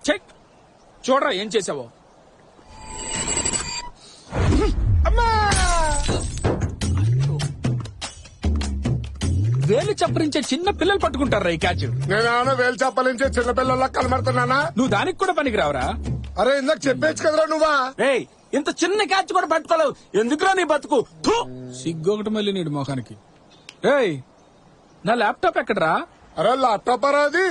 Check చూడరా ఏం చేసావో. వేలు చప్పరించే చిన్న పిల్లలు పట్టుకుంటారా ఈ క్యాచ్. నేను వేలు చెప్పలించే చిన్నపిల్లల్లా కనబడుతున్నానా? నువ్వు దానికి కూడా పనికి రావరా? అరే ఇందాక చెప్పేచ్చు కదరా నువ్వా? ఏయ్ ఇంత చిన్న క్యాచ్ కూడా పట్టుకోలేవు, ఎందుకురా నీ బతుకు? సిగ్గొకటి మళ్ళీ నీడు మొఖానికి. ఏయ్ నా ల్యాప్టాప్ ఎక్కడరా? అరే ల్యాప్టాప్ రాది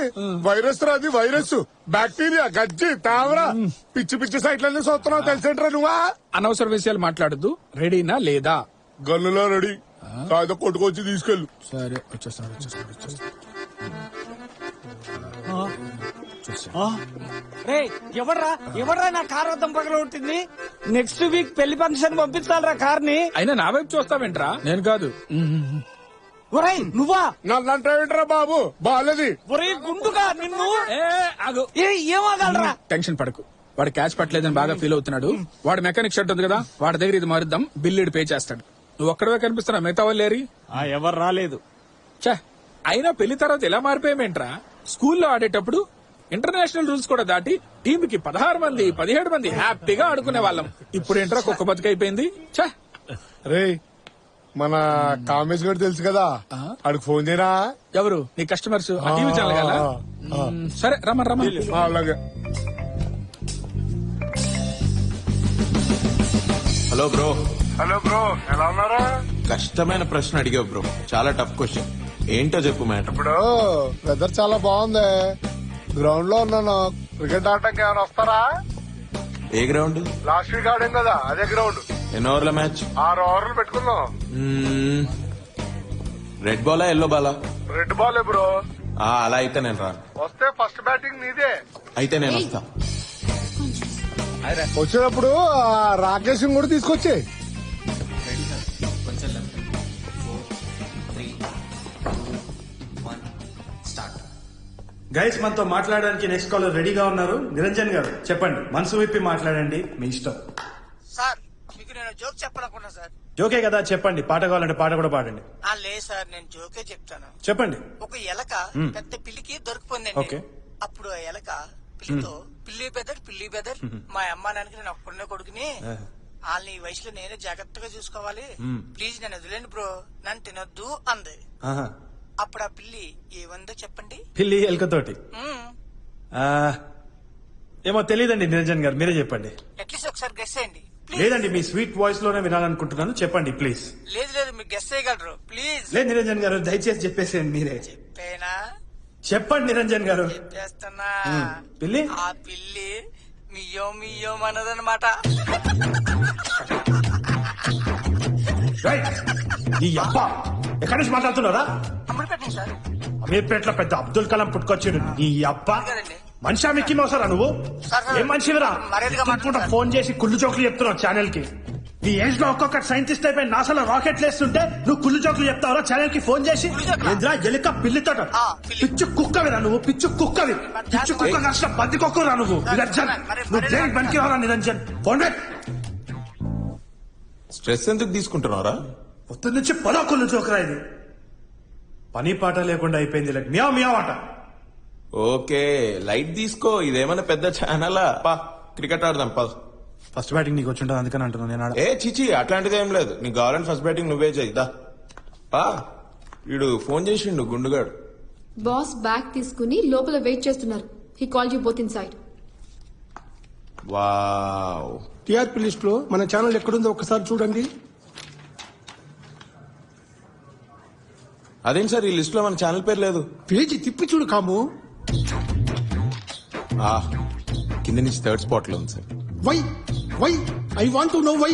వైరస్ రాది, వైరస్ బ్యాక్టీరియా గజ్జి తావరా పిచ్చి పిచ్చి సైట్లన్నీ చూస్తున్నావు తెలిసేంట్రా నువ్వా? అనవసర విషయాలు మాట్లాడద్దు. రెడీనా లేదా? గన్నులో రెడీ, కాదు కొట్టుకొచ్చి తీసుకెళ్ళు. సరే వచ్చేస్తాను. ఎవడ్రా నా కార్ వద్దం పగల ఉంటుంది? నెక్స్ట్ వీక్ పెళ్లి ఫంక్షన్ పంపించాలరా కార్ ని. అయినా నా వైపు చూస్తావేంట్రా? నేను కాదు. ఒరేయ్ నువ్వా? నన్నంటావేంట్రా బాబు? బాలేది. ఒరేయ్ గుండుగా నిన్ను. ఆగు. ఏమగలరా? టెన్షన్ పడకు. వాడు క్యాచ్ పట్టలేదని బాగా ఫీల్ అవుతున్నాడు. వాడు మెకానిక్ షర్ట్ ఉంది కదా, వాడి దగ్గర ఇది మారుద్దాం, బిల్లుడు పే చేస్తాడు. నువ్వు ఒక్కడవే కనిపిస్తున్నా, మిగతా వాళ్ళు లేరి. ఎవరు రాలేదు. ఛే, అయినా పెళ్లి తర్వాత ఎలా మారిపోయామేంట్రా? స్కూల్లో ఆడేటప్పుడు ఇంటర్నేషనల్ రూల్స్ కూడా దాటి టీమ్ కి 16 మంది 17 మంది హ్యాపీగా ఆడుకునే వాళ్ళం. ఇప్పుడు ఏంట్రా కుక్క బతుకైపోయింది. ఛే, రే మన కామేష్ గారు తెలుసు కదా, అడికి ఫోన్ చేయరా? ఎవరు నీ కస్టమర్స్? టీవీ ఛానల్ కదా. సరే రమ్మని. అలాగే. Hello bro. హలో బ్రో, ఎలా ఉన్నారా? కష్టమైన ప్రశ్న అడిగావు బ్రో, చాలా టఫ్ క్వశ్చన్. ఏంటో చెప్పు మ్యాటర్. ఇప్పుడు వెదర్ చాలా బాగుంది, గ్రౌండ్ లో ఉన్నాను. క్రికెట్ ఆడటానికి ఏమైనా వస్తారా? ఏ గ్రౌండ్? లాస్ట్ వీక్ ఆడాం కదా, అదే గ్రౌండ్. ఎన్ని ఓవర్ల మ్యాచ్? 6 ఓవర్లు పెట్టుకుందాం. Red Bala yellow Bala? Red ball bro. అలా అయితే నేను రాను. వస్తే ఫస్ట్ బ్యాటింగ్ నీదే. అయితే నేను వస్తా. వచ్చేటప్పుడు రాకేష్ కూడా తీసుకొచ్చే. గైస్ మనతో మాట్లాడడానికి నెక్స్ట్ కాలర్ రెడీగా ఉన్నారు. నిరంజన్ గారు చెప్పండి, మనసు విప్పి మాట్లాడండి, మీ ఇష్టం. సార్ మీకు నేను జోక్ చెప్పాలనుకున్నా సార్. జోకే కదా, చెప్పండి. పాట కావాలంటే పాట కూడా పాడండి. లేదు సార్, నేను జోకే చెప్తాను. చెప్పండి. ఒక ఎలక పెద్ద పిల్లికి దొరికిపోయిందండి. ఓకే. అప్పుడు ఆ ఎలక పిల్లితో, పిల్లి బెదర్ మా అమ్మ నాన్నకి నేను ఒక్కడనే కొడుకుని, వాళ్ళని ఈ వయసులో నేనే జాగ్రత్తగా చూసుకోవాలి, ప్లీజ్ నన్ను వదిలేండి బ్రో, నన్ను తినొద్దు అంది. అప్పుడు ఆ పిల్లి ఏమందో చెప్పండి? పిల్లి ఎలకతోటి ఏమో తెలియదండి. నిరంజన్ గారు మీరే చెప్పండి. అట్లీస్ట్ ఒకసారి గెస్ చేయండి. లేదండి, మీ స్వీట్ వాయిస్ లోనే వినాలనుకుంటున్నాను, చెప్పండి ప్లీజ్. లేదు మీరు గెస్ చేయగలరు ప్లీజ్. లేదు నిరంజన్ గారు, దయచేసి చెప్పేసేయండి మీరే. చెప్పేనా? చెప్పండి నిరంజన్ గారు. చెప్పేస్తున్నా. పిల్లి? ఆ పిల్లి మియ్యో అన్నదన్నమాట. ఈ అబ్బా ఎక్కడి నుంచి మాట్లాడుతున్నారా? అమ్మడిపెట్టండి సార్. అమీర్పేటలో పెద్ద అబ్దుల్ కలాం పుట్టుకొచ్చాడు. ఈ అబ్బా కదండి. మనిషా మిక్కి మోసారా నువ్వు? సార్, ఏం మనిషివిరా? మర్యాదగా మాట్లాడండి. ఫోన్ చేసి కుళ్ళు జోకులు చెప్తున్నావు ఛానల్ కి. ఈ ఏజ్ లో ఒక్కొక్క సైంటిస్ట్ అయిపోయి నాసాలో రాకెట్లు వేస్తుంటే నువ్వు కుళ్ళు జోకులు చెప్తావరా ఛానల్ కి ఫోన్ చేసి? ఎదురా ఎలుక పిల్లితో పిచ్చు కుక్కవిరా నువ్వు, పిచ్చు కుక్కవి. పిచ్చు కుక్క కష్టం బంది కుక్కరా నువ్వు. నిరంజన్ నువ్వు దేనికి పనికి రావరా? నిరంజన్ ఫోన్ స్ట్రెస్ ఎందుకు తీసుకుంటున్నారా? మొత్తం నుంచి పదో కుళ్ళు జోకురా ఇది. పని పాట లేకుండా అయిపోయింది. మియావ్ మియావ్ ఆట. ఓకే లైట్ తీసుకో, ఇదేమన్నా పెద్ద ఛానలా? పా క్రికెట్ ఆడదాం పద. ఫస్ట్ బ్యాటింగ్ నీకు వచ్చి ఉంటుంది అందుకని అంటున్నాను నేను. ఏ చిచి అట్లాంటిది ఏం లేదు, నీకు కావాలంటే ఫస్ట్ బ్యాటింగ్ నువ్వే చేయిదా. వీడు ఫోన్ చేసిండు గుండుగాడు. బాస్ బ్యాగ్ తీసుకుని లోపల వెయిట్ చేస్తున్నారు. He call you both in side. Wow. TRP list లో మన ఛానల్ ఎక్కడుందో ఒకసారి చూడండి. అదేం సార్ ఈ లిస్ట్ లో మన ఛానల్ పేరు లేదు? పేజీ తిప్పి చూడు కాము. కింద నుంచి థర్డ్ స్పాట్ లో ఉంది sir. Why I want to know why.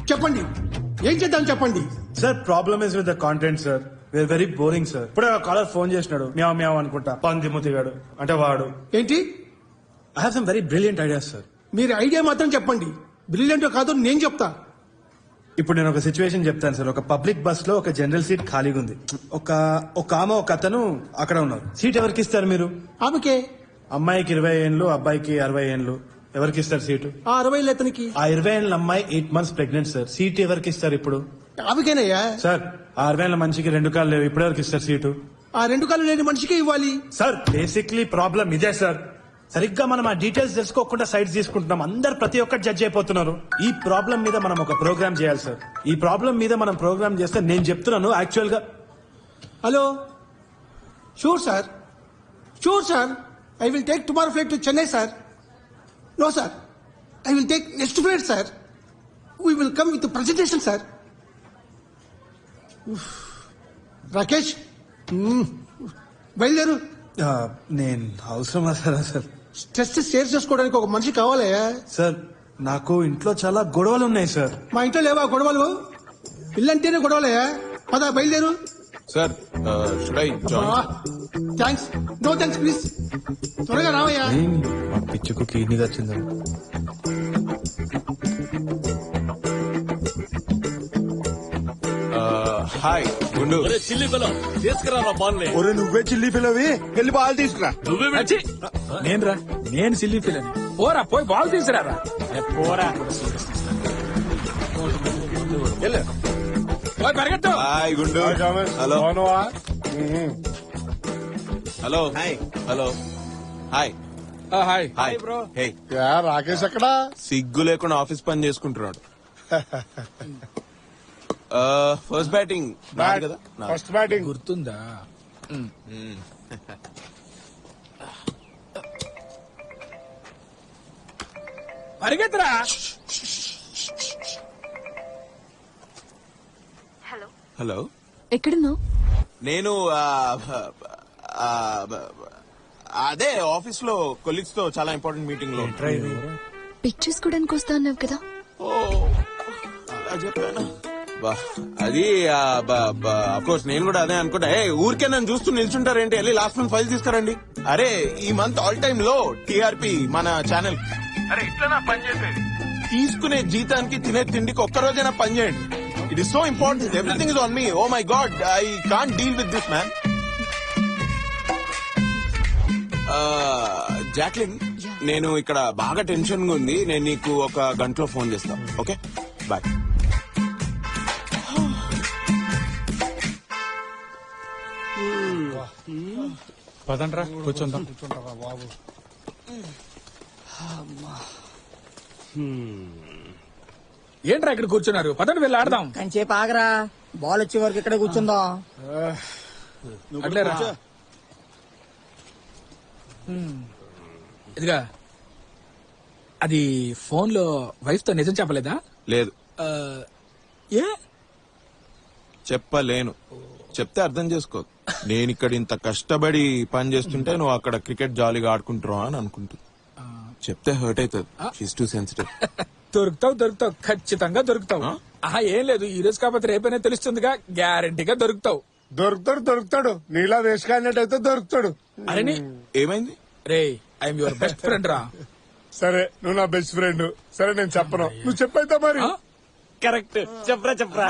చెప్పండి, ఏం చేద్దాం చెప్పండి. Sir problem is with the content sir. We are very boring sir. ఇప్పుడే కాలర్ ఫోన్ చేసినాడు, మ్యావ్ మ్యావ్ అనుకుంటా, పందిముతిగాడు అంటే వాడు. ఏంటి? I have some very brilliant ideas sir. మీరు ఐడియా మాత్రం చెప్పండి, బ్రిలియంట్ కాదో నేను చెప్తా. ఇప్పుడు నేను ఒక సిచ్యువేషన్ చెప్తాను సార్. ఒక పబ్లిక్ బస్ లో ఒక జనరల్ సీట్ ఖాళీగా ఉంది. ఒక ఆమె ఒక అతను అక్కడ ఉన్నారు. సీట్ ఎవరికి ఇస్తారు మీరు? ఆమెకే. అమ్మాయికి 20 ఏళ్ళు, అబ్బాయికి 60 ఏళ్ళు. ఎవరికి ఇస్తారు సీటు? ఆ 60 అతనికి. ఆ 20 ఏళ్ళ అమ్మాయి 8 months ప్రెగ్నెంట్ సార్. సీట్ ఎవరికి ఇస్తారు ఇప్పుడు? ఆమెకేనయ్యా. సార్ ఆ 60 ఏళ్ళ మనిషికి 2 కాళ్ళు లేవు, ఇప్పుడు ఎవరికి ఇస్తారు సీటు? ఆ 2 కాళ్ళు లేని మనిషికే ఇవ్వాలి. సార్ బేసిక్లీ ప్రాబ్లం ఇదే సార్. సరిగ్గా మనం ఆ డీటెయిల్స్ తెలుసుకోకుండా సైడ్స్ తీసుకుంటున్నాం. అందరు ప్రతి ఒక్కటి జడ్జ్ అయిపోతున్నారు. ఈ ప్రాబ్లం మీద మనం ఒక ప్రోగ్రామ్ చేయాలి సార్. ఈ ప్రాబ్లం మీద మనం ప్రోగ్రామ్ చేస్తే నేను చెప్తున్నాను యాక్చువల్ గా. Hello, sure sir, sure sir. I will take tomorrow flight to Chennai sir. No sir, I will take next flight sir. We will come with presentation sir. Rakesh, బయలుదేరు. నేను అవసరమా సార్? స్ట్రెస్ షేర్ చేసుకోవడానికి ఒక మనిషి కావాలయ్యా. సార్ నాకు ఇంట్లో చాలా గొడవలు ఉన్నాయి సార్. మా ఇంట్లో లేవా గొడవలు? ఇల్లంటేనే గొడవలయ్యా. పద బయలుదేరు. Sir should I join? Thanks, no thanks please. త్వరగా రావయ్యా. మా పిచ్చుకు కిడ్నీ వచ్చింది. హాయ్ గుండు. ఒరే నువ్వే చిల్లి పిల్లవి, వెళ్ళి బాల్ తీసుకురా. అచ్చి, నేనురా, నేను సిల్లీ ఫీల్ అని. పోరా పోయి బాల్ తీసుకురారా. పోరా పోయి పరిగెత్తు. హాయ్ గుండు. Hello hello hello hi hi. Hi bro. Hey, Rakesh ఎక్కడా? సిగ్గు లేకుండా ఆఫీస్ పని చేసుకుంటున్నాడు. ఫస్ట్ బ్యాటింగ్ కదా. ఫస్ట్ బ్యాటింగ్ గుర్తుందా? పరిగెత్తరా. హలో, ఎక్కడున్నావు? నేను అదే ఆఫీస్ లో కొలీగ్స్ తో చాలా ఇంపార్టెంట్ మీటింగ్ లో. పిక్ చేసుకోవడానికి వస్తా అన్నావు కదా. చెప్పాను బా, అది కోర్స్ నేను కూడా అదే అనుకుంటా. ఊరికే నన్ను చూస్తూ నిల్చుంటారేంటి, వెళ్ళి లాస్ట్ మంత్ ఫైల్ తీసుకురండి. అరే ఈ మంత్ ఆల్ టైమ్ లో టీఆర్పీ మన ఛానల్. అరే ఇట్లా నా పని చేసేది. తీసుకునే జీతానికి తినే తిండికి ఒక్కరోజైనా పని చేయండి. It is so important. Everything is on me. Oh my god, I can't deal with this man. Jacqueline, నేను ఇక్కడ బాగా టెన్షన్ గా ఉంది. నేను నీకు ఒక గంటలో ఫోన్ చేస్తాను. Okay bye. పదండ్రా కూర్చుందాం. ఏంట్రా ఇక్కడ కూర్చున్నారు? పదండి వెళ్ళి ఆడదాం. కంచేపు ఆగరా, బాల్ వచ్చే వరకు ఇక్కడ కూర్చుందాం. అట్లేరా. ఇదిగా, అది ఫోన్ లో వైఫ్ తో నిజం చెప్పలేదా? లేదు, ఏ చెప్పలేను. చెప్తే అర్థం చేసుకో. నేను ఇక్కడ ఇంత కష్టపడి పని చేస్తుంటే నువ్వు అక్కడ క్రికెట్ జాలీగా ఆడుకుంటున్నావు అని అనుకుంటుంది. చెప్తే హర్ట్ అవుతుంది. She's too sensitive. దొరుకుతావు ఖచ్చితంగా దొరుకుతావు. ఆహా, ఏం లేదు, ఈ రోజు కాకపోతే రేపైనా తెలుస్తుందిగా. గ్యారంటీగా దొరుకుతావు. దొరుకుతాడు. నీలా వేసుకాడినట్టయితే దొరుకుతాడు. అరే ఏమైంది? రే, ఐఎమ్ యువర్ బెస్ట్ ఫ్రెండ్ రా. సరే, నువ్వు నా బెస్ట్ ఫ్రెండ్. సరే నేను చెప్పను, నువ్వు చెప్పైతే మరి. కరెక్ట్. చెప్పరా.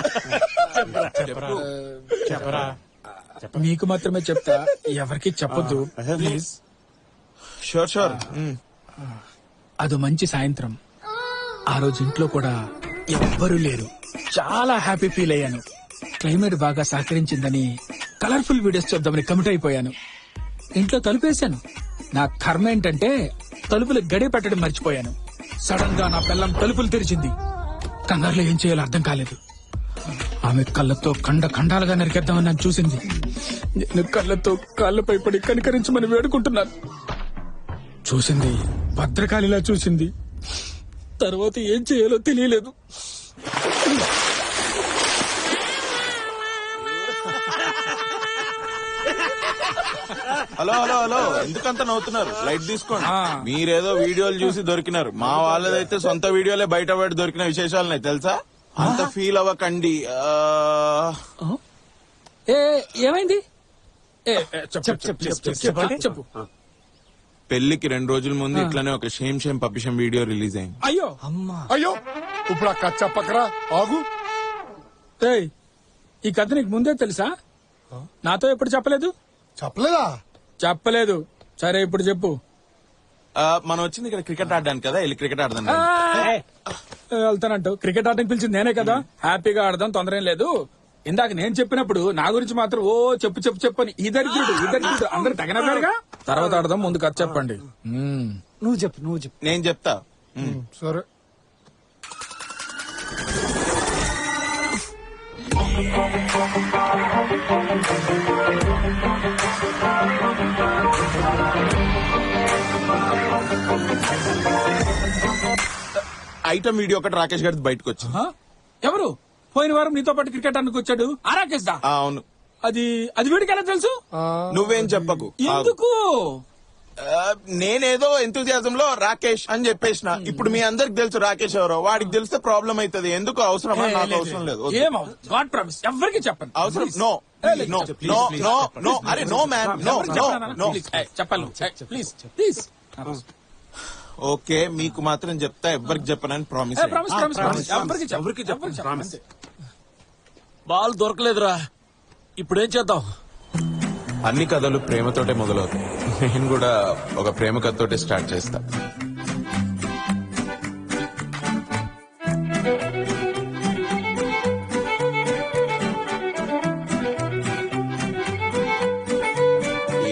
మీకు మాత్రమే చెప్తా, ఎవరికి చెప్పొద్దు ప్లీజ్. షూర్. అదో మంచి సాయంత్రం. ఆ రోజు ఇంట్లో కూడా ఎవ్వరూ లేరు. చాలా హ్యాపీ ఫీల్ అయ్యాను. క్లైమేట్ బాగా సహకరించిందని కలర్ఫుల్ వీడియోస్ చూద్దామని కమిట్ అయిపోయాను. ఇంట్లో తలుపేశాను. నా కర్మ ఏంటంటే తలుపులు గడి పెట్టడం మర్చిపోయాను. సడన్ గా నా పిల్లం తలుపులు తెరిచింది. కంగారులో ఏం చేయాలో అర్థం కాలేదు. ఆమె కళ్ళతో ఖండాలుగా నరికేద్దామని నన్ను చూసింది. నేను కళ్ళతో కాళ్ళపై పడి కనికరించమని వేడుకుంటున్నాను. చూసింది, భద్రకాళిలా చూసింది. తర్వాత ఏం చేయాలో తెలియలేదు. హలో ఎందుకంత నవ్వుతున్నారు? లైట్ తీసుకోండి. మీరేదో వీడియోలు చూసి దొరికినారు. మా వాళ్ళదైతే సొంత వీడియోలే బయట పడి దొరికిన విశేషాలున్నాయి తెలుసా. అంత ఫీల్ అవ్వకండి. ఏమైంది? చెప్పు. పెళ్లికి 2 రోజుల ముందు ఇట్లానే ఒక షేమ్ పప్పిషం వీడియో రిలీజ్ అయింది. అయ్యో, ఇప్పుడు అక్క చెప్పకరా, ఆగు. ఏయ్, ఈ కథ నీకు ముందే తెలుసా? నాతో ఎప్పుడు చెప్పలేదు? చెప్పలేదు. సరే ఇప్పుడు చెప్పు. మనం వచ్చింది ఇక్కడ క్రికెట్ ఆడడానికి కదా, వెళ్ళి క్రికెట్ ఆడదాం. వెళ్తానంటూ క్రికెట్ ఆడడానికి పిలిచింది నేనే కదా. హ్యాపీగా ఆడదాం, తొందర ఏం లేదు. ఇందాక నేను చెప్పినప్పుడు నా గురించి మాత్రం ఓ చెప్పు చెప్పు చెప్పని ఈ దరిద్రుడు అందరు తగినగా తర్వాత ఆడదాం, ముందు కథ చెప్పండి. నువ్వు చెప్పు నేను చెప్తా. సరే ఐటమ్ వీడియో ఒకటి రాకేష్ గారి బయటకు వచ్చింది. ఆ? ఎవరు? పోయిన వారం నీతో పాటు క్రికెట్ ఆడడానికి వచ్చాడు ఆ రాకేష్ దా? అవును. అది అది వీడికి ఎలా తెలుసు? నువ్వేం చెప్పకు. ఎందుకు? నేనేదో ఎంతూజియాజం లో రాకేష్ అని చెప్పేసిన. ఇప్పుడు మీ అందరికి తెలుసు రాకేష్ ఎవరో. వాడికి తెలిస్తే ప్రాబ్లం అవుతుంది. ఎందుకు అవసరమా? నాకు అవసరం లేదు. వద్దు. ఏమవుతుంది? గాడ్ ప్రామిస్ ఎవరికి చెప్పండి. అవసరం no no no no no. అరే no man, no no no. చెప్పాలి ప్లీజ్ ప్లీజ్. ఓకే, మీకు మాత్రం చెప్తా, ఎవ్వరికి చెప్పనని ప్రామిస్. ఎవరికి చెప్పండి. బాల్ దొరకలేదురా, ఇప్పుడేం చేద్దాం? అన్ని కథలు ప్రేమతోటే మొదలవుతాయి. నేను కూడా ఒక ప్రేమ కథతోటే స్టార్ట్ చేస్తా.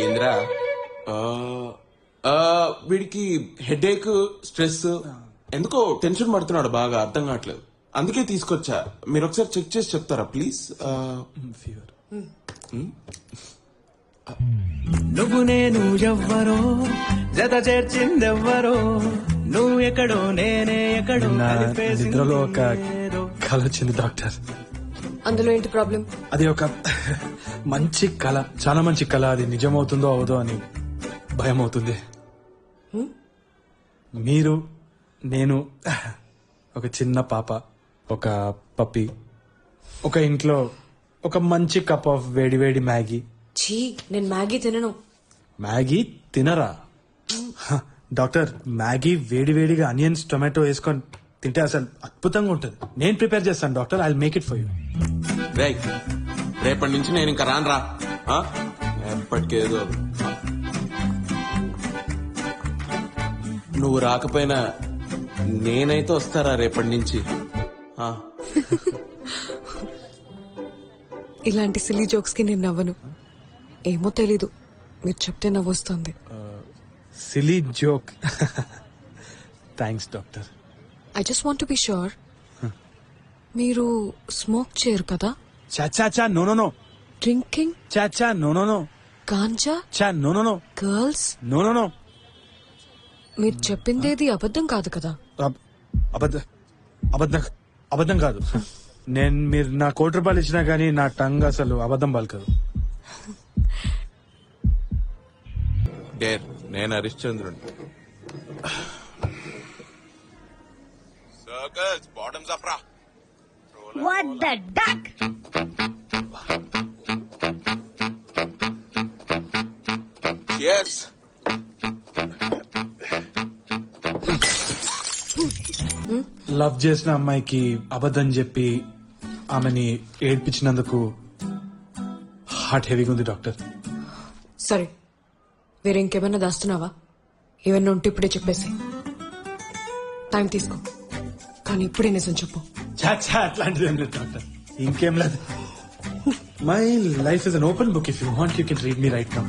ఏంద్రా? వీడికి హెడేక్, స్ట్రెస్, ఎందుకో టెన్షన్ పడుతున్నాడు బాగా. అర్థం కావట్లేదు, అందుకే తీసుకొచ్చా. మీరు ఒకసారి చెక్ చేసి చెప్తారా ప్లీజ్? నువ్వు నేను ఎవ్వరో జత చేర్చిందెవ్వరో, నువ్వు ఎక్కడో నేనే ఎక్కడో. నిద్రలో ఒక కళ వచ్చింది డాక్టర్. అందులో ఏంటి ప్రాబ్లం? అది ఒక మంచి కళ, చాలా మంచి కళ. అది నిజమవుతుందో అవదో అని భయం అవుతుంది. మీరు, నేను, ఒక చిన్న పాప, ఒక పప్పి, ఒక ఇంట్లో ఒక మంచి కప్ ఆఫ్ వేడి వేడి మ్యాగీ. ఛీ, నేను మ్యాగీ తినను. మ్యాగీ తినరా? డాక్టర్, మ్యాగీ వేడి వేడిగా ఆనియన్స్ టొమాటో వేసుకొని తింటే అసలు అద్భుతంగా ఉంటుంది. నేను ప్రిపేర్ చేస్తాను doctor. I will make it for you. రేపటి నుంచి నేను ఇంకా రాను రా. ఎప్పటికేదో నువ్వు రాకపోయినా నేనైతే వస్తారా రేపటి నుంచి. ఇలాంటి సిల్లీ జోక్స్ కి నేను నవ్వను. ఏమో తెలీదు, మీరు చెప్తే నవ్వొస్తుంది. Silly joke. Thanks doctor. I just want to be sure, మీరు స్మోక్ చేయరు కదా? చాచా నో నో నో. డ్రింకింగ్? చాచా నో నో నో. గాంజా? చా no no no. Girls? No no no. మీరు చెప్పిందేది అబద్ధం కాదు కదా? అబద్ధం కాదు. మీరు నా ₹1 ఇచ్చినా గానీ నా టంగ్ అసలు అబద్ధం పలకదు. నేను హరిశ్చంద్రుని. సర్కస్ బాటమ్స్ అప్ రా. What the duck? Yes. Love చేసిన అమ్మాయికి అబద్ధం చెప్పి ఆమెని ఏడ్పించినందుకు హార్ట్ హెవీగా ఉంది డాక్టర్. సరే, వేరే ఇంకేమైనా దాస్తున్నావా? ఏమన్నా ఉంటే ఇప్పుడే చెప్పేసి. టైం తీసుకో, కానీ ఇప్పుడే నిజం చెప్పు. చాచా అట్లాంటిది ఏం లేదు డాక్టర్. ఇంకేం లేదు. My life is an open book. If you want you can read me right now.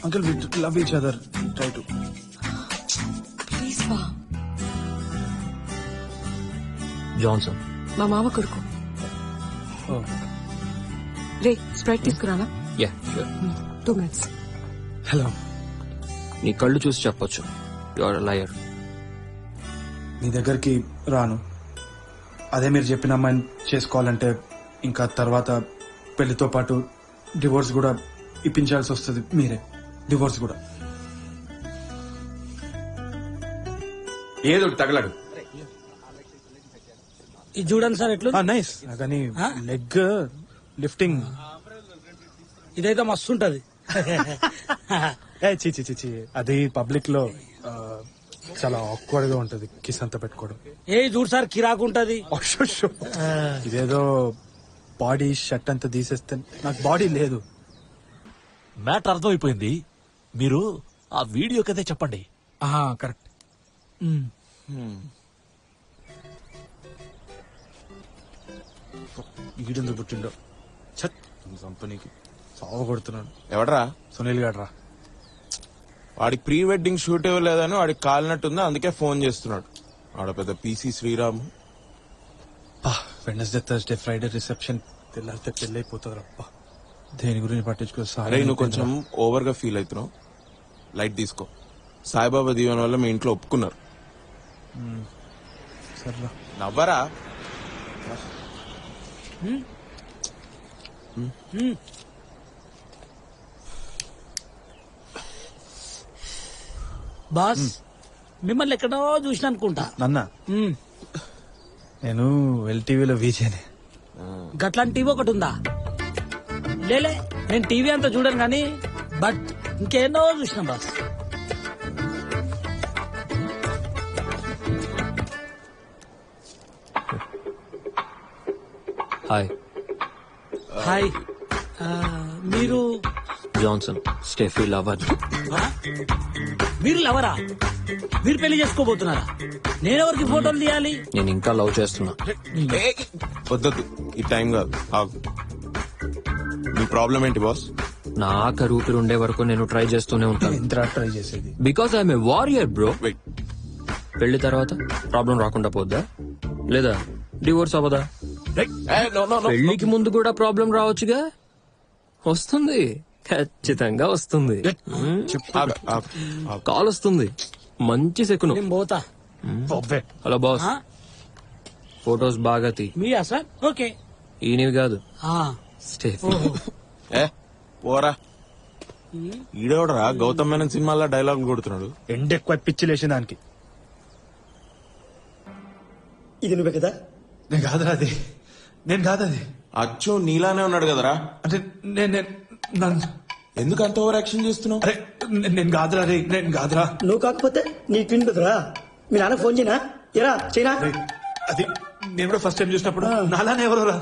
Uncle, we love each other. Try to. Please వా. జాన్సన్, మా మామ కొడుకు. రే, స్ప్రైట్ తీసుకురానా? Yeah sure. 2 minutes. హలో. నీ కళ్ళు చూసి చెప్పొచ్చు యు ఆర్ లయర్. మీ దగ్గరికి రాను. అదే మీరు చెప్పిన అమ్మాయిని చేసుకోవాలంటే ఇంకా తర్వాత పెళ్లితో పాటు డివోర్స్ కూడా ఇప్పించాల్సి వస్తుంది. మీరే డివోర్స్ కూడా. ఏదో తగలడు. ఇది చూడండి సార్ ఎట్లు. నైస్. కానీ లెగ్ లిఫ్టింగ్ ఇదైతే మస్తు ఉంటది. చి అది పబ్లిక్ లో చాలా ఆక్వర్డ్ గా ఉంటది కిస్ అంతా పెట్టుకోవడం. ఏ చూడు సార్, కిరాకు ఉంటది. ఇదేదో బాడీ షర్ట్ అంతా తీసేస్తే నాకు బాడీ లేదు. మ్యాటర్ అర్థమైపోయింది. మీరు ఆ వీడియో కదే చెప్పండి. కరెక్ట్. ఈడెందుకు పుట్టిండో ఛత్ కంపెనీకి సావ కొడుతున్నాను. ఎవడరా? సునీల్ గాడ్రా. వాడికి ప్రీ వెడ్డింగ్ షూట్ ఇవ్వలేదని వాడికి కాలినట్టుంది, అందుకే ఫోన్ చేస్తున్నాడు. ఆడ పెద్ద PC Sriram. Wednesday Thursday Friday reception, తెల్లారితే పెళ్లి అయిపోతుంది రప్ప. దేని గురించి పట్టించుకో. అరే నువ్వు కొంచెం ఓవర్ గా ఫీల్ అవుతున్నావు, లైట్ తీసుకో. సాయిబాబా దీవెన వల్ల మీ ఇంట్లో ఒప్పుకున్నారు. సర్రా నవ్వరా? బాస్ మిమ్మల్ని ఎక్కడో చూసిన అనుకుంటా. నన్న నేను ఎల్టీవీలో వీజేనే. గట్లాంటి టీవీ ఒకటి ఉందా? లేలే, నేను టీవీ అంతా చూడను కానీ బట్ ఇంకేనో చూసిన బాస్. హాయ్. హాయ్, మీరు జాన్సన్, స్టెఫీ లవర్. మీరు లవరా? మీరు పెళ్లి చేసుకోబోతున్నారా? నేనెవరికి ఫోటోలు తీయాలి? నేను ఇంకా లవ్ చేస్తున్నా. వద్దొద్దు, ఈ టైం కాదు, ఆగు. మీ ప్రాబ్లం ఏంటి బాస్? నా ఆఖరి ఊపిరి ఉండే వరకు నేను ట్రై చేస్తూనే ఉంటాను. ఎంత ట్రై చేసేది? Because I'm a warrior bro. Wait, పెళ్లి తర్వాత ప్రాబ్లం రాకుండా పోద్దా, లేదా డివోర్స్ అవ్వదా? పెళ్లికి ముందు కూడా ప్రాబ్లం రావచ్చుగా. వస్తుంది, ఖచ్చితంగా వస్తుంది. కాల్ వస్తుంది, మంచి సెకును. నేను పోతా. హలో బాస్, ఫొటోస్ బాగా తీ. మీరా సార్? ఓకే. ఈయనవి కాదు, ఆ, స్టెఫీ. ఏ పోరా. ఈడవడరా గౌతమ్ మేనన్ సినిమాల్లో డైలాగ్ కొడుతున్నాడు. ఎండ ఎక్కువ పిచ్చి లేచిన దానికి. ఇది నువ్వే కదా? నేను కాదురా అది, నేను కాదు అది. అచ్చో నీలానే ఉన్నాడు కదరా. అంటే ఎందుకు అంత ఓవర్ యాక్షన్ చేస్తున్నావు? అరే నేను కాదురా రే, నేను కాదురా. నువ్వు కాకపోతే నీ ట్విన్ బదురా. మీ నాన్న ఫోన్ చేయనా? ఎరా చేయనా? అది నేను కూడా ఫస్ట్ టైం చూసినప్పుడు నాలానే ఎవరు రా,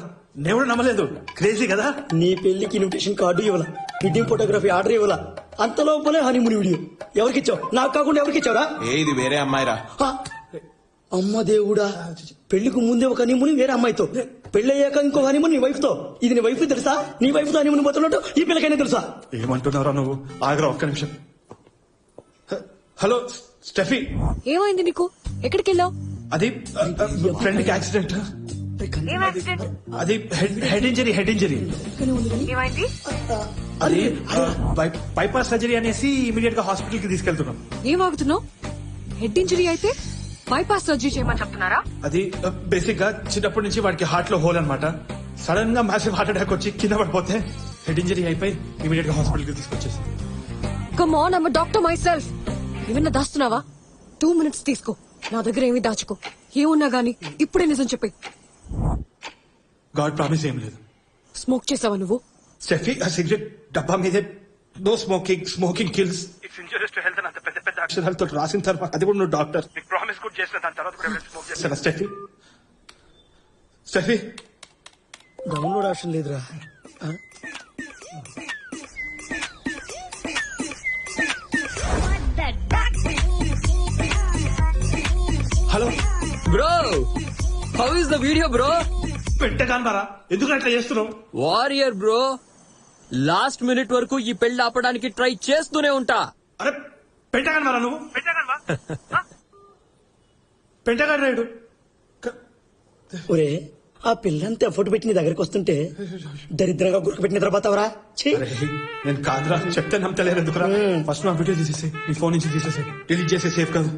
నేను కూడా నమ్మలేదు. క్రేజీ కదా. నీ పెళ్లికి ఇన్విటేషన్ కార్డు ఇవ్వాల, వెడ్డింగ్ ఫోటోగ్రఫీ ఆర్డర్ ఇవ్వాల, అంత లోపలే హనీమూన్ వీడియో. ఎవరికిచ్చావు? నాకు కాకుండా ఎవరికిచ్చావురా? ఇది వేరే అమ్మాయిరా. అమ్మ దేవుడా, పెళ్లికి ముందే ఒక హనీమూన్ వేరే అమ్మాయితో, పెళ్లి అయ్యాక ఇంకో హనీమూన్ నీ వైఫ్ తో. ఇది నీ వైఫ్ తెలుసా? నీ వైఫ్ తో హనీమూన్ పోతున్నట్టు ఈ పిల్లకైనా తెలుసా? ఏమంటున్నారా నువ్వు? ఆగరా ఒక్క నిమిషం. Hello Steffi. ఏమైంది నీకు? ఎక్కడికి వెళ్ళావు? అది ఫ్రెండ్ కి యాక్సిడెంట్. అది హెడ్ ఇంజరీ, హెడ్ ఇంజరీ. అది బైపాస్ సర్జరీ అనేసి ఇమీడియట్ గా హాస్పిటల్ కి తీసుకెళ్తున్నాం. ఏం ఆగుతున్నావు? హెడ్ ఇంజరీ అయితే బైపాస్ సర్జరీ చేయమని చెప్తున్నారా? అది బేసిక్ గా చిన్నప్పటి నుంచి వాడికి హార్ట్ లో హోల్ అన్నమాట. సడన్ గా మ్యాసివ్ హార్ట్ అటాక్ వచ్చి కింద పడిపోతే హెడ్ ఇంజరీ అయిపోయి ఇమీడియట్ గా హాస్పిటల్ కి తీసుకొచ్చేసి. Come on, I'm doctor my self. ఏమన్నా దాస్తున్నావా? 2 minutes తీసుకో. నా దగ్గర ఏమీ దాచుకో. ఏమున్నా గానీ ఇప్పుడే నిజం చెప్పి. గాడ్ ప్రామిస్ ఏం లేదు. స్మోక్ చేసావా నువ్వు? స్టెఫీ, ఆ సిగరెట్ డబ్బా మీదే no smoking, smoking kills, it's injurious to health అని అంత పెద్ద పెద్ద అక్షరాలతో రాసిన తర్వాత, అది కూడా నువ్వు డాక్టర్ నీకు ప్రామిస్ కూడా చేసిన దాని తర్వాత కూడా స్మోక్ చేస్తాను. స్టెఫీ, స్టెఫీ డౌన్లోడ్ ఆప్షన్ లేదురా. Hello bro, how is the video bro? పెట్టగానరా, ఎందుకు అట్లా చేస్తున్నావు? వారియర్ బ్రో, లాస్ట్ మినిట్ వరకు ఈ పెళ్లి ఆపడానికి ట్రై చేస్తూనే ఉంటా. అరే పెట్టగానరా నువ్వు? పెట్టగాడు రాయుడు. ఒరే, ఆ పిల్లంతా ఎఫర్ట్ పెట్టి నీ దగ్గరికి వస్తుంటే దరిద్రంగా గురికి పెట్టిన తర్వాతవరా? నేను కాదురా, చెప్తే నమ్మతలేరు ఎందుకురా? ఫస్ట్ నా వీడియో తీసేసి నీ ఫోన్ నుంచి తీసేసి డిలీట్ చేసే, సేఫ్ కాదు.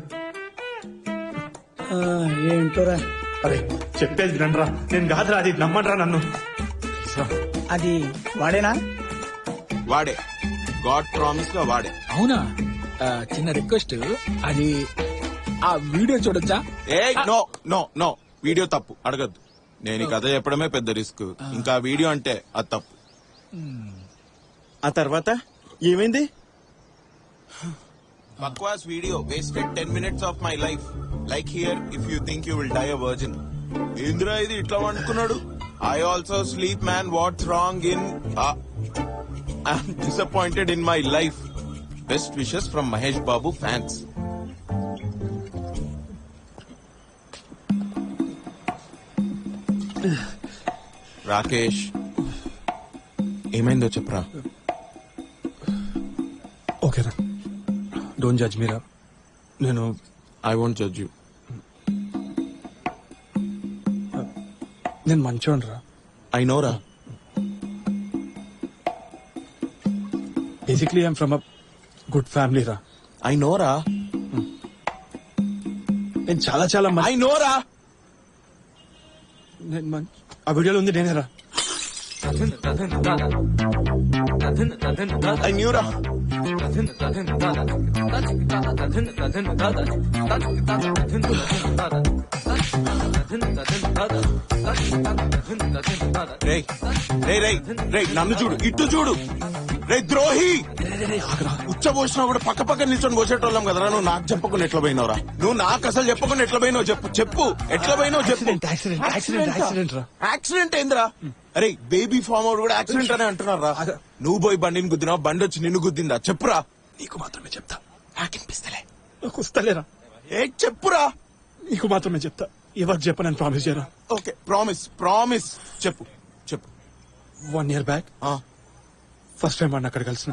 ఏంటోరా? అరే చెప్పేది వినరా, నేను కాదురా, అది నమ్మండ్రా నన్ను. అది వాడేనా? వాడే, గాడ్ ప్రామిస్ గా వాడే. అవునా? చిన్న రిక్వెస్ట్, అది ఆ వీడియో చూడొచ్చా? ఏ నో నో నో, వీడియో తప్పు, అడగద్దు. నేను ఈ కథ చెప్పడమే పెద్ద రిస్క్, ఇంకా వీడియో అంటే అది తప్పు. ఆ తర్వాత ఏమైంది? బక్వాస్ video, wasted 10 minutes of my life. Like here if you think you will die a virgin. ఏంద్రా ఇది ఇట్లా అనుకున్నాడు? I also sleep man, what's wrong in? I'm disappointed in my life. Best wishes from Mahesh Babu fans. Rakesh ఏమైందో చెప్పరా. ఓకేరా, don't judge మీరా. నేను I won't judge you. నేను మంచోడ్రా. ఐ నోరా. Basically I'm from a good family రా. ఐ నోరా. నేను చాలా చాలా ఐ నోరా. ఆ వీడియోలో ఉంది నేనేరా. ఐ న్యూరా. రేయ్ రేయ్ రేయ్ రేయ్ నన్ను చూడు, ఇటు చూడు. రే ద్రోహి, ఉచ్చబోసినా కూడా పక్క పక్క నిల్చొని పోసేటోళ్ళం కదరా. నువ్వు నాకు చెప్పకుండా ఎట్లా పోయినావురా? నువ్వు నాకు అసలు చెప్పకుండా ఎట్లా పోయినావు చెప్పు. చెప్పు ఎట్లా పోయినావు చెప్పు. యాక్సిడెంట్ అయిందిరా. అరే బేబీ ఫామ్ అవుట్ కూడా యాక్సిడెంట్ అని అంటున్నారా? నువ్వు పోయి బండిని గుద్దినావు, బండి వచ్చి నిన్ను గుద్దిందా? చెప్పురా. నీకు మాత్రమే చెప్తా. నాకినిపిస్తలే. నాకు వస్తలేరా. ఏ చెప్పురా. నీకు మాత్రమే చెప్తా. ఎవరికి చెప్పనని ప్రామిస్ చేయరా. Okay promise promise. చెప్పు చెప్పు. 1 year బ్యాక్ ఫస్ట్ టైం వాడిని అక్కడ కలిసిన.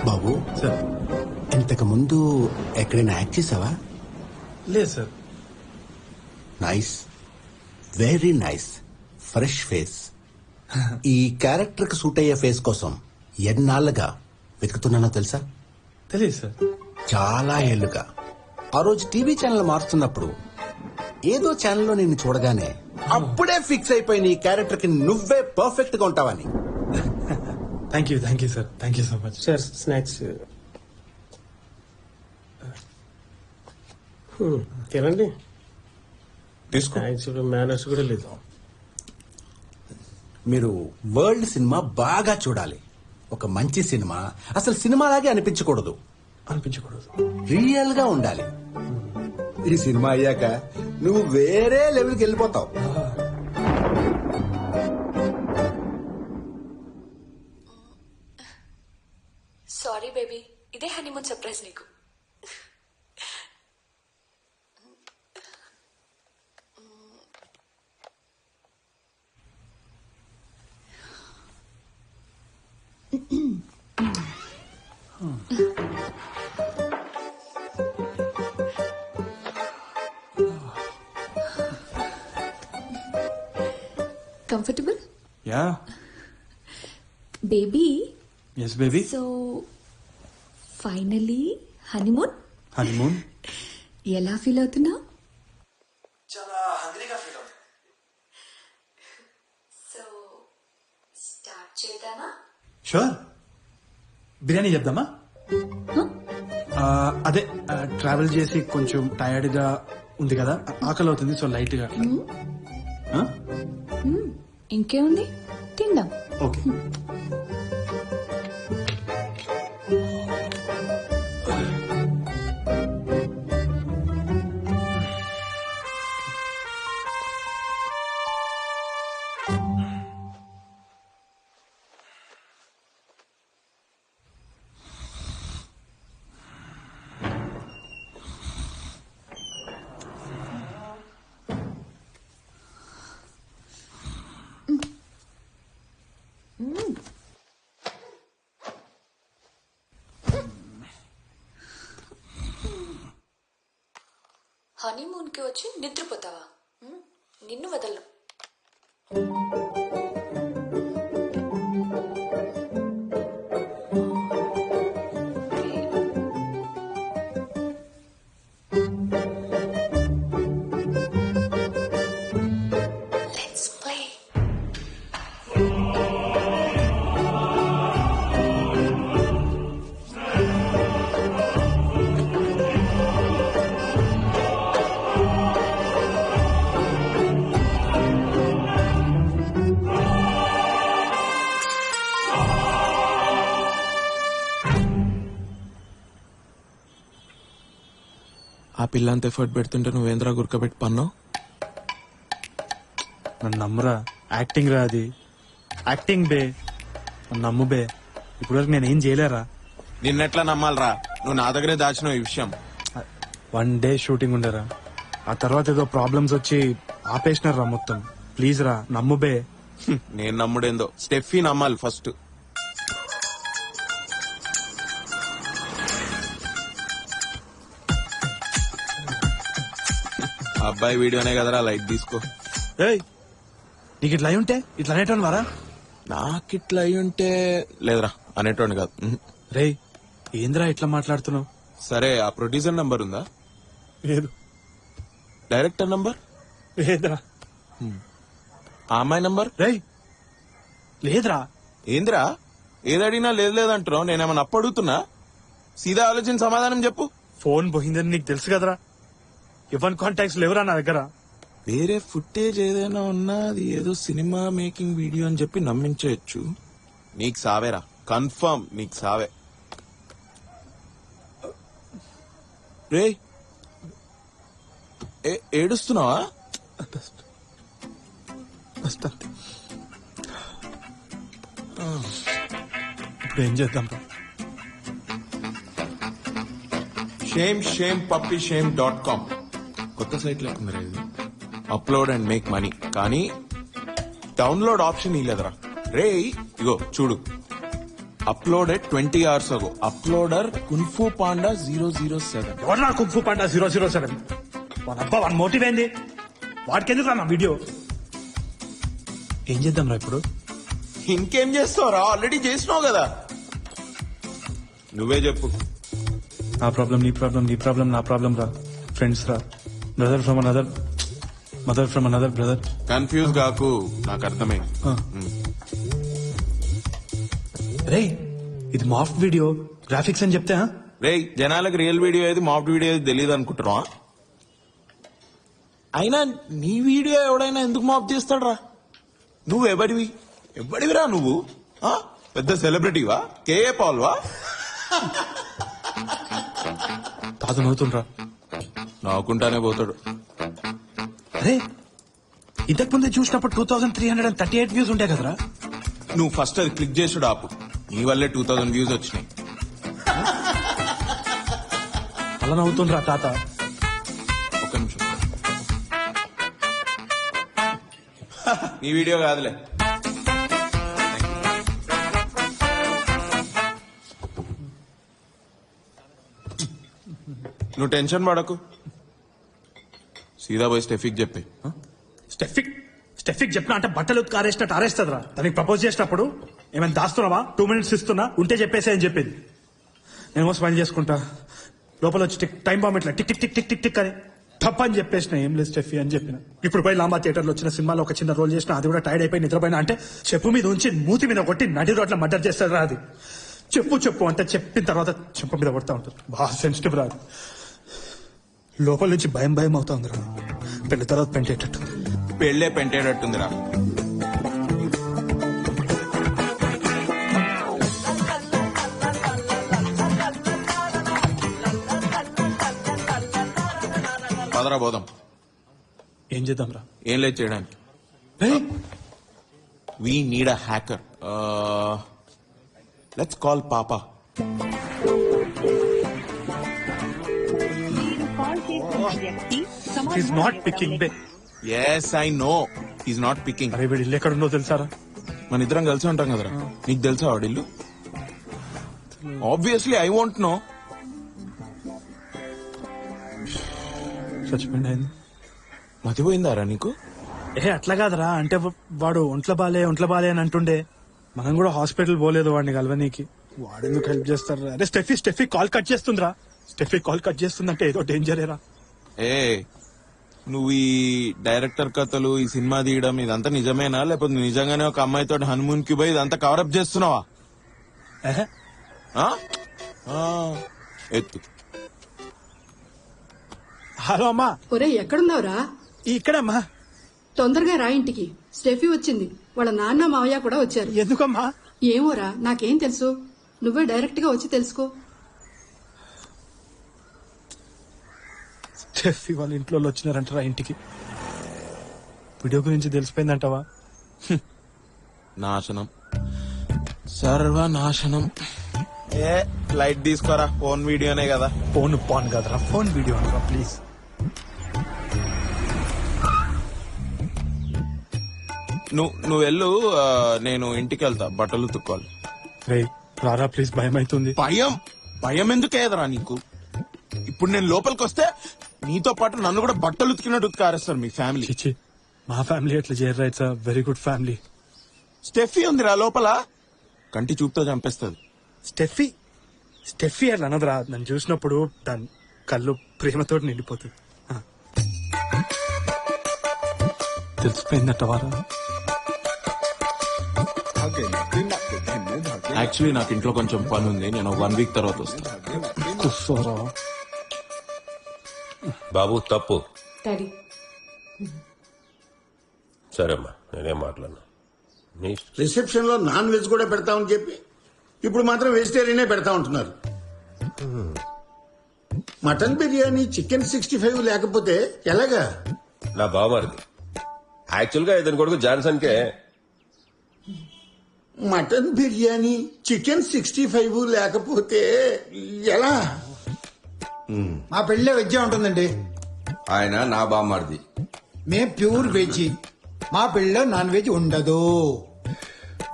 బాబు సార్, ఇంతకు ముందు ఎక్కడైనా యాక్ట్ చేసావా? లేదు sir. Nice, very nice, fresh face. ఈ క్యారెక్టర్ కి సూట్ అయ్యే ఫేస్ కోసం ఎన్నాళ్ళుగా వెతుకుతున్నానో తెలుసా? తెలియదు సార్. చాలా ఏళ్లుగా. ఆ రోజు టీవీ ఛానల్ మారుతున్నప్పుడు ఏదో ఛానల్లో నిన్ను చూడగానే అప్పుడే ఫిక్స్ అయిపోయిన ఈ క్యారెక్టర్ కి నువ్వే పర్ఫెక్ట్ గా ఉంటావని. Thank you sir. Thank you so much sir. Snacks తినండి. తీసుకో. మేనర్స్ కూడా లేదు. మీరు వరల్డ్ సినిమా బాగా చూడాలి. ఒక మంచి సినిమా అసలు సినిమాలాగే అనిపించకూడదు. రియల్ గా ఉండాలి. ఈ సినిమా అయ్యాక నువ్వు వేరే లెవెల్కి వెళ్ళిపోతావు. సారీ బేబీ, ఇదే హనీమూన్ సర్ప్రైజ్ నీకు. Comfortable ya. Baby? Yes baby. So finally honeymoon ఎలా ఫీల్ అవుతున్నా? చాలా హంగ్రీగా ఫీల్ అవుతుంది. సో స్టార్ట్ చేద్దామా? షూర్. బిర్యానీ చెప్దామా? అదే ట్రావెల్ చేసి కొంచెం టైర్డ్ గా ఉంది కదా, ఆకలి అవుతుంది. సో లైట్ గా. ఇంకేముంది, తిందాం. ఓకే. హనీమూన్ కి వచ్చి నిద్రపోతావా? నిన్ను వదలను. Let's play. ఆ పిల్ల అంత ఎఫర్ట్ పెడుతుంటే నువ్వేంద్రా గురకబెట్టి పన్నావు. నన్ను నమ్మురా. యాక్టింగ్ రా అది. యాక్టింగ్ బే. నన్ను నమ్ము బే. ఇప్పుడు వరకు నేనేం చేయలేరా. నిన్నెట్లా నమ్మాలరా? నువ్వు నా దగ్గరే దాచినావు ఈ విషయం. 1 డే షూటింగ్ ఉండరా, ఆ తర్వాత ఏదో ప్రాబ్లమ్స్ వచ్చి ఆపేసినారా మొత్తం. ప్లీజ్ రా నమ్ము బే. నేను నమ్ముడేందో, స్టెఫీ నమ్మాలి ఫస్ట్. అబ్బాయి వీడియోనే కదరా, లైట్ తీసుకో. ఏయ్ నీకు ఇట్లా అయి ఉంటే ఇట్లా అనేటోని వారా? నాకిట్లా అయి ఉంటే లేదురా, అనేటోండి కాదు. రేయ్ ఏంద్రా ఇట్లా మాట్లాడుతున్నావు? సరే, ఆ ప్రొడ్యూసర్ నంబర్ ఉందా? లేదు. Director number? లేదురా. ఆ అమ్మాయి నంబర్? రేయ్ లేదురా. ఏందిరా ఏదడిగినా లేదు లేదంటున్నావు? నేనేమన్నా అప్పు అడుగుతున్నా? సీదా ఆలోచించి సమాధానం చెప్పు. ఫోన్ పోయిందని నీకు తెలుసు కదరా. ఎవరి కాంటాక్ట్స్ లేవురా నా దగ్గర. వేరే ఫుటేజ్ ఏదైనా ఉన్నా అది ఏదో సినిమా మేకింగ్ వీడియో అని చెప్పి నమ్మించవచ్చు. నీకు సావేరా, కన్ఫర్మ్ నీకు సావే. రే ఏడుస్తున్నావా? ఇప్పుడు ఏం చేద్దాం? shame.com కొత్త సైట్ లేకుండా ఇది. అప్లోడ్ అండ్ మేక్ మనీ, కానీ డౌన్లోడ్ ఆప్షన్ ఇలేదరా. రే ఇగో చూడు, uploaded 20 hours ago. Uploader kung fu panda 007. ఎవరు నా కుంఫు పండా 007? వన్ మోటివ్ ఏంది? వాడికి ఎందుకు నా వీడియో? ఏం చేద్దాం రా ఇప్పుడు? ఇంకేం చేస్తావురా, ఆల్రెడీ చేసినావు కదా. నువ్వే చెప్పు. నా ప్రాబ్లం నీ ప్రాబ్లం, నీ ప్రాబ్లం నా ప్రాబ్లం రా. ఫ్రెండ్స్ రా. Brother from another mother from another brother. Confuse కాకు, నాకు అర్థమే. రే ఇది మాఫ్ వీడియో, గ్రాఫిక్స్ అని చెప్తే రే జనాలకు రియల్ వీడియో ఏది మాఫ్ట్ వీడియో ఏది తెలియదు అనుకుంటున్నావా? అయినా నీ వీడియో ఎవడైనా ఎందుకు మాఫ్ చేస్తాడ్రా? నువ్వు ఎవడివిరా నువ్వు? ఆ? పెద్ద సెలబ్రిటీవా? కేఏ పాల్వా? తాత నవ్వుతుండ్రా. నవ్వుకుంటానే పోతాడు. అరే ఇంతకు ముందే చూసినప్పుడు 2338 వ్యూస్ ఉంటాయి కదరా. నువ్వు ఫస్ట్ అది క్లిక్ చేసుడు ఆపు. నీ వల్లే 2000 వ్యూస్ వచ్చినాయి. అలా నవ్వుతుండ్రా తాత. ఒక్క నిమిషం. నీ వీడియో కాదులే. నువ్వు టెన్షన్ పడకు, సీదా పోయి స్టెఫిక్ చెప్పి. స్టెఫిక్ చెప్పినా అంటే బట్టలు ఉతికి ఆరేసినట్టు ఆరేస్తుందిరా. దానికి ప్రపోజ్ చేసినప్పుడు ఏమైనా దాస్తున్నావా? 2 minutes ఇస్తున్నా, ఉంటే చెప్పేసి అని చెప్పింది. నేను స్మైల్ చేసుకుంటా, లోపల వచ్చి టైం బాంబ్ ఇట్లా tick tick tick tick tick tick అని తప్పని చెప్పేసిన. ఏం లేదు స్టెఫీ అని చెప్పిన. ఇప్పుడు పోయి లాంబా థియేటర్లో వచ్చిన సినిమాలో ఒక చిన్న రోల్ చేసిన, అది కూడా టైర్డ్ అయిపోయి నిద్రపోయినా అంటే చెప్పు మీద ఉంచి మూతి మీద కొట్టి నడి రోడ్ల మర్డర్ చేస్తారా. అది చెప్పు అంటే చెప్పిన తర్వాత చెప్పు మీద కొడతా ఉంటుంది. బాగా సెన్సిటివ్ రాదు. లోపల నుంచి భయం అవుతా ఉందిరా. పెళ్లి తర్వాత పెంటేటట్టు. పెళ్ళే పెంటేటట్టుందిరా. పదరా పోదాం. ఏం చేద్దాం రా? ఏం లేదు చేయడానికి. We need a hacker. Let's call పాపా. He's not picking back. Yes, I know. He's not picking. అరే వీడు ఇల్లు ఎక్కడ ఉందో తెలుసారా? మన ఇద్దరం కలిసి ఉంటాం కదరా. నీకు తెలుసా వాడి ఇల్లు? Obviously I want know. చచ్చిపోయింది. మతిపోయిందారా నీకు? అట్లా కాదరా, అంటే వాడు ఒంట్లో బాలే అని అంటుండే. మనం కూడా హాస్పిటల్ పోలేదు వాడిని కలవనీకి. వాడెందుకు హెల్ప్ చేస్తారు? అరే స్టెఫీ కాల్ కట్ చేస్తుందిరా. స్టెఫీ కాల్ కట్ చేస్తుందంటే ఏదో డేంజరేరా. ఏ నువ్వు ఈ డైరెక్టర్ కథలు, ఈ సినిమా తీయడం ఇదంతా నిజమేనా, లేకపోతే నిజంగానే ఒక అమ్మాయితో హనుమూన్ కి పోయి ఇదంతా కవరప్ చేస్తున్నావా? ఎత్తు. హలో అమ్మా. ఒరే ఎక్కడున్నావురా? ఇక్కడమ్మా. తొందరగా రా ఇంటికి. స్టెఫీ వచ్చింది, వాళ్ళ నాన్న మావయ్య కూడా వచ్చారు. ఎందుకమ్మా? ఏమోరా, నాకేం తెలుసు. నువ్వే డైరెక్ట్ గా వచ్చి తెలుసుకో. స్టెఫీ వాళ్ళ ఇంట్లో వచ్చినారంటారా ఇంటికి? వీడియో గురించి తెలిసిపోయిందంటావా? నాశనం, సర్వనాశనం. ఏ లైట్ తీసుకోరా, ఫోన్ వీడియోనే కదా. ఫోన్ పాన్ కదరా, ఫోన్ వీడియో అనరా ప్లీజ్. నువ్వు వెళ్ళు, నేను ఇంటికి వెళ్తా, బట్టలు ఉతుక్కోవాలి. రే రారా ప్లీజ్, భయం అవుతుంది. భయం భయం ఎందుకేదరా నీకు? ఇప్పుడు నేను లోపలికి వస్తే నీతో పాటు నన్ను కూడా బట్టలు ఉతికినట్టు ఉతికారేస్తారు మీ ఫ్యామిలీ. చిచి, మా ఫ్యామిలీ ఎట్లా చేయరా? It's very good family. Steffi ఉందిరా లోపల, కంటి చూపుతో చంపేస్తుంది. స్టెఫీ అట్లా అనదురా, నన్ను చూసినప్పుడు దాని కళ్ళు ప్రేమతో నిండిపోతుంది. తెలిసిపోయిందట వారా? యాక్చువల్లీ నాకు ఇంట్లో కొంచెం పని ఉంది, నేను 1 వీక్ తర్వాత వస్తాను. కూర్చోరా బాబు, తప్పు. డాడీ సరేమ్మా, నేనేం మాట్లాడను. నీ రిసెప్షన్ లో నాన్ వెజ్ కూడా పెడతామని చెప్పి ఇప్పుడు మాత్రం వెజిటేరియనే పెడతా ఉంటున్నారు. మటన్ బిర్యానీ, చికెన్ 65 లేకపోతే ఎలాగా? నా బావమరిది యాక్చువల్ గా ఇతని కొడుకు జాన్సన్ కే మటన్ బిర్యానీ, చికెన్ 65 లేకపోతే ఎలా? మా పెళ్ళే వెజ్జే ఉంటుందండి. ఆయన నా బామ్మర్ది. మేం ప్యూర్ వెజ్. మా పెళ్ళలో నాన్ వెజ్ ఉండదు.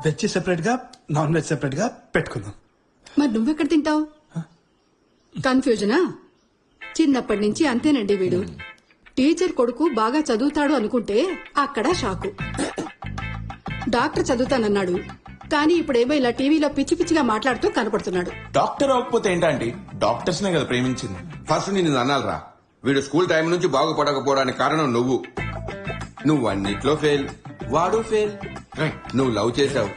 వెజ్ సెపరేట్ గా, నాన్ వెజ్ సెపరేట్ గా పెట్టుకుందాం. మరి నువ్వెక్కడ తింటావు? కన్ఫ్యూజనా? చిన్నప్పటి నుంచి అంతేనండి వీడు. టీచర్ కొడుకు బాగా చదువుతాడు అనుకుంటే అక్కడ షాకు. డాక్టర్ చదువుతానన్నాడు, కానీ ఇప్పుడేమో ఇలా టీవీలో పిచ్చి పిచ్చిగా మాట్లాడుతూ కనపడుతున్నాడు. డాక్టర్ అవ్వకపోతే ఏంటంటే డాక్టర్స్ నే కదా ప్రేమించింది. ఫస్ట్ నిన్ను అనాలరా, వీడు స్కూల్ టైం నుంచి బాగుపడకపోవడానికి కారణం నువ్వు అన్నిట్లో ఫెయిల్, వాడు ఫెయిల్. నువ్వు లవ్ చేశావు,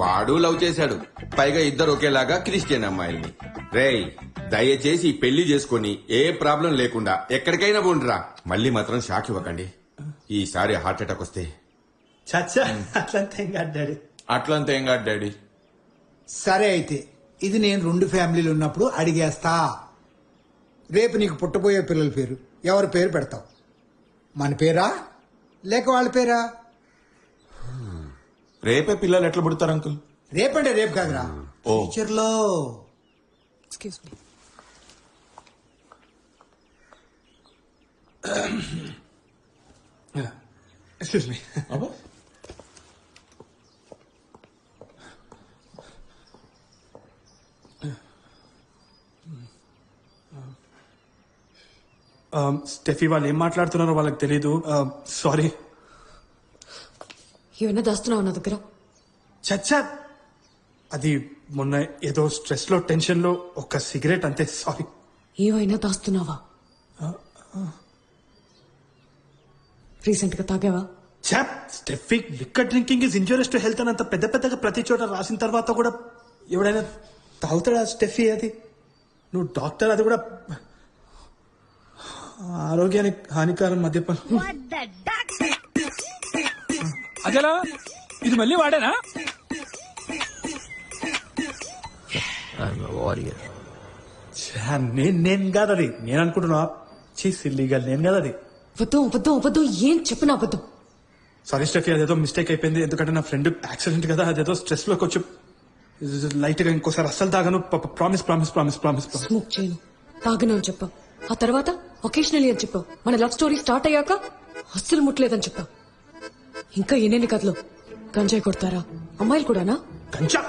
వాడు లవ్ చేశాడు, పైగా ఇద్దరు ఒకేలాగా క్రిస్టియన్ అమ్మాయిల్ని. రేయ్, దయచేసి ఈ పెళ్లి చేసుకుని ఏ ప్రాబ్లం లేకుండా ఎక్కడికైనా పోండిరా. మళ్ళీ మాత్రం షాక్ ఇవ్వకండి. ఈసారి హార్ట్ అటాక్ వస్తే అట్లంతా ఏం కాదు డాడీ. అట్లంతా ఏం కాదు డాడీ. సరే అయితే ఇది నేను 2 ఫ్యామిలీలు ఉన్నప్పుడు అడిగేస్తా. రేపు నీకు పుట్టబోయే పిల్లల పేరు ఎవరి పేరు పెడతావు? మన పేరా లేక వాళ్ళ పేరా? రేపే పిల్లలు ఎట్లా పుడతారు అంకుల్? రేపంటే రేపు కాదురా, ఓ. ఫ్యూచర్ లో. Excuse me. Excuse me. Steffi వాళ్ళు ఏం మాట్లాడుతున్నారో వాళ్ళకి తెలీదు. సారీ. ఏమన్నా దాస్తున్నావు నా దగ్గర? చచ్చా, అది మొన్న ఏదో స్ట్రెస్ లో టెన్షన్ లో ఒక సిగరెట్ అంతే. సారీ. ఏమైనా దాస్తున్నావా? రీసెంట్ గా తాగావా? చాప్, Steffi liquor drinking is injurious to health అని అంత పెద్ద పెద్దగా ప్రతి చోట రాసిన తర్వాత కూడా ఎవడైనా తాగుతాడా స్టెఫీ? అది నువ్వు డాక్టర్, అది కూడా ఆరోగ్యానికి హానికరం మద్యపానం. అదేలా ఇది మళ్ళీ వాడేనా? నేను కాదు అది, నేను అనుకుంటున్నా. సిల్లీగల్ నేను కాదు అది. వద్దు ఏం చెప్పిన అబద్ధం. సారీ స్టెఫీ, అదేదో మిస్టేక్ అయిపోయింది. ఎందుకంటే నా ఫ్రెండ్ యాక్సిడెంట్ కదా, అదేదో స్ట్రెస్ లోకి వచ్చి లైట్ గా ఇంకోసారి అస్సలు తాగను. ప్రామిస్. స్మోక్ చేయను, తాగను అని చెప్పావు. ఆ తర్వాత ఒకేషనలీ అని చెప్పావు. మన లవ్ స్టోరీ స్టార్ట్ అయ్యాక అస్సలు ముట్టలేదని చెప్పావు. ఇంకా ఎన్నెన్ని కథలు. గంజాయి కొడతారా అమ్మాయిలు కూడానా? గంజా?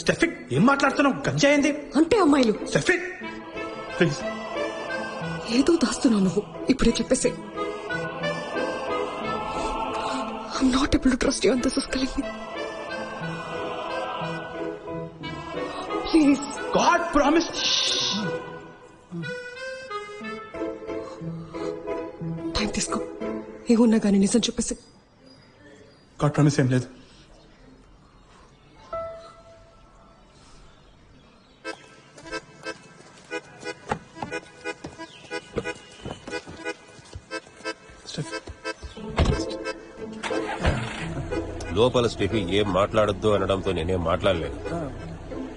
స్టెఫిక్ ఏం మాట్లాడుతున్నావు? గంజా ఏంది అంటే అమ్మాయిలు. Steffi please. ఏదో దాస్తున్నావు నువ్వు, ఇప్పుడే చెప్పేసే. I'm not able to trust you and this is killing me. Please. God promise. Time తీసుకో, ఏమున్నా కానీ నిజం చెప్పేసి. God promise ఏం లేదు. లోపల స్టెఫీ ఏం మాట్లాడొద్దు అనడంతో నేనేం మాట్లాడలేదు.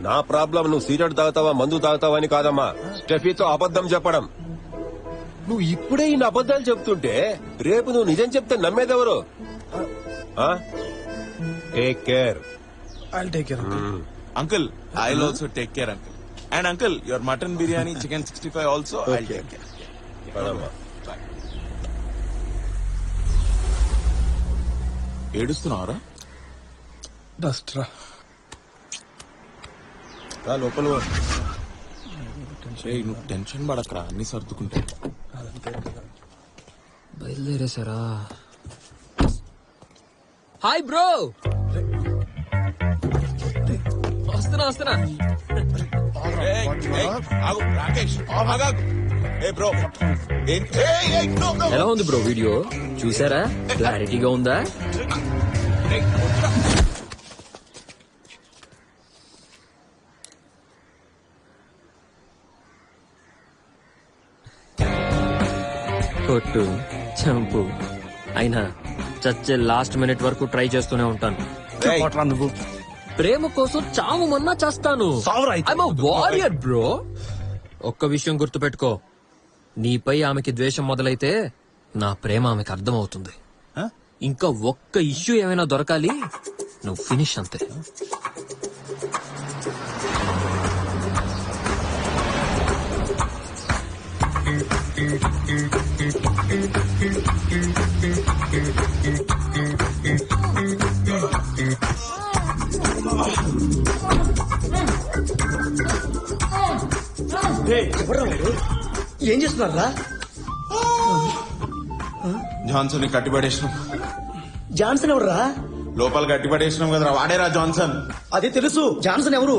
నా ప్రాబ్లం నువ్వు సిగరెట్ తాగుతావా మందు తాగుతావా అని కాదమ్మా, స్టెఫీతో అబద్ధం చెప్పడం. నువ్వు ఇప్పుడే ఇన్ని అబద్ధాలు చెప్తుంటే రేపు నువ్వు నిజం చెప్తే నమ్మేదెవరు? Take care. I'll take care of it. Uncle I also take care uncle. And uncle your mutton biryani, chicken 65 also I take care. ఏడుస్తున్నావరా? డస్ట్ రా. లోపల నువ్వు టెన్షన్ పడకరా, అన్ని సర్దుకుంటాయి. బయలుదేరేసారా? Hi bro. వస్తున్నా. రాకేష్ బ్రో, ఎలా ఉంది బ్రో వీడియో? చూసారా? క్లారిటీగా ఉందా? కొట్టు, చంపు, అయినా చచ్చే లాస్ట్ మినిట్ వరకు ట్రై చేస్తూనే ఉంటాను. నువ్వు ప్రేమ కోసం చావు మొన్నా చేస్తాను. Warrior bro. ఒక్క విషయం గుర్తుపెట్టుకో, నీపై ఆమెకి ద్వేషం మొదలైతే నా ప్రేమ ఆమెకి అర్థమవుతుంది. ఇంకా ఒక్క ఇష్యూ ఏమైనా దొరకాలి, నువ్వు ఫినిష్ అంతే. ఏం చేస్తున్నారా? జాన్సన్ కట్టిపడేసినాం. జాన్సన్ ఎవర్రా? లోపల కట్టిపడేసినాం కదరా, వాడేరా జాన్సన్. అదే తెలుసు. జాన్సన్ ఎవరు?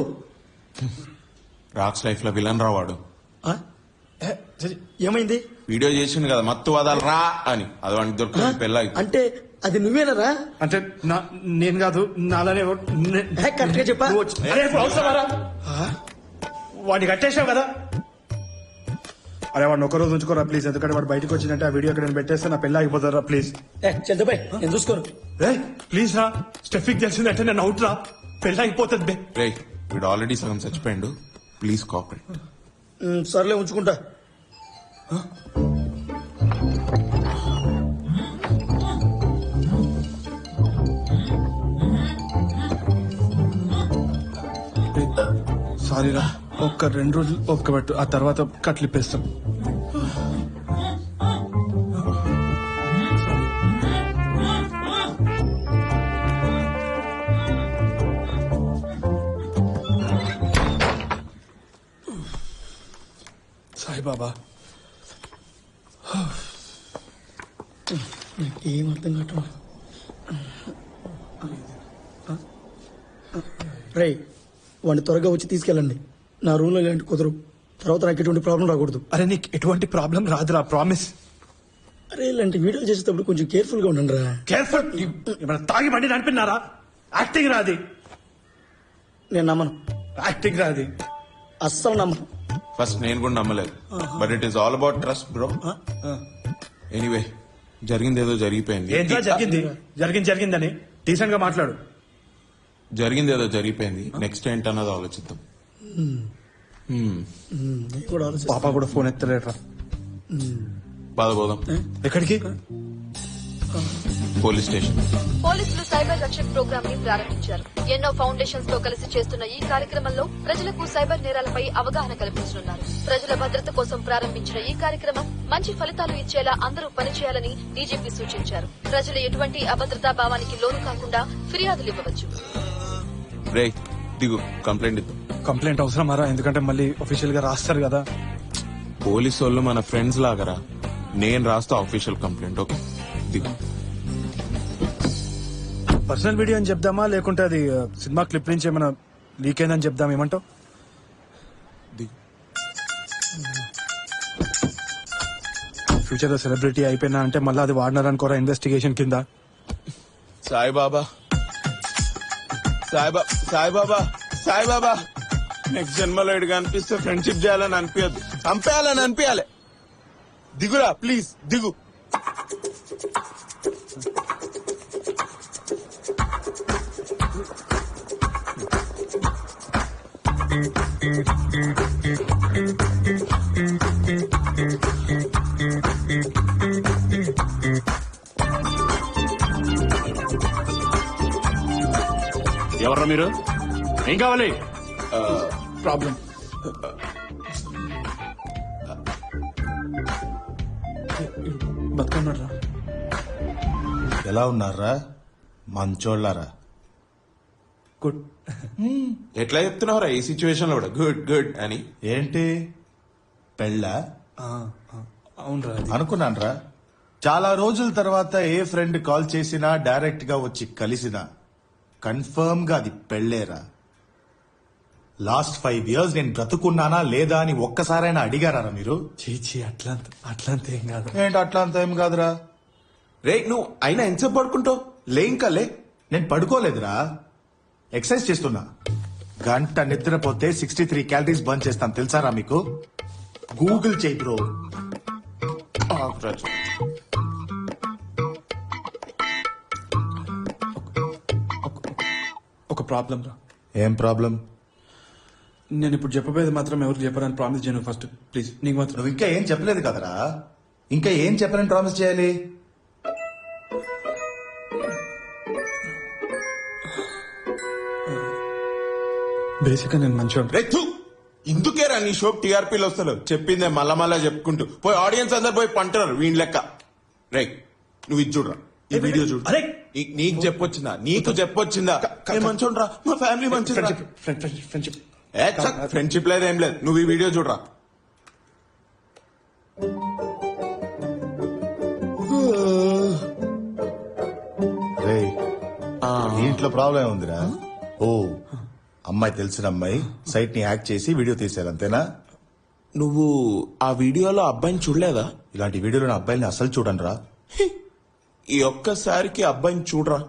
రాక్స్ లైఫ్ లో విలన్ రా వాడు. ఏమైంది? వీడియో చేసిండు కదా, మత్తు వదలరా అని. అది వాడికి దొరుకుతుంది పెళ్ళ. అంటే అది నువ్వేనరా? అంటే నేను కాదు, నాలానే కరెక్ట్ గా చెప్పా. వాడిని కట్టేసావు కదా. అరే వాడిని ఒక రోజు ఉంచుకోరా ప్లీజ్, ఎందుకంటే వాడు బయటకు వచ్చిందంటే ఆ వీడియో అక్కడ నేను పెట్టేస్తే నా పెళ్ళి ఆగిపోతారా ప్లీజ్. చంద్రబాయ్ నేను చూసుకోను. ప్లీజ్ రా, స్టెఫిక్ తెలిసిందంటే నేను అవుట్ రా, పెళ్ళి అయిపోతుంది బే. రే వీడు ఆల్రెడీ సగం చచ్చిపోయిండు, ప్లీజ్ కోఆపరేట్. సర్లే ఉంచుకుంటా. సారీరా, ఒక్క 2 రోజులు ఒక్క పెట్టు, ఆ తర్వాత కట్లిప్పేస్తాం. సాయిబాబా, ఏం అర్థం కావటం. రే వాడిని త్వరగా వచ్చి తీసుకెళ్ళండి. నా రూమ్ లో ఇలాంటి కుదరు. తర్వాత నాకు ఎటువంటి ప్రాబ్లం రాకూడదు. అరే నీకు ఎటువంటి ప్రాబ్లం రాదురా, ప్రామిస్. అరే ఇలాంటి వీడియోలు చేసేటప్పుడు కొంచెం కేర్ఫుల్ గా ఉండండి రా. కేర్ఫుల్? తాగి బండి నడిపినారా? యాక్టింగ్ రాది. నేను నమ్మను. యాక్టింగ్ రాది, అస్సలు నమ్మను. ఫస్ట్ నేను కూడా నమ్మలేదు, but it is all about trust bro. Anyway జరిగింది ఏదో జరిగిపోయింది. ఏంట్రా జరిగింది? జరిగిందని డీసెంట్ గా మాట్లాడు. జరిగింది ఏదో జరిగిపోయింది, నెక్స్ట్ ఏంటన్నది ఆలోచిద్దాం. పాప కూడా ఫోన్ ఎత్తలేట్రా. బాధపోదాం. ఎక్కడికి? Police station. పోలీసులు సైబర్ రక్షక్ ప్రోగ్రామ్ ని ప్రారంభించారు. ఎన్నో ఫౌండేషన్స్ తో కలిసి చేస్తున్న ఈ కార్యక్రమంలో ప్రజలకు సైబర్ నేరాలపై అవగాహన కల్పించనున్నారు. ప్రజల భద్రత కోసం ప్రారంభించిన ఈ కార్యక్రమం మంచి ఫలితాలు ఇచ్చేలా అందరూ పనిచేయాలని డీజీపీ సూచించారు. ప్రజలు ఎటువంటి అభద్రతా భావానికి లోను కాకుండా ఫిర్యాదులు ఇవ్వవచ్చు. రే దిగు, కంప్లైంట్ ఇద్దాం. కంప్లైంట్ అవసరమారా? ఎందుకంటే మళ్ళీ అఫీషియల్ గా రాస్తారు కదా. పోలీసు వాళ్ళు మన ఫ్రెండ్స్ లాగరా, నేను రాస్తా అఫీషియల్ కంప్లైంట్. ఓకే దిగు. పర్సనల్ వీడియో అని చెప్దామా, లేకుంటే అది సినిమా క్లిప్ నుంచి ఏమైనా లీక్ అయిందని చెప్దాం, ఏమంటావు? ఫ్యూచర్ లో సెలబ్రిటీ అయిపోయినా అంటే మళ్ళీ అది వాడినారనుకోరా ఇన్వెస్టిగేషన్ కింద. సాయిబాబా సాయిబాబా సాయిబాబా, నెక్స్ట్ జన్మలో ఇడిగా అనిపిస్తే ఫ్రెండ్షిప్ చేయాలని అనిపించదు, చంపేయాలని అనిపించాలి. దిగురా ప్లీజ్, దిగు. ఎవరు మీరు? ఏం కావాలి? ప్రాబ్లం బతుకన్నారా? ఎలా ఉన్నారా మంచోళ్ళారా? గుడ్. ఎట్లా చెప్తున్నావురా ఈ సిచ్యువేషన్ లో కూడా గుడ్ గుడ్ అని? ఏంటి పెళ్ళా? అవునరా. అనుకున్నానరా, చాలా రోజుల తర్వాత ఏ ఫ్రెండ్ కాల్ చేసినా డైరెక్ట్ గా వచ్చి కలిసినా కన్ఫర్మ్ గా అది పెళ్ళేరా. లాస్ట్ 5 years నేను బ్రతుకున్నానా లేదా అని ఒక్కసారైనా అడిగారా మీరు? చీచి అట్లంత ఏం కాదు. ఏంటి అట్లా అంత ఏం కాదురా. రే నువ్వు అయినా ఎంతసేపు పడుకుంటావు? లే ఇంకా లే. నేను పడుకోలేదురా, ఎక్సర్సైజ్ చేస్తున్నా. గంట నిద్రపోతే 63 క్యాలరీస్ బర్న్ చేస్తాను తెలుసారా మీకు? గూగుల్ చేయి బ్రో. ఒక ప్రాబ్లం రా. ఏం ప్రాబ్లం? నేను ఇప్పుడు చెప్పబోయేది మాత్రం ఎవరికి చెప్పాలని ప్రామిస్ చేయను ఫస్ట్ ప్లీజ్. నీకు మాత్రం. నువ్వు ఇంకా ఏం చెప్పలేదు కదరా, ఇంకా ఏం చెప్పాలని ప్రామిస్ చేయాలి? బేసిక్గా నేను మంచిగా. రే ఇందుకేరా నీ షో టీఆర్పీలు వస్తలేవు. చెప్పిందే మళ్ళా చెప్పుకుంటూ పోయి ఆడియన్స్ అందరు పోయి పంటున్నారు వీళ్ళ లెక్క. రే నువ్వు ఇది చూడరా, ఈ వీడియో చూడు. అరే నీకు చెప్పొచ్చిందా? నీకు చెప్పొచ్చిందా? మంచోడ్రా, మా ఫ్యామిలీ మంచిది. ఫ్రెండ్షిప్ ఫ్రెండ్షిప్ లేదు ఏం లేదు. నువ్వు ఈ వీడియో చూడరా. రే ఇంట్లో ప్రాబ్లం ఉందిరా. ఓ అమ్మాయి తెలిసిన అమ్మాయి సైట్ ని హ్యాక్ చేసి వీడియో తీశారు అంతేనా? నువ్వు ఆ వీడియోలో అబ్బాయిని చూడలేదా? ఇలాంటి వీడియోలో అబ్బాయిని అసలు చూడండి రా. ఈ ఒక్కసారికి అబ్బాయిని చూడరా.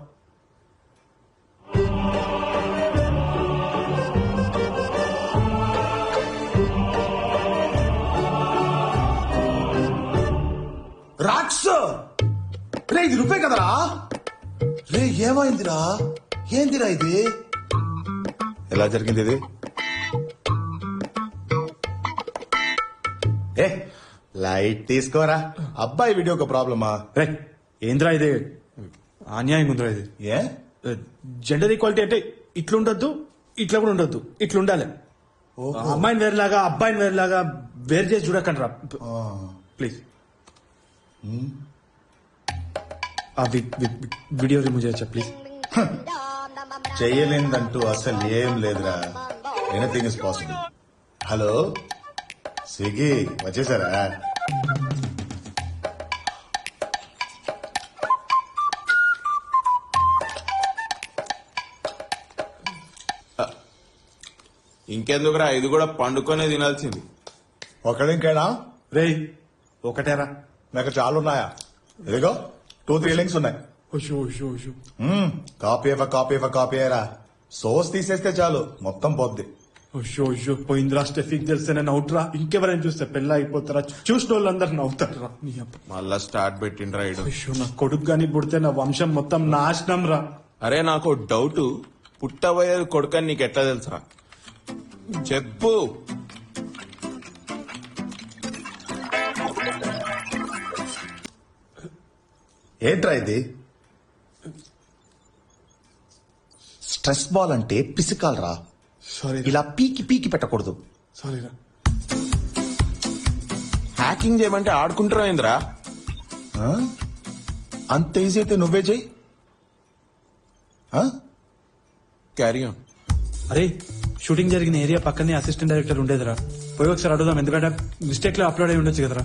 రాక్ష రే, ఇది రూపే కదరా. రే ఏమైందిరా? ఏందిరా ఇది? ఎలా జరిగింది ఇది? ఏ లైట్ తీసుకోరా, అబ్బాయి వీడియో ఒక ప్రాబ్లమా? రే ఏంద్రా ఇది? అన్యాయం ఉందిరా ఇది. ఏ జెండర్ ఈక్వాలిటీ అంటే ఇట్లుండొద్దు, ఇట్లా కూడా ఉండొద్దు, ఇట్లుండాలి. అమ్మాయిని వేరులాగా అబ్బాయిని వేరులాగా వేరు చేసి చూడకండి రా ప్లీజ్. ఆ వీడియో రిమూవ్ చేయొచ్చా ప్లీజ్? చెయ్యలేదంటూ అసలు ఏం లేదురా. Anything is possible. Hello Swiggy వచ్చేసారా? ఇంకెందుకురా, ఇది కూడా పండుకొనే తినాల్సింది. ఒకడింకేనా? రే ఒకటేరా, నాకు చాలా ఉన్నాయా? ఇదిగో 2-3 లింక్స్ ఉన్నాయి. కాపీ అయ్యారా. సోర్స్ తీసేస్తే చాలు మొత్తం పోద్ది. పోయిందిరా. స్టెఫిక్ తెలిస్తే నేను అవుట్రా. ఇంకెవరైనా చూస్తే పెళ్ళ అయిపోతారా? చూసిన వాళ్ళందరూ నవ్వుతారా. మళ్ళా స్టార్ట్ పెట్టిండ్రా ఇడు. నా కొడుకు గాని పుడితే నా వంశం మొత్తం నాశనం రా. అరే నాకు డౌట్, పుట్టబోయేది కొడుకని నీకు ఎట్లా తెలుసా? చెప్పు. ఏంట్రా ఇది? స్ట్రెస్ బాల్ అంటే పిసికాలరా. సారీ, ఇలా పీకి పెట్టకూడదు. సారీరా. హ్యాకింగ్ చేయమంటే ఆడుకుంటున్నావు ఏంద్రా? అంత ఈజీ అయితే నువ్వే చెయ్యి. Carry on. అరే షూటింగ్ జరిగిన ఏరియా పక్కనే అసిస్టెంట్ డైరెక్టర్ ఉండేదిరా. పోయి ఒకసారి అడుగుదాం, ఎందుకంటే మిస్టేక్ లో అప్లోడ్ అయి ఉండొచ్చు కదరా.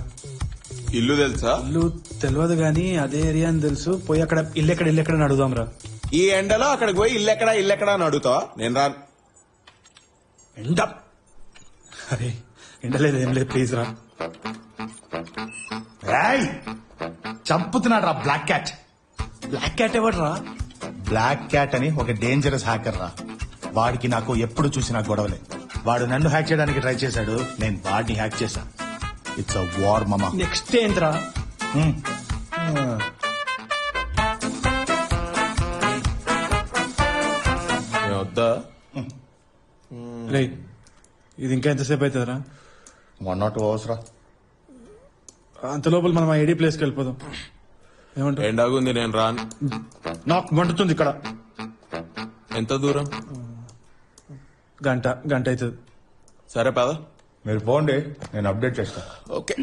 ఇల్లు తెలుసా? ఇల్లు తెలియదు గానీ అదే ఏరియా అని తెలుసు. పోయి అక్కడ ఇల్లు ఎక్కడ అడుగుదాం రా. ఈ ఎండలో అక్కడికి పోయి ఇల్లెక్కడా అని అడుగుతావా? నేను రా. ఎండ? అరే ఎండలేదు ఏం లేదు, ప్లీజ్ రా. చంపుతున్నాడు రా బ్లాక్ క్యాట్. బ్లాక్ క్యాట్ ఎవరు రా? బ్లాక్ క్యాట్ అని ఒక డేంజరస్ హ్యాకర్ రా. వాడికి నాకు ఎప్పుడు చూసినా గొడవలే. వాడు నన్ను హ్యాక్ చేయడానికి ట్రై చేశాడు, నేను వాడిని హ్యాక్ చేశా. ఇట్స్ అ వార్ మామా. నెక్స్ట్ ఏంద్రా? వద్దా? రే ఇది ఇంకా ఎంతసేపు అవుతుందిరా? 1 or 2 hours రా. అంత లోపల మనం ఆ ఏడీ ప్లేస్కి వెళ్ళిపోదాం. ఏమంటావు? ఎండాగుంది, నేను రాను. నాకు మండుతుంది ఇక్కడ. ఎంత దూరం? గంట అవుతుంది. సరే పద. మీరు పోండి, నేను అప్డేట్ చేస్తా. ఓకే.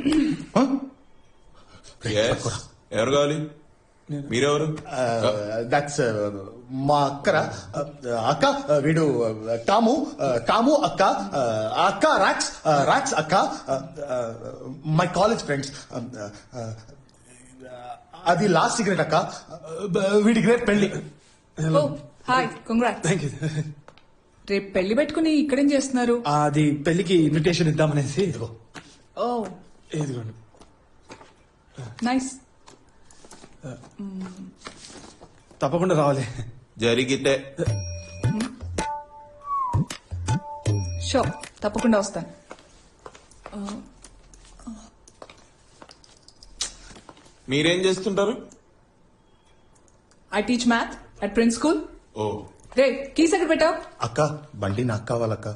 ఎవరు కావాలి? మీరెవరు? దట్స్ మా అక్కరా అక్క. వీడు టాము అక్క. అక్క రాక్స్ అక్క. My college friends. అది లాస్ట్ సిగరెట్ అక్క. వీడికి రేపు పెళ్లి. Hi, congrats. Thank you. రేపు పెళ్లి పెట్టుకుని ఇక్కడేం చేస్తున్నారు? అది పెళ్లికి ఇన్విటేషన్ ఇద్దామనేసి. ఓ, ఇదిగోండి. నైస్. తప్పకుండా రావాలి. జరిగితే షో, తప్పకుండా వస్తాను. మీరేం చేస్తుంటారు? I teach math at Prince school. ఓ, రే, కీస్ ఎక్కడ పెట్టావు? అక్క బండి నాకు కావాలక్క.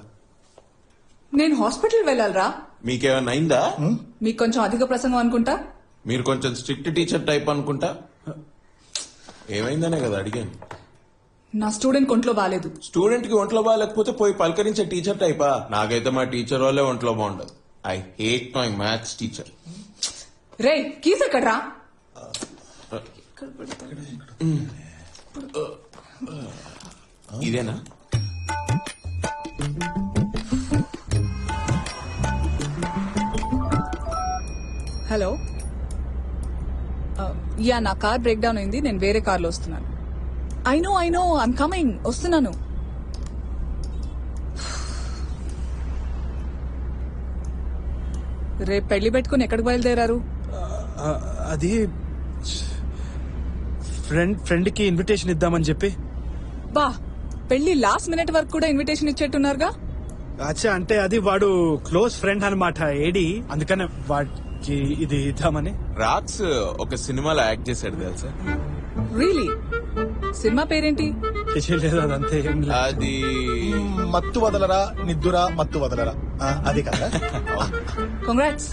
నేను హాస్పిటల్ వెళ్ళాలరా. మీకేమైనా అయిందా? మీకు కొంచెం అధిక ప్రసంగం అనుకుంటా. మీరు కొంచెం స్ట్రిక్ట్ టీచర్ టైప్ అనుకుంటా. ఏమైందనే కదా అడిగాను. నా స్టూడెంట్ ఒంట్లో బాగాలేదు. స్టూడెంట్ కి ఒంట్లో బాగాలేకపోతే పోయి పలకరించే టీచర్ టైపా? నాకైతే మా టీచర్ వాళ్ళే ఒంట్లో బాగుండదు. I hate my maths teacher. Ray, keys ఎక్కడ్రా? ఇదేనా? హలో. యా, నా కార్ బ్రేక్ డౌన్ అయింది. నేను వేరే కార్లో వస్తున్నాను. I know I'm coming. వస్తున్నాను. రేపు పెళ్లి పెట్టుకుని ఎక్కడికి బయలుదేరారు? అది ఫ్రెండ్ కి ఇన్విటేషన్ ఇద్దామని చెప్పి. బా, పెళ్లి లాస్ట్ మినిట్ వరకు కూడా ఇన్విటేషన్ ఇచ్చేట్టున్నారుగా. అచ్చా, అంటే అది వాడు క్లోజ్ ఫ్రెండ్ అనమాట ఏడి, అందుకనే వాడికి ఇది ఇద్దామని. రాక్స్ ఒక సినిమాలో యాక్ట్ చేశాడు తెలుసా? రియలీ? సినిమా పేరేంటి? లేదు, అదంతే. అది మత్తు వదలరా నిద్దురా మత్తు వదలరా, అది కదా. కంగ్రాట్స్.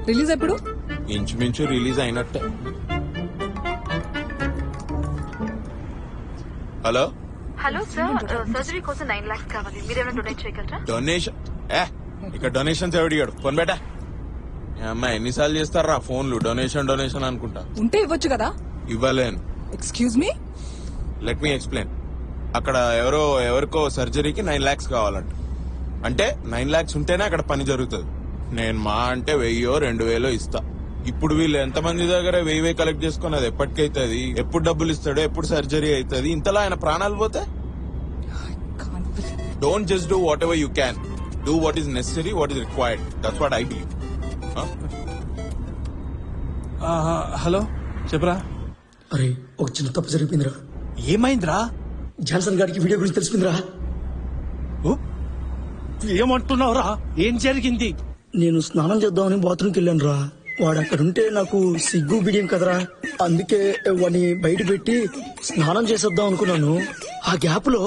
రిలీజ్ ఎప్పుడు? ఇంచుమించు రిలీజ్ అయినట్టే. హలో. హలో సార్, సర్జరీ కోసం 9 lakhs కావాలి. మీరేమైనా డొనేట్ చేయగలరా? డొనేషన్? ఇక్కడ డొనేషన్స్ ఎవడిగాడు? ఫోన్ బేటా. అమ్మాయి ఎన్నిసార్లు చేస్తారా ఫోన్లు? డొనేషన్ అనుకుంటా. ఉంటే ఇవ్వచ్చు కదా. ఇవ్వలేను. Excuse me. Let me explain. అక్కడ ఎవరికో సర్జరీకి 9 lakhs కావాలంట. అంటే 9 lakhs ఉంటేనే అక్కడ పని జరుగుతుంది. నేను మా అంటే 1000-2000 ఇస్తా. ఇప్పుడు వీళ్ళు ఎంతమంది దగ్గర 1000 కలెక్ట్ చేసుకుని అది ఎప్పటికైతుంది? ఎప్పుడు డబ్బులు ఇస్తాడో, ఎప్పుడు సర్జరీ అవుతుంది? ఇంతలో ఆయన ప్రాణాలు పోతే? Don't just do what ever you can. Do what is necessary, what is required. That's what I believe. Hello, చెప్పరా. అరే, ఒక చిన్న తప్పు జరిగిపోయిందిరా. ఏమైందిరా? జాన్సన్ గారికి వీడియో గురించి తెలిసిపోయిందిరా. ఏమంటున్నావురా? ఏం జరిగింది? నేను స్నానం చేద్దామని బాత్రూమ్కి వెళ్ళాను రా. వాడు అక్కడుంటే నాకు సిగ్గు బిడియం కదరా. అందుకే వాడిని బయట పెట్టి స్నానం చేసేద్దాం అనుకున్నాను. ఆ గ్యాప్ లో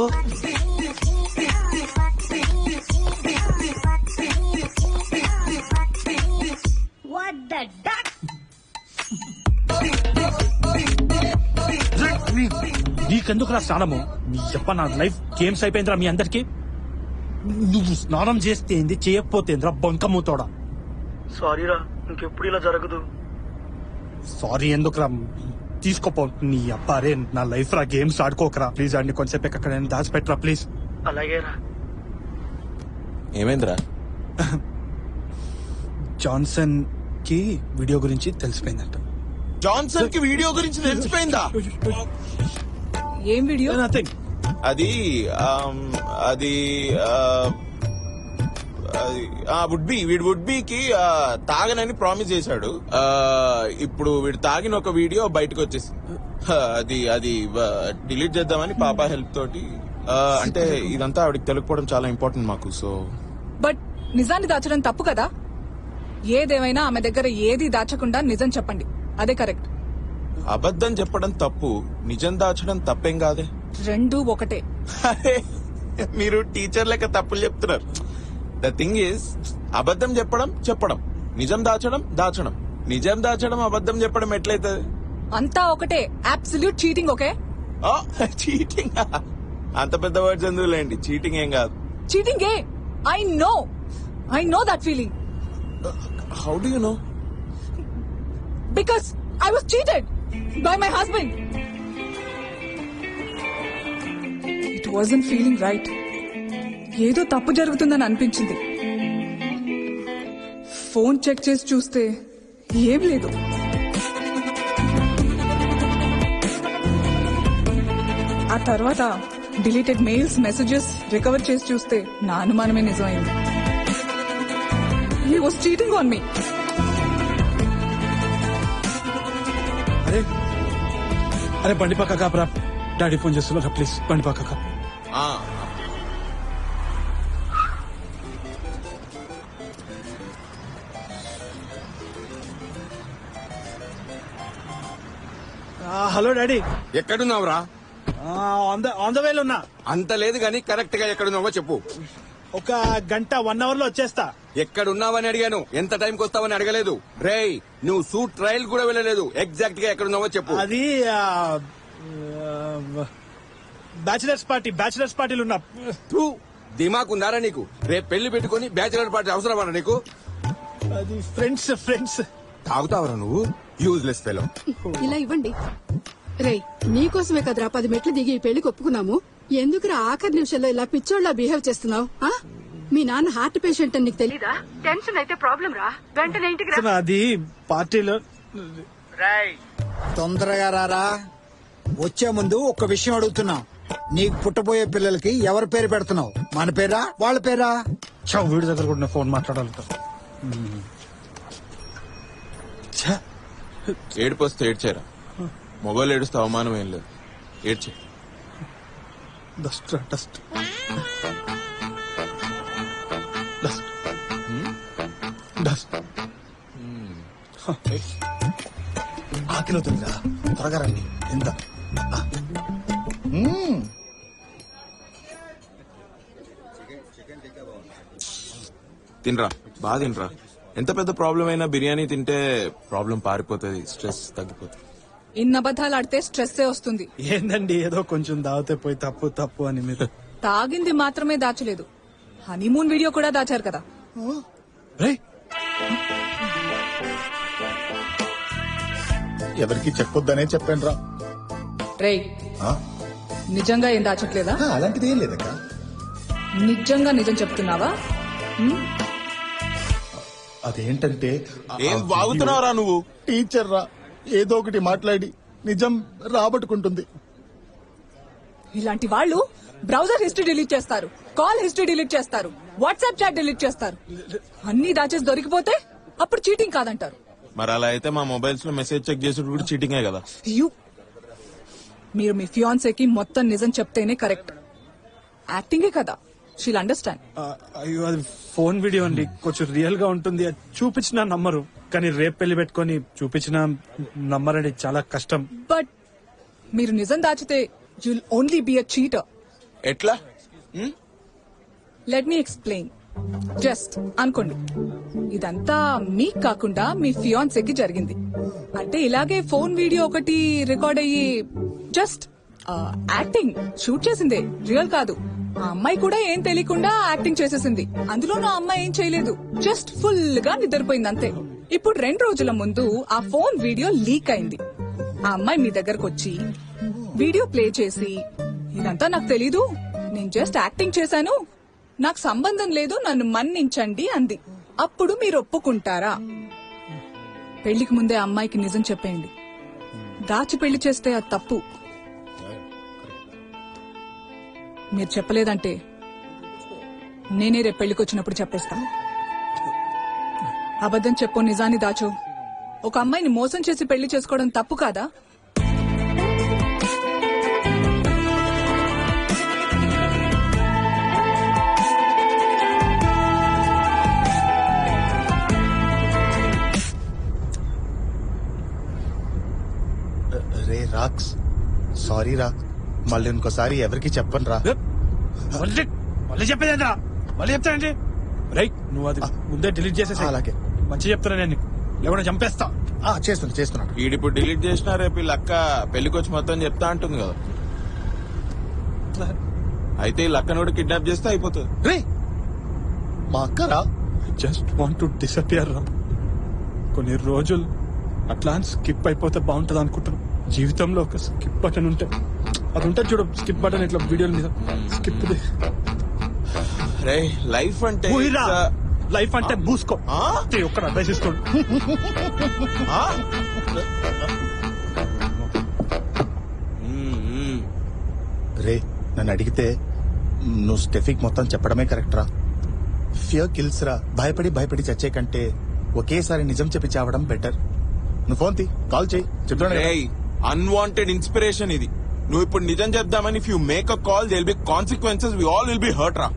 నీకెందుకురా స్నానము? నీ చెప్ప నా లైఫ్ గేమ్స్ అయిపోయిందిరా మీ అందరికి. నువ్వు స్నానం చేస్తే ఏంది, చేయకపోతేందిరా బంకమ్ముతోడా. సారీరా, ఇంకెప్పుడు ఇలా జరగదు. సారీ ఎందుకురా? తీసుకోపో. నీ అబ్బారే నా లైఫ్ రా. గేమ్స్ ఆడుకోకరా ప్లీజ్. ఆడిని కొంచెంసేపు ఎక్కడ దాచిపెట్టరా ప్లీజ్. అలాగేరా. ఏమైందిరా? జాన్సన్ కి వీడియో గురించి తెలిసిపోయిందంట. జాన్సన్ కి వీడియో గురించి తెలిసిపోయిందా? ఏం వీడియో? నథింగ్. అది వుడ్ బీకి తాగనని ప్రామిస్ చేశాడు. ఇప్పుడు వీడు తాగిన ఒక వీడియో బయటకు వచ్చేసింది. అది డిలీట్ చేద్దామని పాపా హెల్ప్ తోటి. అంటే ఇదంతా ఆవిడకి తెలియకపోవడం చాలా ఇంపార్టెంట్ మాకు. సో బట్ నిజాన్ని దాచడం తప్పు కదా. ఏదేమైనా ఆమె దగ్గర ఏది దాచకుండా నిజం చెప్పండి, అదే కరెక్ట్. అబద్ధం చెప్పడం తప్పు, నిజం దాచడం తప్పేం కాదే. రెండు ఒకటే. మీరు టీచర్ లెక్క తప్పులు చెప్తున్నారు. ద థింగ్ ఈస్, అబద్ధం చెప్పడం, నిజం దాచడం. నిజం దాచడం అబద్ధం చెప్పడం ఎట్లయితది? అంతా ఒకటే. Absolute cheating. ఓకే, చీటింగ్ అంత పెద్ద వర్డ్స్ ఎందుకులేండి. చీటింగ్ ఏం కాదు. Cheating A I know that feeling how do you know? Because I was cheated by my husband. It wasn't feeling right. ఏదో తప్పు జరుగుతుందని అనిపించింది. ఫోన్ చెక్ చేసి చూస్తే ఏం లేదు. ఆ తర్వాత డిలీటెడ్ మెయిల్స్, మెసేజెస్ రికవర్ చేసి చూస్తే నా అనుమానమే నిజమైంది. He was cheating on me. అరే అరే బండి పక్క కాపరా, డాడీ ఫోన్ చేస్తున్నా, ప్లీజ్ బండి పక్క కాపు. Hello daddy. ఎక్కడున్నావురా? ఆన్ ద వేలో ఉన్నా. అంత లేదు గాని కరెక్ట్ గా ఎక్కడున్నావో చెప్పు. ఒక గంట 1 అవర్ లో వచ్చేస్తా. ఎక్కడున్నావని అడిగాను, ఎంత టైంకి వస్తావని అడగలేదు. రేయ్, నువ్వు షూట్ ట్రయల్ కూడా వెళ్ళలేదు. ఎగ్జాక్ట్ గా ఎక్కడున్నావో చెప్పు. అది బ్యాచిలర్స్ పార్టీలు ఉన్నా. దిమాక్ ఉందారా నీకు? రేపు పెళ్లి పెట్టుకుని బ్యాచిలర్ పార్టీ అవసరమా నీకు? అది ఫ్రెండ్స్. తాగుతావరా నువ్వు? Useless fellow. ఇలా ఇవ్వండి. రేయ్, నీకోసమే కదరా 10 మెట్లు దిగి ఈ పెళ్లికి ఒప్పుకున్నాము. ఎందుకురా ఆఖరి నిమిషంలో ఇలా పిచ్చోళ్ళ బిహేవ్ చేస్తున్నావు? మీ నాన్న హార్ట్ పేషెంట్ అని నీకు తెలీదా? టెన్షన్ అయితే ప్రాబ్లం రా, వెంటనే ఇంటికి రా. అది పార్టీలో. తొందరగా రారా. వచ్చే ముందు ఒక విషయం అడుగుతున్నా. నీకు పుట్టబోయే పిల్లలకి ఎవరి పేరు పెడుతున్నావు? మన పేరా వాళ్ళ పేరా? వీడి దగ్గర కూడా ఫోన్ మాట్లాడాలి. ఏడుపు వస్తే ఏడ్చారా? మొబైల్ ఏడుస్తే అవమానం ఏం లేదు. ఏడ్చే. డస్ట్ ఆకిలో తిందా, త్వరగా రండి. ఎంత తినరా, బాగా తినరా. ఎంత పెద్ద ప్రాబ్లం అయినా బిర్యానీ తింటే ప్రాబ్లం పారిపోతుంది, స్ట్రెస్ తగ్గిపోతుంది. ఇన్ని అబద్ధాలు ఆడితే స్ట్రెస్ వస్తుంది. ఏందండి ఏదో కొంచెం దాగితే పోయి తప్పు అని మీరు. తాగింది మాత్రమే దాచలేదు, హనీమూన్ వీడియో కూడా దాచారు కదా. ఎవరికి చెప్పొద్దనే చెప్పాను రా. రేయ్, నిజంగా ఏం దాచట్లేదా? అలాంటిది ఏం లేదక్క. నిజంగా నిజం చెప్తున్నావా? అదేంటంటే ఏం వాగుతున్నావురా నువ్వు? టీచర్ రా, ఏదో ఒకటి మాట్లాడి నిజం రాబట్టుకుంటుంది. ఇలాంటి వాళ్ళు బ్రౌజర్ హిస్టరీ డిలీట్ చేస్తారు, కాల్ హిస్టరీ డిలీట్ చేస్తారు, వాట్సాప్ చాట్ డిలీట్ చేస్తారు. అన్ని దాచేసి దొరికిపోతే అప్పుడు చీటింగ్ కాదంటారు. మరి అలా అయితే మా మొబైల్స్ లో మెసేజ్ చెక్ చేసేది కూడా చీటింగే కదా. మీరు మీ ఫియాన్సేకి మొత్తం నిజం చెప్తేనే కరెక్ట్. యాక్టింగే కదా, షీల్ అండర్స్టాండ్. అయ్యో, అది ఫోన్ వీడియో అండి, కొంచెం రియల్ గా ఉంటుంది. అది చూపించిన నమ్మరు, కానీ రేపు పెళ్లి పెట్టుకుని చూపించిన నమ్మరండి, చాలా కష్టం. బట్ మీరు నిజం దాచితే you'll only be a cheater. ఎట్లా? Let me explain. జస్ట్ అనుకోండి, ఇదంతా మీకు కాకుండా మీ ఫియాన్సేకి జరిగింది అంటే ఇలాగే ఫోన్ వీడియో ఒకటి రికార్డ్ అయ్యి జస్ట్ యాక్టింగ్ షూట్ చేసిందే, రియల్ కాదు. ఆ అమ్మాయి కూడా ఏం తెలియకుండా యాక్టింగ్ చేసేసింది. అందులోనూ ఆ అమ్మాయి ఏం చేయలేదు, జస్ట్ ఫుల్ గా నిద్రపోయింది అంతే. ఇప్పుడు 2 రోజుల ముందు ఆ ఫోన్ వీడియో లీక్ అయింది. ఆ అమ్మాయి మీ దగ్గరకు వచ్చి వీడియో ప్లే చేసి, ఇదంతా నాకు తెలీదు, నేను జస్ట్ యాక్టింగ్ చేశాను, నాకు సంబంధం లేదు, నన్ను మన్నించండి అంది. అప్పుడు మీరు ఒప్పుకుంటారా? పెళ్లికి ముందే అమ్మాయికి నిజం చెప్పేయండి. దాచి పెళ్లి చేస్తే అది తప్పు. మీరు చెప్పలేదంటే నేనే రేపు పెళ్లికి వచ్చినప్పుడు చెప్పేస్తా. అబద్ధం చెప్పు, నిజాన్ని దాచు. ఒక అమ్మాయిని మోసం చేసి పెళ్లి చేసుకోవడం తప్పు కాదా? రే రాక్స్, సారీ రా, మళ్ళీ ఇంకోసారి ఎవరికి చెప్పను రా. మళ్ళీ చెప్పేదేంట్రా? మళ్ళీ చెప్తానండి. రైట్, నువ్వు అది ముందే డిలీట్ చేసేసి. అలాగే, మంచి చెప్తున్నా నేను, లేకుండా చంపేస్తా. చేస్తున్నాను. ఈడిప్పుడు డిలీట్ చేసినా రేపు వీళ్ళ అక్క పెళ్లికి వచ్చి మొత్తం చెప్తా అంటుంది కదా. అయితే ఈ లక్కను కూడా కిడ్నాప్ చేస్తే అయిపోతుంది. రే మా అక్కరా జస్ట్ వాంట్ టు డిసపియర్ రా. కొన్ని రోజులు అట్లా స్కిప్ అయిపోతే బాగుంటది అనుకుంటున్నాం. జీవితంలో ఒక స్కిప్ బటన్ ఉంటే అది ఉంటుంది చూడు, స్కిప్ బటన్ ఇట్లా వీడియోల మీద స్కిప్. రే లైఫ్ అంటే లైఫ్ అంటే మూసుకో. ఒక్కడ అడ్వైస్ ఇస్తాడు. రే నన్ను అడిగితే నువ్వు స్టెఫిక్ మొత్తం చెప్పడమే కరెక్ట్ రా. ఫియర్ కిల్స్ రా. భయపడి భయపడి చచ్చే కంటే ఒకేసారి నిజం చెప్పి చావడం బెటర్. నువ్వు ఫోన్ తీ, కాల్ చేయి, చెప్తాను. అన్వాంటెడ్ ఇన్స్పిరేషన్ ఇది. నువ్వు ఇప్పుడు నిజం చెప్దామని if you make a call there be consequences, we all will be hurt రా.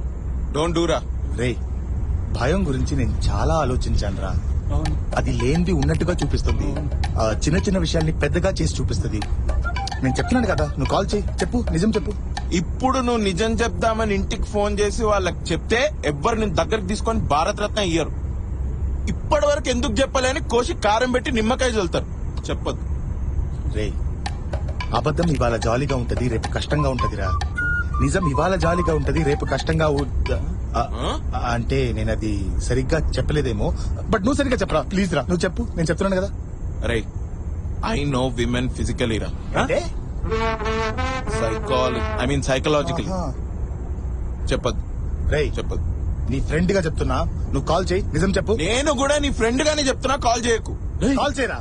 డోంట్ డూ రా. రే భయం గురించి నేను చాలా ఆలోచించాను రా. అది లేనిది ఉన్నట్టుగా చూపిస్తుంది, చిన్న చిన్న విషయాల్ని పెద్దగా చేసి చూపిస్తుంది. నేను చెప్తున్నాను కదా, నువ్వు కాల్ చేయి, చెప్పు, నిజం చెప్పు. ఇప్పుడు నువ్వు నిజం చెప్దామని ఇంటికి ఫోన్ చేసి వాళ్ళకి చెప్తే ఎవ్వరు నేను దగ్గరకు తీసుకొని భారత రత్న ఇయ్యరు. ఇప్పటి వరకు ఎందుకు చెప్పలేని కోసి కారం పెట్టి నిమ్మకాయ చల్లుతారు. చెప్పదు. రే అబద్ధం ఇవాళ జాలీగా ఉంటది, రేపు కష్టంగా ఉంటదిరా. నిజం ఇవాళ జాలీగా ఉంటది, రేపు కష్టంగా అంటే నేను అది సరిగ్గా చెప్పలేదేమో, బట్ నువ్వు సరిగ్గా చెప్పరా ప్లీజ్ రా. నువ్వు చెప్పు, నేను చెప్తున్నాను కదా. రే ఐ నో విమెన్ ఫిజికలీ రా, సైకలాజికల్. చెప్పదు. రే చెప్పదు. నీ ఫ్రెండ్ గా చెప్తున్నా, నువ్వు కాల్ చేయి, నిజం చెప్పు. నేను కూడా నీ ఫ్రెండ్ గానే చెప్తున్నా, కాల్ చేయకు. కాల్ చేయరా.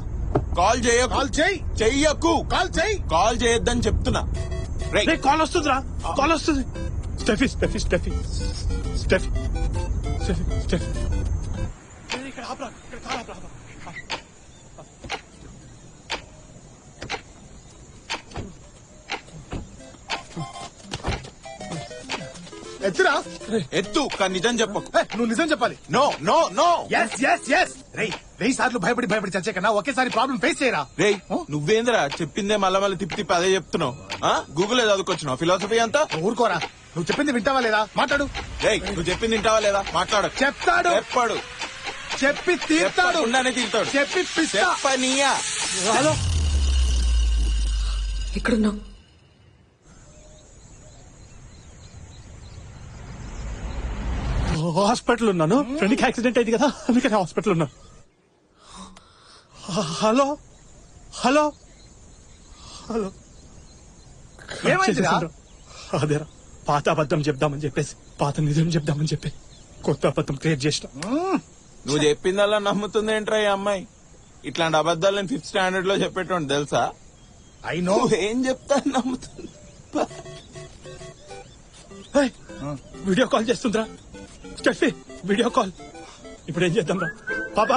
కాల్ చేయకు. కాల్ చేయి. చెయ్యకు. కాల్ చేయి. కాల్ చేయొద్దని చెప్తున్నా. కాల్ వస్తుంది రా, కాల్ వస్తుంది. Steffi Steffi Steffi Steffi Steffi Steffi ఇక్కడ ఆపరా, ఇక్కడ కాల్ ఆపరా. ఎత్తురా. ఎత్తు, కానీ నిజం చెప్పకు. నువ్వు నిజం చెప్పాలి. No no no. Yes yes yes. రేయ్ 1000 సార్లు భయపడి భయపడి చచ్చే కన్నా ఒకేసారి ప్రాబ్లం ఫేస్ చేయరా. రేయ్ నువ్వేంద్రా చెప్పిందే మళ్ళా మళ్ళీ తిప్పి తిప్పి అదే చెప్తున్నావు. గూగుల్ చదువుకొచ్చినావు ఫిలాసఫీ అంతా. ఊరుకోరా. నువ్వు చెప్పింది వింటావా లేదా, మాట్లాడు. రేయ్ నువ్వు చెప్పింది వింటావా లేదా, మాట్లాడు. చెప్తాడు. చెప్పాడు. చెప్పి తీర్తాడు. ఉండానే తీరుతాడు. చెప్పి చెప్పనీయా. హలో ఎక్కడున్నావు? హాస్పిటల్ ఉన్నాను. ఫ్రెండ్కి యాక్సిడెంట్ అయింది కదా, అందుకని హాస్పిటల్ ఉన్నాను. Hello hello hello. ఏమైందిరా? అదేరా, పాత అబద్ధం చెప్దామని చెప్పేసి పాత నిజం చెప్దామని చెప్పి కొత్త అబద్ధం క్రియేట్ చేసిన. నువ్వు చెప్పిందల్లా నమ్ముతుంది ఏంట్రా ఈ అమ్మాయి? ఇట్లాంటి అబద్ధాలు నేను 5th స్టాండర్డ్ లో చెప్పేటోండి తెలుసా? I know. ఏం చెప్తా నమ్ముతుంది. వీడియో కాల్ చేస్తుందిరా స్టెఫీ, వీడియో కాల్. ఇప్పుడు ఏం చేద్దాం రా పాపా?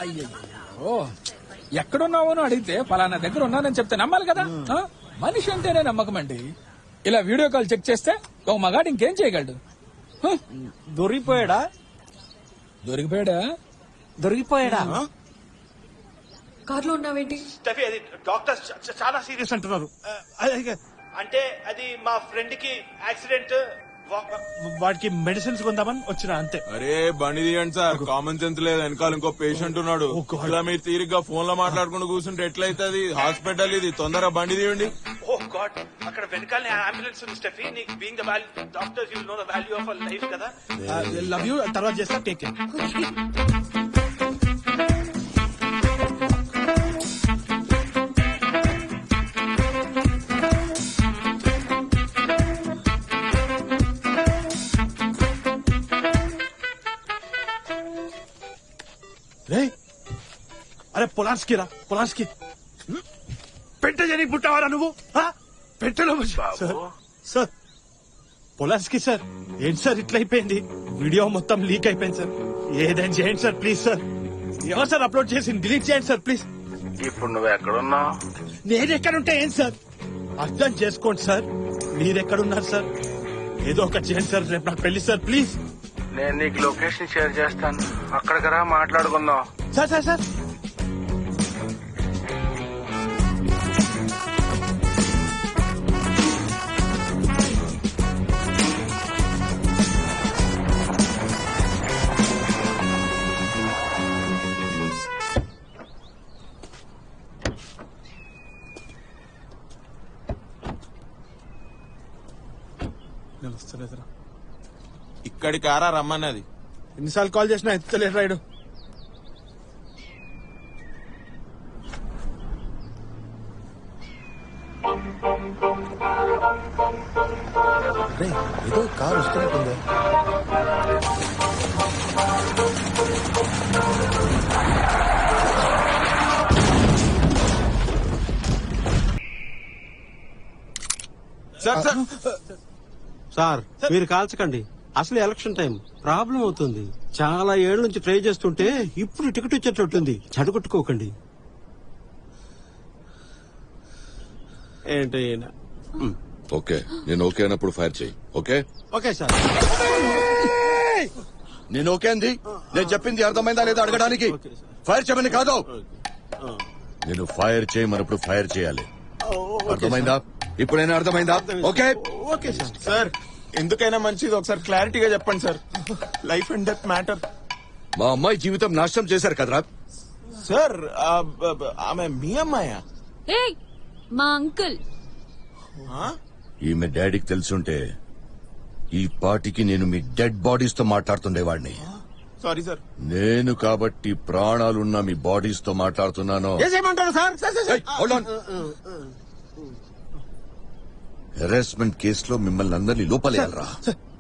అయ్యో ఎక్కడున్నావో అని అడిగితే పలానా దగ్గర ఉన్నానని చెప్తే నమ్మాలి కదా. మనిషి అంటేనే నమ్మకం అండి. ఇలా వీడియో కాల్ చెక్ చేస్తే ఒక మగాడు ఇంకేం చేయగలడు? దొరికిపోయాడా? దొరికిపోయాడా? దొరికిపోయాడా? కార్లో ఉన్నావేంటి? స్టెఫీ, అది డాక్టర్స్ చాలా సీరియస్ అంటున్నారు. అంటే అది మా ఫ్రెండ్ కి యాక్సిడెంట్, వాడికి మెడిసిన్స్ కొందామని వచ్చిన అంతే. అరే బండి తీయండి సార్, కామన్ సెన్స్ లేదు. వెనకాల ఇంకో పేషెంట్ ఉన్నాడు. ఇలా మీరు తీరిగ్గా ఫోన్ లో మాట్లాడుకుంటూ కూర్చుంటే ఎట్లయితుంది? హాస్పిటల్ ఇది, తొందరగా బండి తీయండి. ఓ గాడ్, అక్కడ వెనకాల అంబులెన్స్ ఉంది స్టెఫీ. నీకు being the value doctor, you know the value of life కదా. Love you. తర్వాత చేస్తా. Take care. అరే పొలాన్స్కి రా, పొలాన్స్కి. పెట్ట జని పుట్టావారా నువ్వు? పెట్టలో సార్ పొలాన్స్కి సార్. ఏంటి సార్ ఇట్లా అయిపోయింది? వీడియో మొత్తం లీక్ అయిపోయింది సార్. ఏదైనా చేయండి సార్ ప్లీజ్ సార్. ఎవరు సార్ అప్లోడ్ చేసి డిలీట్ చేయండి సార్ ప్లీజ్. ఇప్పుడు నువ్వు ఎక్కడున్నావు? నేను ఎక్కడుంటే ఏం సార్? అర్థం చేసుకోండి సార్. మీరెక్కడున్నారు సార్? ఏదో ఒకటి చేయండి సార్, రేపు నాకు పెళ్లి సార్ ప్లీజ్. నేను నీకు లొకేషన్ షేర్ చేస్తాను, అక్కడికి రా, మాట్లాడుకుందాం. సార్ సార్ సార్ సిగ్నల్ వస్తలేదురా. ఇక్కడికి ఆరా రమ్మన్నది. ఎన్నిసార్లు కాల్ చేసినా ఎత్తలేదు రాయుడు. ఏదో కార్ వస్తున్నట్టుంది. సార్ మీరు కాల్చకండి, అసలు ఎలక్షన్ టైం ప్రాబ్లం అవుతుంది. చాలా ఏళ్ల నుంచి ట్రై చేస్తుంటే ఇప్పుడు టికెట్ వచ్చేటట్టుంది. చెడగొట్టుకోకండి. ఏంటి ఈయన? ఓకే, నేను ఓకే అన్నప్పుడు ఫైర్ చేయి. Okay okay sir. నేను ఓకే అంది. నేను చెప్పింది అర్థమైందా లేదా అడగడానికి. ఫైర్ చేయమని కాదు, నేను ఫైర్ చేయమన్నప్పుడు ఫైర్ చేయాలి. అర్థమైందా? ఇప్పుడైనా అర్థమైందా? Okay okay sir. సార్ ఎందుకైనా మంచిది ఒకసారి క్లారిటీగా చెప్పండి sir. Life and death matter. మా అమ్మాయి జీవితం నాశనం చేశారు కదరా. సార్ ఆమె మీ అమ్మాయా? మా అంకుల్. ఈమె డాడీకి తెలుసుంటే ఈ పాటికి నేను మీ డెడ్ బాడీస్ తో మాట్లాడుతుండేవాడిని. Sorry sir. నేను కాబట్టి ప్రాణాలున్న మీ బాడీస్ తో మాట్లాడుతున్నాను. ఏమంటారు సార్? హెరాస్మెంట్ కేసులో మిమ్మల్ని అందరినీ లోపలేయాలరా.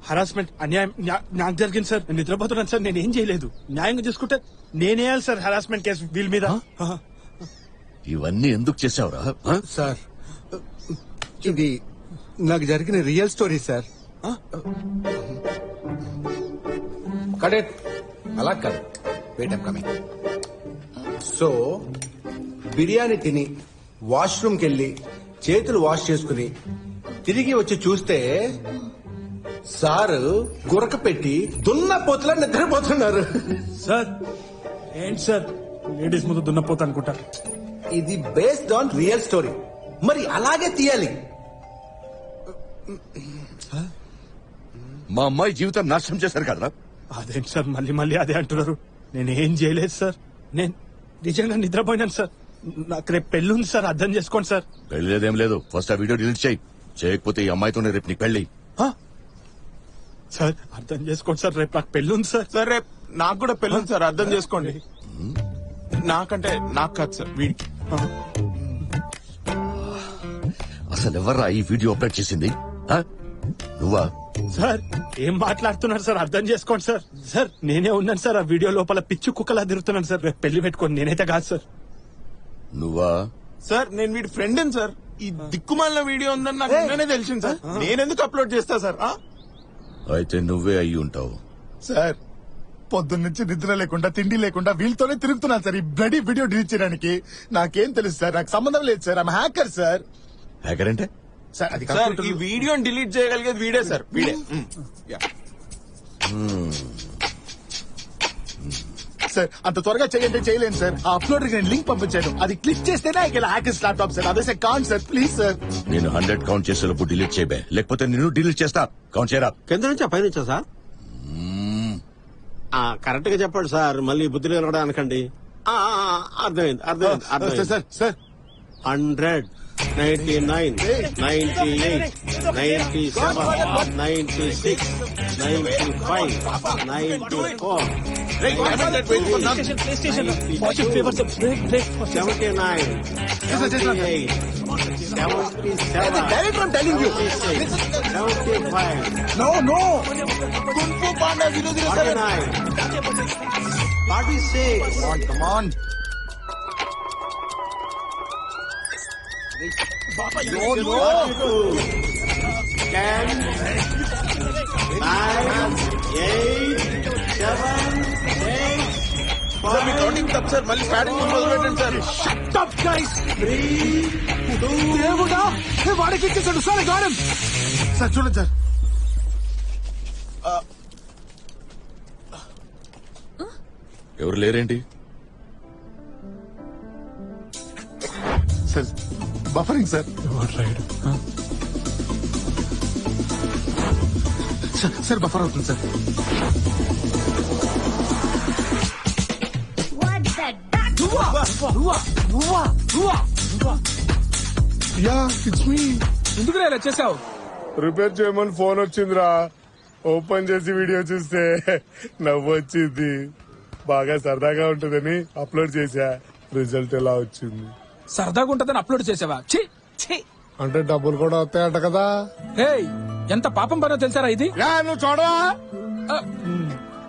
హరాస్మెంట్ అన్యాయం నాకు జరిగింది సార్. నేను నిద్రపోతున్నాను సార్. నేనేం చేయలేదు. న్యాయంగా చూసుకుంటే నేనేయాలి సార్ హరాస్మెంట్ కేసు వీళ్ళ మీద. ఇవన్నీ ఎందుకు చేసావురా? సార్ ఇది నాకు జరిగిన రియల్ స్టోరీ సార్. కడెట్ అలా కాదు, wait I'm coming. So biryani తిని వాష్రూమ్కి వెళ్ళి చేతులు వాష్ చేసుకుని తిరిగి వచ్చి చూస్తే సారు గురక పెట్టి దున్నపోతులా నిద్రపోతున్నారు. సార్ ఏంటి సార్ లేడీస్ ముందు దున్నపోతా అనుకుంటా. ఇది బేస్డ్ ఆన్ రియల్ స్టోరీ, మరి అలాగే తీయాలి. మా అమ్మాయి జీవితం నాశనం చేశారు కదరా. అదేంటి సార్ మళ్ళీ మళ్ళీ అదే అంటున్నారు. నేనేం చేయలేదు సార్. నేను నిజంగా నిద్రపోయినాను సార్. నాకు రేపు పెళ్లి ఉంది సార్, అర్థం చేసుకోండి సార్. పెళ్లి లేదేం లేదు. ఫస్ట్ ఆ వీడియో డిలీట్ చేయి. చేయకపోతే ఈ అమ్మాయితోనే రేపు నీకు పెళ్లి. సార్ అర్థం చేసుకోండి సార్, రేపు నాకు పెళ్లి ఉంది సార్. సార్ రేపు నాకు కూడా పెళ్ళి ఉంది సార్, అర్థం చేసుకోండి. నాకంటే నాకు కాదు సార్, వీడికి. అసలు ఎవర్రా ఈ వీడియో అప్లోడ్ చేసింది? నువ్వా? సార్ ఏం మాట్లాడుతున్నారు సార్, అర్థం చేసుకోండి సార్. సార్ నేనే ఉన్నాను సార్ ఆ వీడియో లోపల. పిచ్చి కుక్కలా తిరుగుతున్నాను సార్. రేపు పెళ్లి పెట్టుకోండి. నేనైతే కాదు సార్. నువ్వా? సార్ నేను వీడి ఫ్రెండ్ సార్. ఈ దిక్కుమాలిన వీడియో ఉందని నాకు నిన్ననే తెలిసింది సార్. నేనెందుకు అప్లోడ్ చేస్తా సార్? అయితే నువ్వే అయ్యి ఉంటావు. సార్ పొద్దున్నుంచి నిద్ర లేకుండా తిండి లేకుండా వీళ్ళతోనే తిరుగుతున్నాను సార్ ఈ బ్లడీ వీడియో డిలీట్ చేయడానికి. నాకేం తెలుసు సార్, నాకు సంబంధం లేదు sir. I'm hacker sir. Hacker అంటే? సార్ అది సార్ ఈ వీడియోని డిలీట్ చేయగలిగేది వీడే సార్, వీడే. సార్ అంత త్వరగా చేయండి చేయలేను సార్. ఆ అప్లోడ్ నేను లింక్ పంపించాను, అది క్లిక్ చేస్తేనే హ్యాకర్స్ ల్యాప్టాప్ సార్. అదే సార్ కాన్ సార్, ప్లీజ్ సార్. నేను 100 కౌంట్ చేసేలోపు డిలీట్ చేయబే, లేకపోతే నేను డిలీట్ చేస్తా. కౌంట్ చేయరా. కింద నుంచా పై నుంచా సార్? కరెక్ట్ గా చెప్పండి సార్, మళ్ళీ బుద్ధి కూడా అనకండి. అర్థమైంది అర్థమైంది అర్థమైంది సార్. Sir 100, 99, 98, 97, 96, 95, 94, 79, no no 46. Come on. No, no. 10, 9, 8, 7, 8. Sir me counting తప్పు సార్. మళ్ళీ ప్యాడింగ్ మొదలు పెట్టండి సార్. Shut up, guys. 3, 2. దేవుడా వాడికి ఇచ్చేసాడు సార్. గారం సార్ చూడండి సార్. ఎవరు లేరేంటి? Sir buffering sir. Sir buffer అవుతుంది సార్. ఎందుకు ఇలా చేసావు? రిపేర్ చేయమని ఫోన్ వచ్చిందిరా. ఓపెన్ చేసి వీడియో చూస్తే నవ్వు వచ్చింది. బాగా సరదాగా ఉంటుందని అప్లోడ్ చేశా. రిజల్ట్ ఎలా వచ్చింది? సరదాగా ఉంటదని అప్లోడ్ చేసావా? ఛీ ఛీ. అంటే డబ్బులు కూడా వస్తాయట కదా. ఏయ్, ఎంత పాపం పనో తెలుసారా ఇది? నువ్వు చూడవా?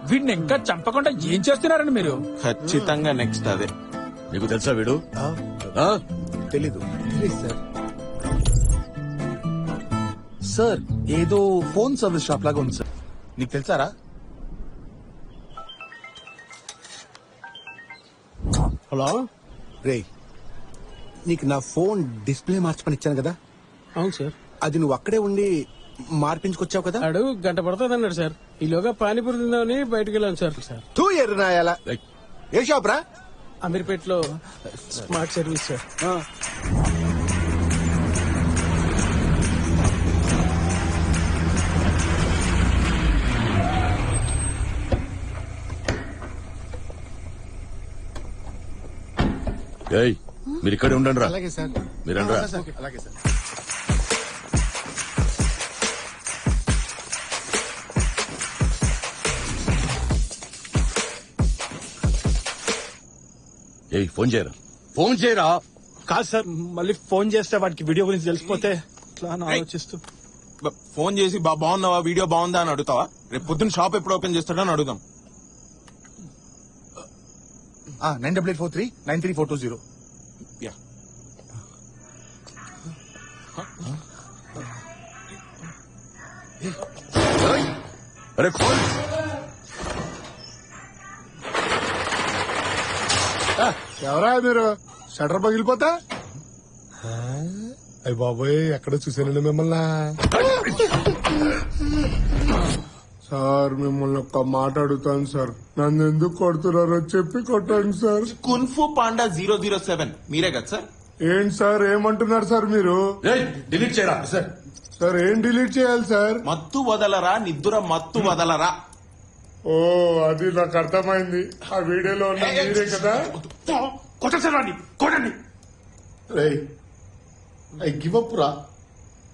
వీడిని ఇంకా చంపకుండా ఏం చేస్తున్నారండి మీరు? ఖచ్చితంగా నెక్స్ట్ అదే. నీకు తెలుసా వీడు? తెలీదు సార్. సార్ ఏదో ఫోన్ సర్వీస్ షాప్ లాగా ఉంది సార్. నీకు తెలుసారా? హలో రే, నీకు నా ఫోన్ డిస్ప్లే మార్చమని ఇచ్చాను కదా. అవును సార్. అది నువ్వు అక్కడే ఉండి మార్పించుకొచ్చావు కదా. అడు గంట పడుతుంది అన్నాడు సార్. ఈలోగా పానీపూరి తిందామని బయటకు వెళ్ళాను సార్. తూ ఎర్రనాయాల. ఏ షాప్ రా? అమీర్పేటలో స్మార్ట్ సర్వీస్ సార్. ఏయ్, మీరు ఇక్కడే ఉండండి రా. అలాగే సార్. మీరండి రా. అలాగే సార్. ఏయ్, ఫోన్ చేయరా. ఫోన్ చేయరా. కాదు సార్, మళ్ళీ ఫోన్ చేస్తే వాడికి వీడియో గురించి తెలిసిపోతే ఇట్లా అని ఆలోచిస్తూ. ఫోన్ చేసి బాగున్నావా, వీడియో బాగుందా అని అడుగుతావా? రేపు పొద్దున్న షాప్ ఎప్పుడు ఓపెన్ చేస్తాడని అడుగుదాం. 9843 93420. అరే ఫోన్. ఎవరా మీరు? షటర్ పగిలిపోతా. అయ్య బాబోయ్, ఎక్కడ చూసానండి మిమ్మల్ని. సార్, మిమ్మల్ని ఒక్క మాట అడుగుతాను సార్. నన్ను ఎందుకు కొడుతున్నారో చెప్పి కొట్టండి సార్. కున్ఫు పాండా 007 మీరే కదా సార్? ఏంటి సార్, ఏమంటున్నారు సార్ మీరు? డిలీట్ చేయరా సార్. సార్, ఏం డిలీట్ చేయాలి సార్? మత్తు వదలరా, నిద్ర మత్తు వదలరా. ఓ, అది నాకు అర్థమైంది. ఆ వీడియోలో ఉన్న మీరే కదా. కొట్టండి. ఐ గివ్ అప్ రా.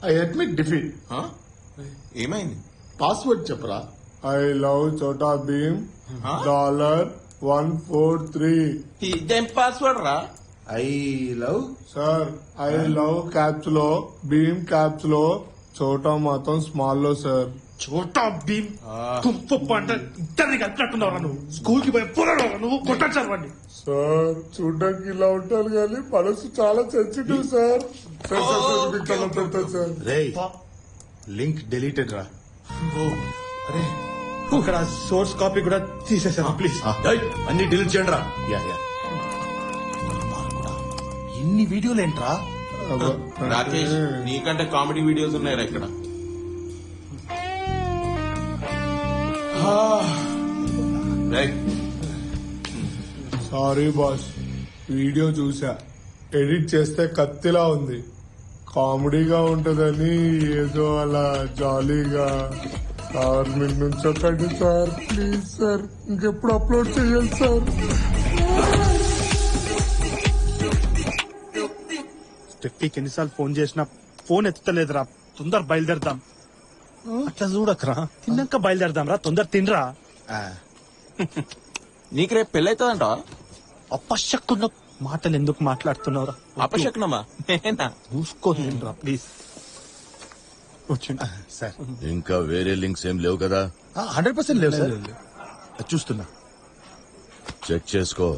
I admit defeat. ఏమైంది? పాస్వర్డ్ చెప్పరా. I love Chhota Bheem $143. ఇదేం పాస్వర్డ్ రా? I love sir. I love caps లో, భీమ్ క్యాప్స్ లో, చోటా మాత్రం స్మాల్ లో సార్. చోటా భీమ్ కుంపు పంట ఇద్దరిని కలిపినట్టున్నావు నువ్వు. స్కూల్ కి పోయి పోరాడు నువ్వు. కొట్టాడు సార్ వాడిని. సార్, చూడడానికి ఇలా ఉంటారు కానీ మనసు చాలా సెన్సిటివ్ సార్. సార్, రే, లింక్ డిలీటెడ్ రా. అరే, అక్కడ సోర్స్ కాపీ కూడా తీసేసాను ప్లీజ్. అన్ని డిలీట్ చేయండి రా. ఇన్ని వీడియోలు ఏంట్రా? రాకేష్, నీకంటే కామెడీ వీడియోస్ ఉన్నాయా ఇక్కడ? సారీ బాస్, వీడియో చూసా. ఎడిట్ చేస్తే కత్తిలా ఉంది. కామెడీగా ఉంటదని ఏదో అలా జాలీగా. సార్, మీరు నుంచొకండి సార్, ప్లీజ్ సార్. ఇంకెప్పుడు అప్లోడ్ చేయాలి సార్. స్టెఫీకి ఎన్నిసార్లు ఫోన్ చేసినా ఫోన్ ఎత్తుతలేదురా. తొందర బయలుదేరదాం. అట్లా చూడకరా, తిన్నాక బయలుదేరదాం రా. తొందర తినరా. నీకు రేపు పెళ్ళైతుందంట. అపశక్కున్న మాటలు ఎందుకు మాట్లాడుతున్నావురా? అపశకునమా? నేనా? చూసుకోలేనురా ప్లీజ్. సార్, ఇంకా వేరే లింక్స్ ఏం లేవు కదా? 100% లేవు సార్. చూస్తున్నా. చెక్ చేసుకో.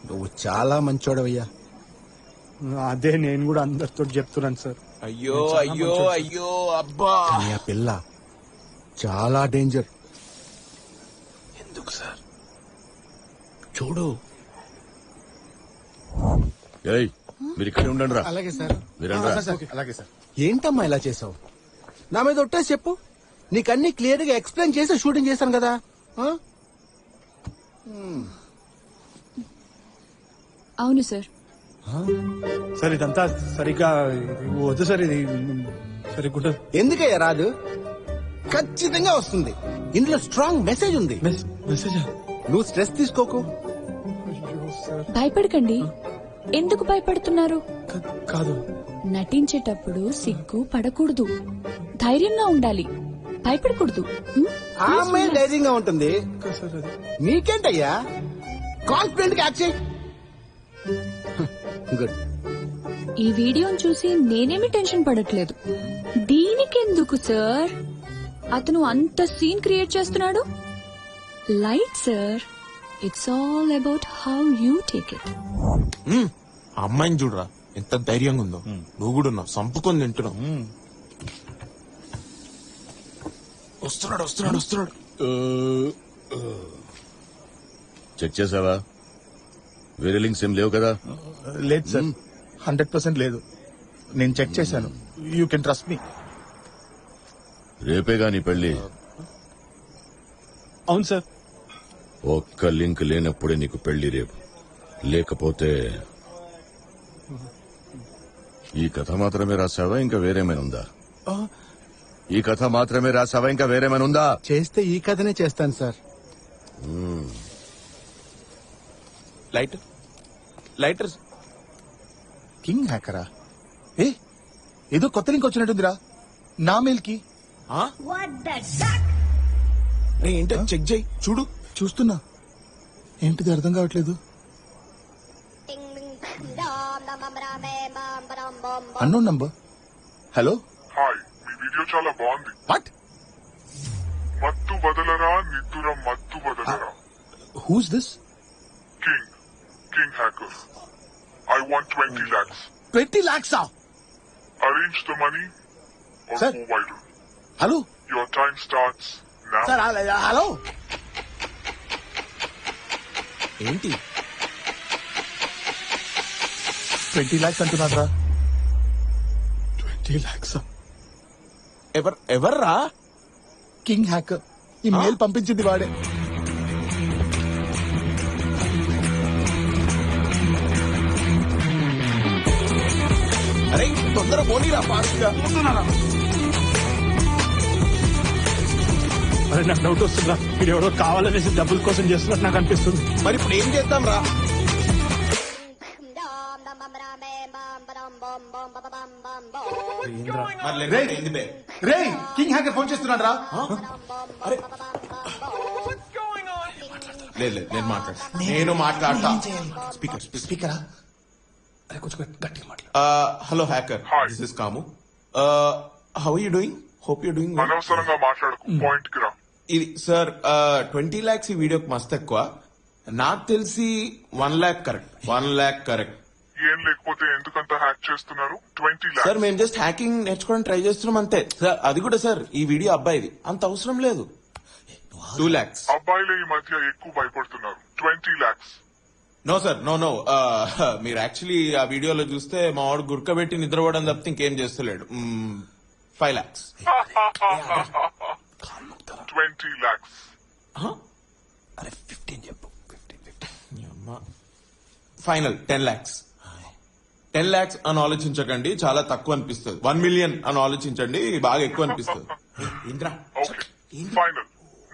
నువ్వు చాలా మంచోడవయ్యా. అదే నేను కూడా అందరితో చెప్తున్నాను సార్. అయ్యో అయ్యో అయ్యో అబ్బా. కానీ ఆ పిల్ల చాలా డేంజర్. ఎందుకు సార్? చూడు. ఏయ్, మీరు ఇక్కడే ఉండండి రా. అలాగే సార్. మీరండి రా. అలాగే సార్. ఏంటమ్మా ఇలా చేసావు? నా మీద ఒట్టేసి చెప్పు. నీకన్నీ క్లియర్ గా ఎక్స్ప్లెయిన్ చేసి షూటింగ్ చేశాను కదా. అవును సార్. సార్ ఇదంతా సరిగ్గా వద్దు సార్, ఇది సరిగ్గా ఎందుకయ్యా రాదు? ఖచ్చితంగా వస్తుంది. ఇందులో స్ట్రాంగ్ మెసేజ్ ఉంది. మెసేజ్ నువ్వు స్ట్రెస్ తీసుకోకు. భయపడకండి. ఎందుకు భయపడుతున్నారు? కాదు, నటించేటప్పుడు సిగ్గు పడకూడదు, ధైర్యంగా ఉండాలి, భయపడకూడదు. ఆ అమ్మాయి ధైర్యంగా ఉంటుంది. నీకేంటయ్యా, కాన్ఫిడెంట్ గా యాక్ట్ చేయి. గుడ్. ఈ వీడియోని చూసి నేనేమి టెన్షన్ పడట్లేదు. దీనికెందుకు సార్? అతను అంత సీన్ క్రియేట్ చేస్తున్నాడు. Light sir, it's all about how you take it. అమ్మాయిని చూడరా ఎంత ధైర్యంగా ఉందో. నువ్వు కూడా ఉన్నావు, సంపుకొని తింటున్నావు. వస్తున్నాడు వస్తున్నాడు వస్తున్నాడు. చెక్ చేసావా? వేరే లింక్స్ ఏం లేవు కదా? లేదు సార్, 100% లేదు. నేను చెక్ చేశాను. You can trust me. రేపేగా నీ పెళ్లి. అవును సార్. ఒక్క లింక్ లేనప్పుడే నీకు పెళ్లి రేపు. లేకపోతే ఈ కథ మాత్రమే రాసావా ఇంకా వేరేమైనా ఉందా? ఈ కథ మాత్రమే రాసావా ఇంకా వేరేమైనా ఉందా? చేస్తే ఈ కథనే చేస్తాను సార్. Lighter lighter. కింగ్ హ్యాకరా? ఏదో కొత్త లింక్ వచ్చినట్టుందిరా నా మెయిల్ కి. ఏంటో చెక్ చేయి, చూడు. చూస్తున్నా, ఏంటిది అర్థం కావట్లేదు. Unknown number. హలో, హాయ్, మీ వీడియో చాలా బాగుంది. వాట్? మత్తు వదలరా నిద్దుర మత్తు వదలరా. Who's this? King hacker. I want 20 lakhs. 20 lakhs? Arrange the money or Sir. go viral. Hello Your time starts now. Sir. Hello, ఏంటి 20 lakhs అంటున్నారా? 20 lakhs. ఎవర్రా? King hacker. ఈ మెయిల్ పంపించింది వాడే. అరే తొందర పోనీరా, ఫాస్ట్గా. అరే నాకు డౌట్ వస్తుందా, మీరు ఎవరో కావాలనేసి డబ్బుల కోసం చేస్తున్నట్టు నాకు అనిపిస్తుంది. మరి ఇప్పుడు ఏం చేద్దాం రా? రే, కింగ్ హ్యాకర్ ఫోన్ చేస్తున్నాడు రా. లేదు నేను మాట్లాడతా. స్పీకరా? అరే కొంచెం గట్టిగా మాట్లాడు. హలో హ్యాకర్, దిస్ ఇస్ కాము. How you doing? Hope you doing. అనవసరంగా మాట్లాడకు, పాయింట్ కి రా. ఇది సార్ 20 lakhs ఈ వీడియోకి మస్తు ఎక్కువ. నాకు తెలిసి 1 lakh కరెక్ట్. 1 lakh correct. ఏం లేకపోతే ఎందుకంత హ్యాక్ చేస్తున్నారు? 20 lakhs. సార్ మేము జస్ట్ హ్యాకింగ్ నేర్చుకోవడానికి ట్రై చేస్తున్నాం అంతే సార్. అది కూడా సార్ ఈ వీడియో అబ్బాయిది, అంత అవసరం లేదు. 2 lakhs. అబ్బాయిలే ఈ మధ్య ఎక్కువ భయపడుతున్నారు. 20 lakhs. No sir, no. మీరు యాక్చువల్లీ ఆ వీడియోలో చూస్తే మా వాడు గుర్కబెట్టి నిద్రపోవడం తప్పితే ఇంకేం చేస్తలేడు. 5 lakhs. 20 lakhs. అరే 15 చెప్పు. Final 10 lakhs. 10 lakhs అని ఆలోచించకండి, చాలా తక్కువ అనిపిస్తుంది. 1 million అని ఆలోచించండి, బాగా ఎక్కువ అనిపిస్తుంది. ఇంద్రా Okay. Final.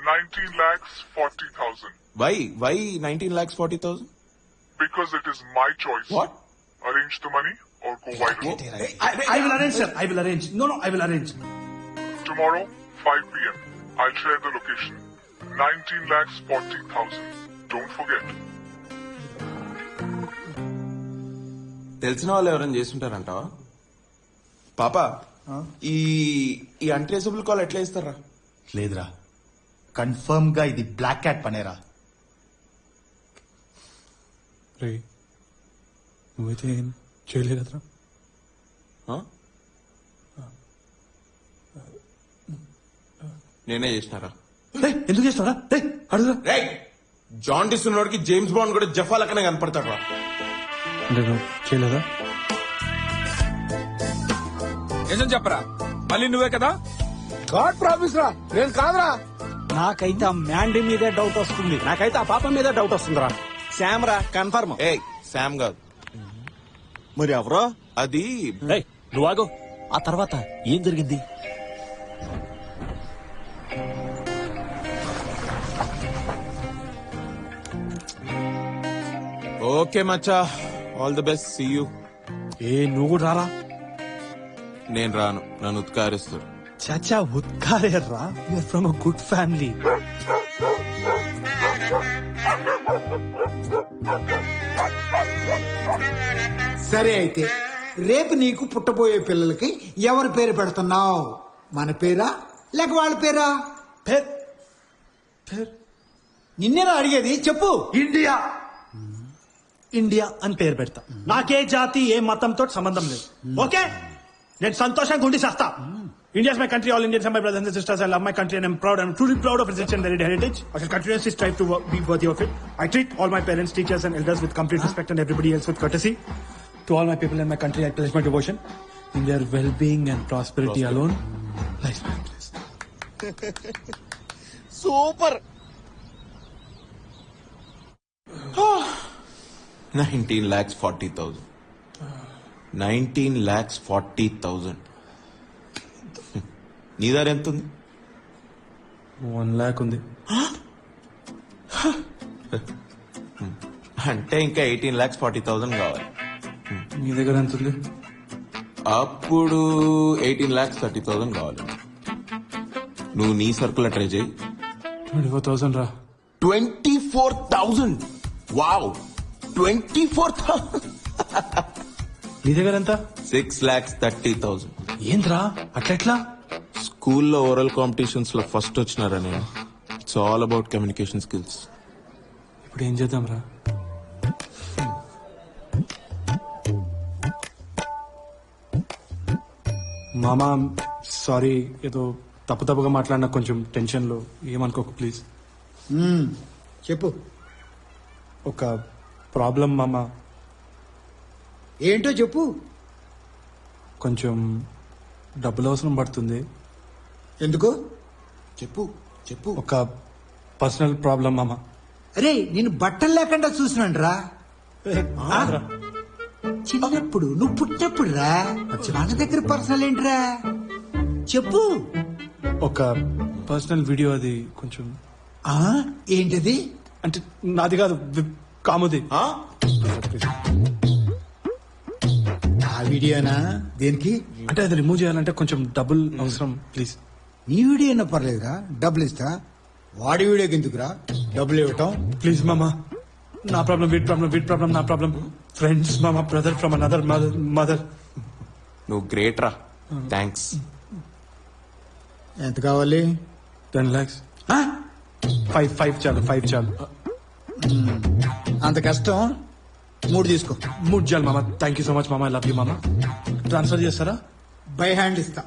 19 lakhs 40,000. Why 19 lakhs 40,000? Because it is my choice. What? Arrange the money or go viral. I will arrange, sir. I will arrange. No, I will arrange. Tomorrow, 5 p.m. I'll share the location. 19 lakhs 40,000. Don't forget. తెలిసిన వాళ్ళు ఎవరైనా చేస్తుంటారంటావా పాప? ఈ untraceable call ఎట్లా ఇస్తారా? లేదురా, confirm గా ఇది బ్లాక్ క్యాట్ పనేరా. రే నువ్వైతే ఏం చేయలేదురా. నేనే చేసినారా? ఎందుకు చేస్తారా? అడుగురా. రే జాన్ డిస్ ఉన్నోడికి జేమ్స్ బాండ్ కూడా జఫా లెక్కనే కనపడతాడు రా. అంటే నువ్వు చేయలేదా? నిజం చెప్పరా, మళ్ళీ నువ్వే కదా? గాడ్ ప్రామిస్ రా, నేను కాదురా. నాకైతే ఆ మ్యాండీ మీదే డౌట్ వస్తుంది. నాకైతే ఆ పాప మీదే డౌట్ వస్తుందిరా. శామ్ రా కన్ఫర్మ్. ఏ శామ్ కాదు. మరి ఎవరో అది నువ్వు ఆగో. ఆ తర్వాత ఏం జరిగింది? ఓకే మచ్చా, all the best, see you. నువ్వు కూడా రారా? నేను రాను, నన్ను ఉత్కారిస్తాడు. చాచా ఉత్కారేర్రా, you're from a good family. సరే అయితే రేపు నీకు పుట్టబోయే పిల్లలకి ఎవరి పేరు పెడుతున్నావు? మన పేరా లేక వాళ్ళ పేరా? నిన్నేనా అడిగేది, చెప్పు. ఇండియా ఇండియా అని పేరు పెడతా. నాకే జాతి ఏ మతంతో సంబంధం లేదు. ఓకే, నేను సంతోషంగా ఉండి చేస్తా. India is my country. All Indians are my brothers and sisters. I love my country and I'm proud. I'm truly proud of its rich and varied heritage. I shall continuously strive to be worthy of it. I treat all my parents, teachers and elders with complete respect and everybody else with courtesy. To all my people in my country, I pledge my devotion. In their well-being and prosperity alone lies my bliss. Super. 19,40,000. 19,40,000. నీ దారి ఎంత ఉంది? 1 lakh ఉంది. అంటే ఇంకా 18,40,000 కావాలి. నీ దగ్గర ఎంత ఉంది? అప్పుడు 18,30,000 కావాలి. నువ్వు నీ సర్కుల ట్రై చేయి. 24,000 రా. 24,000. వావ్, 24,000. నీ దగ్గర ఎంత? 6,30,000. ఏంద్రా అట్లెట్లా? స్కూల్లో ఓరల్ కాంపిటీషన్స్ లో ఫస్ట్ వచ్చినారా నేను. It's all about communication skills. ఇప్పుడు ఏం చేద్దాం రా? మామా సారీ, ఏదో తప్పుగా మాట్లాడినా, కొంచెం టెన్షన్ లో, ఏమనుకోకు ప్లీజ్. చెప్పు. ఒక ప్రాబ్లం మామా. ఏంటో చెప్పు. కొంచెం డబ్బులు అవసరం పడుతుంది. ఎందుకు? చెప్పు చెప్పు. ఒక పర్సనల్ ప్రాబ్లం మామా. అరే నేను బట్టలు లేకుండా చూసినాను రా. చిన్నప్పుడు నువ్వు పుట్టినప్పుడు రా. మన దగ్గర పర్సనల్ ఏంట్రా, చెప్పు. ఒక పర్సనల్ వీడియో, అది కొంచెం. ఏంటది? అంటే నాది కాదు, కాముది. ఆ వీడియోనా? దేనికి? అంటే అది రిమూవ్ చేయాలంటే కొంచెం డబ్బులు అవసరం, ప్లీజ్. నీ వీడియో అయినా పర్లేదురా, డబ్బులు ఇస్తా. వాడి వీడియోకి ఎందుకురా డబ్బులు ఇవ్వటం? ప్లీజ్ మామా, నా ప్రాబ్లం వీడి ప్రాబ్లం నా ప్రాబ్లం. ఫ్రెండ్స్ మామా, బ్రదర్ ఫ్రమ్ అనదర్ మదర్. నువ్వు గ్రేట్ రా. థ్యాంక్స్. ఎంత కావాలి? 10 lakhs. 5 చాలు, 5 చాలు. అంత కష్టం, 3 తీసుకో. 3 చాలు మామా. థ్యాంక్ యూ సో మచ్ మామా, ఐ లవ్ యూ మామా. ట్రాన్స్ఫర్ చేస్తారా? బై హ్యాండ్ ఇస్తా.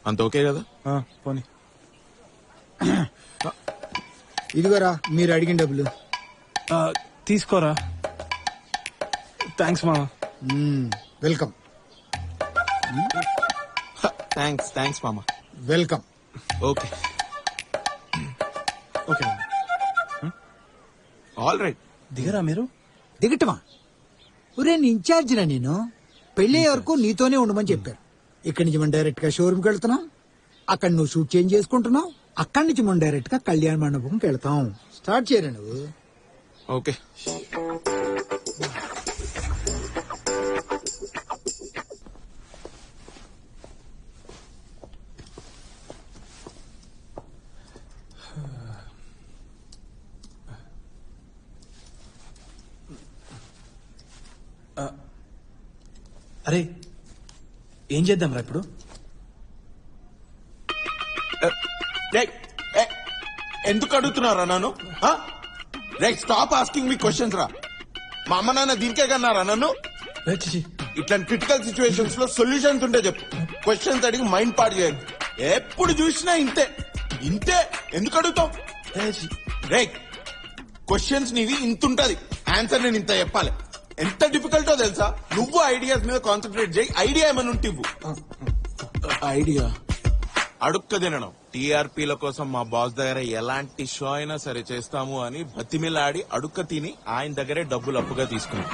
అంత ఓకే కదా? పోనీ. ఇదిగోరా మీరు అడిగిన డబ్బులు. తీసుకోరా. థ్యాంక్స్ మామా. వెల్కమ్. థ్యాంక్స్ మామా. Welcome. Okay okay. All right. దిగరా మీరు? దిగటమా? ఒరే నీ ఇన్ఛార్జినా నేను. పెళ్లి వరకు నీతోనే ఉండమని చెప్పారు. ఇక్కడి నుంచి మనం డైరెక్ట్ గా షోరూమ్కి వెళ్తున్నాం. అక్కడ నువ్వు షూట్ చేంజ్ చేసుకుంటున్నావు. అక్కడి నుంచి మనం డైరెక్ట్ గా కళ్యాణ మండపంకి వెళ్తాం. స్టార్ట్ చేయరా నువ్వు. ఓకే. అరే ఏం చేద్దాం రా ఇప్పుడు? ఎందుకు అడుగుతున్నారా నన్ను? Right, stop asking me questions రా. మా అమ్మ నాన్న దీనికే కన్నారా నన్ను? ఇట్లాంటి క్రిటికల్ సిచ్యువేషన్స్ లో సొల్యూషన్స్ ఉంటే చెప్పు. క్వశ్చన్స్ అడిగి మైండ్ పాడు చేయాలి. ఎప్పుడు చూసినా ఇంతే ఇంతే. ఎందుకు అడుగుతావు? రైట్, క్వశ్చన్స్ నీవి ఇంత ఉంటది, ఆన్సర్ నేను ఇంత చెప్పాలి. ఎంత డిఫికల్టో తెలుసా? నువ్వు ఐడియాస్ మీద కాన్సన్ట్రేట్ చేయి. ఐడియా ఏమైనా ఉంటే ఇవ్వు. ఐడియా అడుక్క తినడం. టీఆర్పీల కోసం మా బాస్ దగ్గర ఎలాంటి షో అయినా సరే చేస్తాము అని బతిమిలాడి అడుక్క తిని ఆయన దగ్గరే డబ్బులు అప్పుగా తీసుకున్నాం.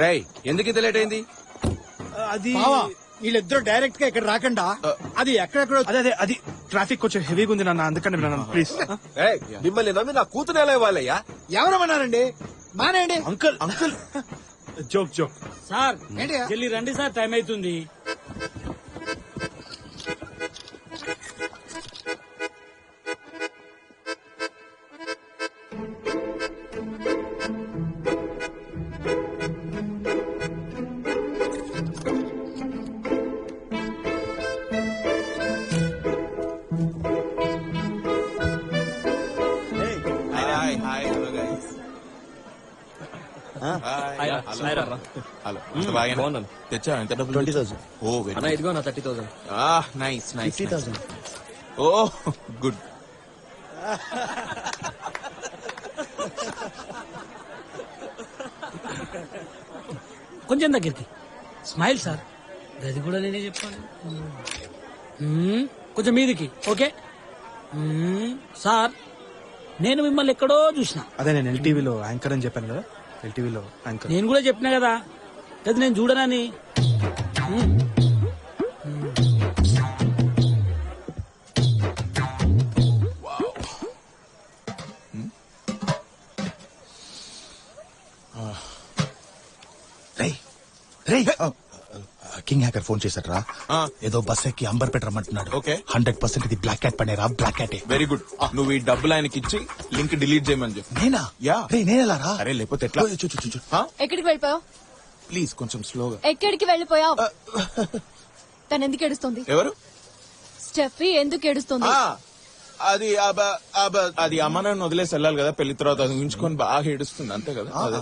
రేయ్ ఎందుకు ఇంత లేట్ అయింది? అది వీళ్ళిద్దరు డైరెక్ట్ గా ఇక్కడ రాకుండా అది ఎక్కడెక్కడ అదే అది ట్రాఫిక్ కొంచెం హెవీగా ఉంది నాన్న, అందుకని ప్లీజ్. మిమ్మల్ని నమ్మి నా కూతురు ఎలా ఇవ్వాలయ్యా? ఎవరమన్నారండి? మానేయండి. Uncle uncle joke joke. Sir ఏంటి? జల్లి రండి సార్, టైం అవుతుంది. Hi hi hello guys. Hello బాగా తెచ్చా? ఎంత డబ్బులు? 20,000. ఓ అన్న ఇదిగో నా 30,000. Nice nice. 50,000. ఓ గుడ్. కొంచెం దగ్గరికి స్మైల్ సార్. గది కూడా నేనే చెప్పాను. కొంచెం మీదికి. ఓకే సార్, నేను మిమ్మల్ని ఎక్కడో చూసిన. అదే నేను ఎల్టీవీలో యాంకర్ అని చెప్పాను కదా, ఎల్టీవీలో యాంకర్. నేను కూడా చెప్పినా కదా అది నేను చూడనని. కింగ్ హ్యాకర్ ఫోన్ చేశారా? ఏదో బస్ ఎక్కి అంబర్పేట రమ్మంటున్నాడు. ఓకే 100% ఇది black cat పనేరా, black cat. Very good. నువ్వు ఈ డబ్బులు ఆయనకి ఇచ్చి లింక్ డిలీట్ చేయమని చెప్పు. నేనా? యా. నేనేలా రా? అరే లేకపోతే ఎట్లా? ఎక్కడికి వెళ్ళిపోయావు? ప్లీజ్ కొంచెం స్లోగా. ఎక్కడికి వెళ్ళిపోయావు? తను ఎందుకు ఏడుస్తుంది? ఎవరు? స్టెఫీ ఎందుకు ఏడుస్తుంది? అది అది అమ్మ నాన్న వదిలేసి వెళ్ళాలి కదా పెళ్లి తర్వాత, అది ఉంచుకొని బాగా ఏడుస్తుంది అంతే కదా. అదే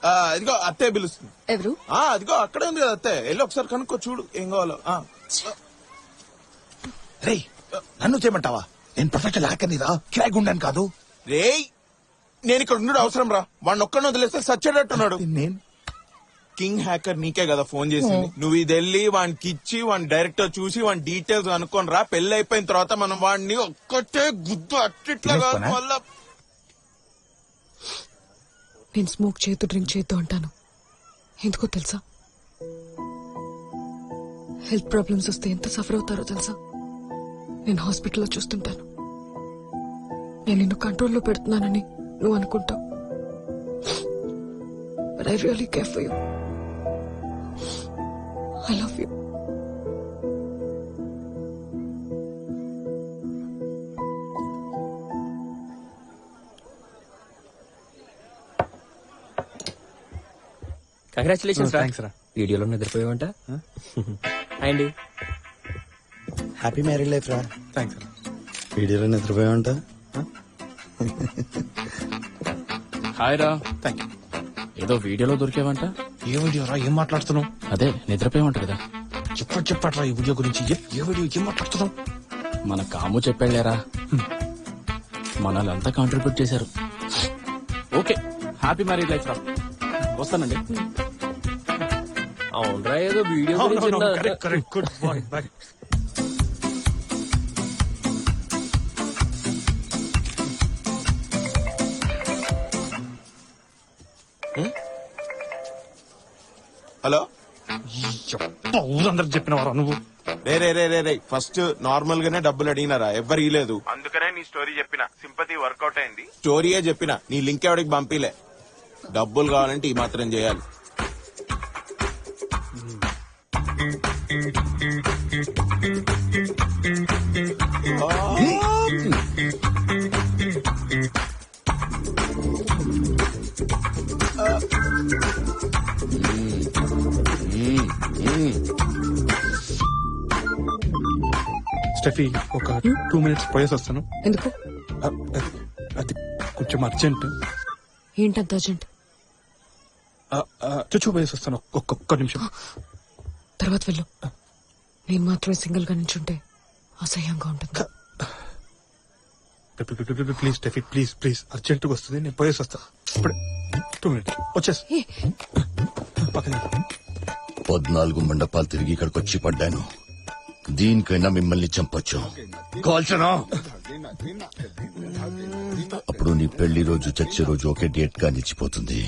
అదిగో అత్తే పిలుస్తుంది. ఎవరు? అదిగో అక్కడే ఉంది కదా అత్తే, వెళ్ళి ఒకసారి కనుక్కో చూడు ఏం కావాలో. రేయ్ నన్ను చేయమంటావా? నేను ప్రొఫెషనల్ హ్యాకర్ని రా, కిరాయి గుండాను కాదు. రేయ్ నేను ఇక్కడ ఉండడు అవసరం రా, వాడిని ఒక్కడిని వదిలేస్తే సచ్చేటట్టున్నాడు. నేను కింగ్ హ్యాకర్ నీకే కదా ఫోన్ చేసింది. నువ్వు ఇది వెళ్ళి వానికి ఇచ్చి వాడిని డైరెక్టర్ చూసి వాడి డీటెయిల్స్ అనుకోని రా. పెళ్లి అయిపోయిన తర్వాత మనం వాడిని ఒక్కటే గుద్దు అట్టిట్లా కాదు మళ్ళా. నేను స్మోక్ చేయొద్దు, డ్రింక్ చేయొద్దు అంటాను. ఎందుకో తెలుసా? హెల్త్ ప్రాబ్లమ్స్ వస్తే ఎంత సఫర్ అవుతారో తెలుసా? నేను హాస్పిటల్లో చూస్తుంటాను. నేను నిన్ను కంట్రోల్లో పెడుతున్నానని నువ్వు అనుకుంటావు, but I really care for you. I love you. Congratulations thanks రా. వీడియోలో నిద్రపోయావంట. అండి హ్యాపీ మ్యారీడ్ లైఫ్ రా. థ్యాంక్స్ రా. వీడియోలో నిద్రపోయామంట. హాయ్ రా. Thank you. ఏదో వీడియోలో దొరికేవంట. ఏ వీడియో రా? ఏం మాట్లాడుతున్నావు? అదే నిద్రపోయావంట కదా. చెప్పట్రా ఈ వీడియో గురించి. ఏ వీడియో? ఏం మాట్లాడుతున్నావు? మన కాము చెప్పాళ్లేరా, మనల్ని అంతా కాంట్రిబ్యూట్ చేశారు. ఓకే హ్యాపీ మ్యారీడ్ లైఫ్ రా. వస్తానండి. అవునరా, ఏదో video correct. Good bye. Bye. Hello. ఊరందరికి చెప్పినవారా నువ్వు? రే ఫస్ట్ నార్మల్ గానే డబ్బులు అడిగినారా, ఎవ్వరు ఇలేదు. అందుకనే నీ స్టోరీ చెప్పిన, సింపతి వర్కౌట్ అయింది. స్టోరీయే చెప్పిన, నీ లింక్ ఎవరికి పంపిలే. డబ్బులు కావాలంటే ఈ మాత్రం చేయాలి. స్టెఫీ ఒక 2 minutes పోయేసి వస్తాను. ఎందుకు? అది కొంచెం అర్జెంట్. ఏంటంత అర్జెంట్? చూపోయేసి వస్తాను. ఒక్క నిమిషం. తర్వాత వెళ్ళు. నేను మాత్రమే సింగిల్ గా నించుంటే అసహ్యంగా ఉంటుంది. ప్లీజ్ స్టెఫీ ప్లీజ్ ప్లీజ్ అర్జెంటుగా వస్తుంది, నేను పోయేసి వస్తా ఇప్పుడు. 2 minutes వచ్చేసి 14 మండపాలు తిరిగి ఇక్కడికి వచ్చి పడ్డాను. దీనికైనా మిమ్మల్ని చంపొచ్చు. కాల్చనా? అప్పుడు నీ పెళ్లి రోజు చచ్చే రోజు ఒకే డేట్ గా నిలిచిపోతుంది.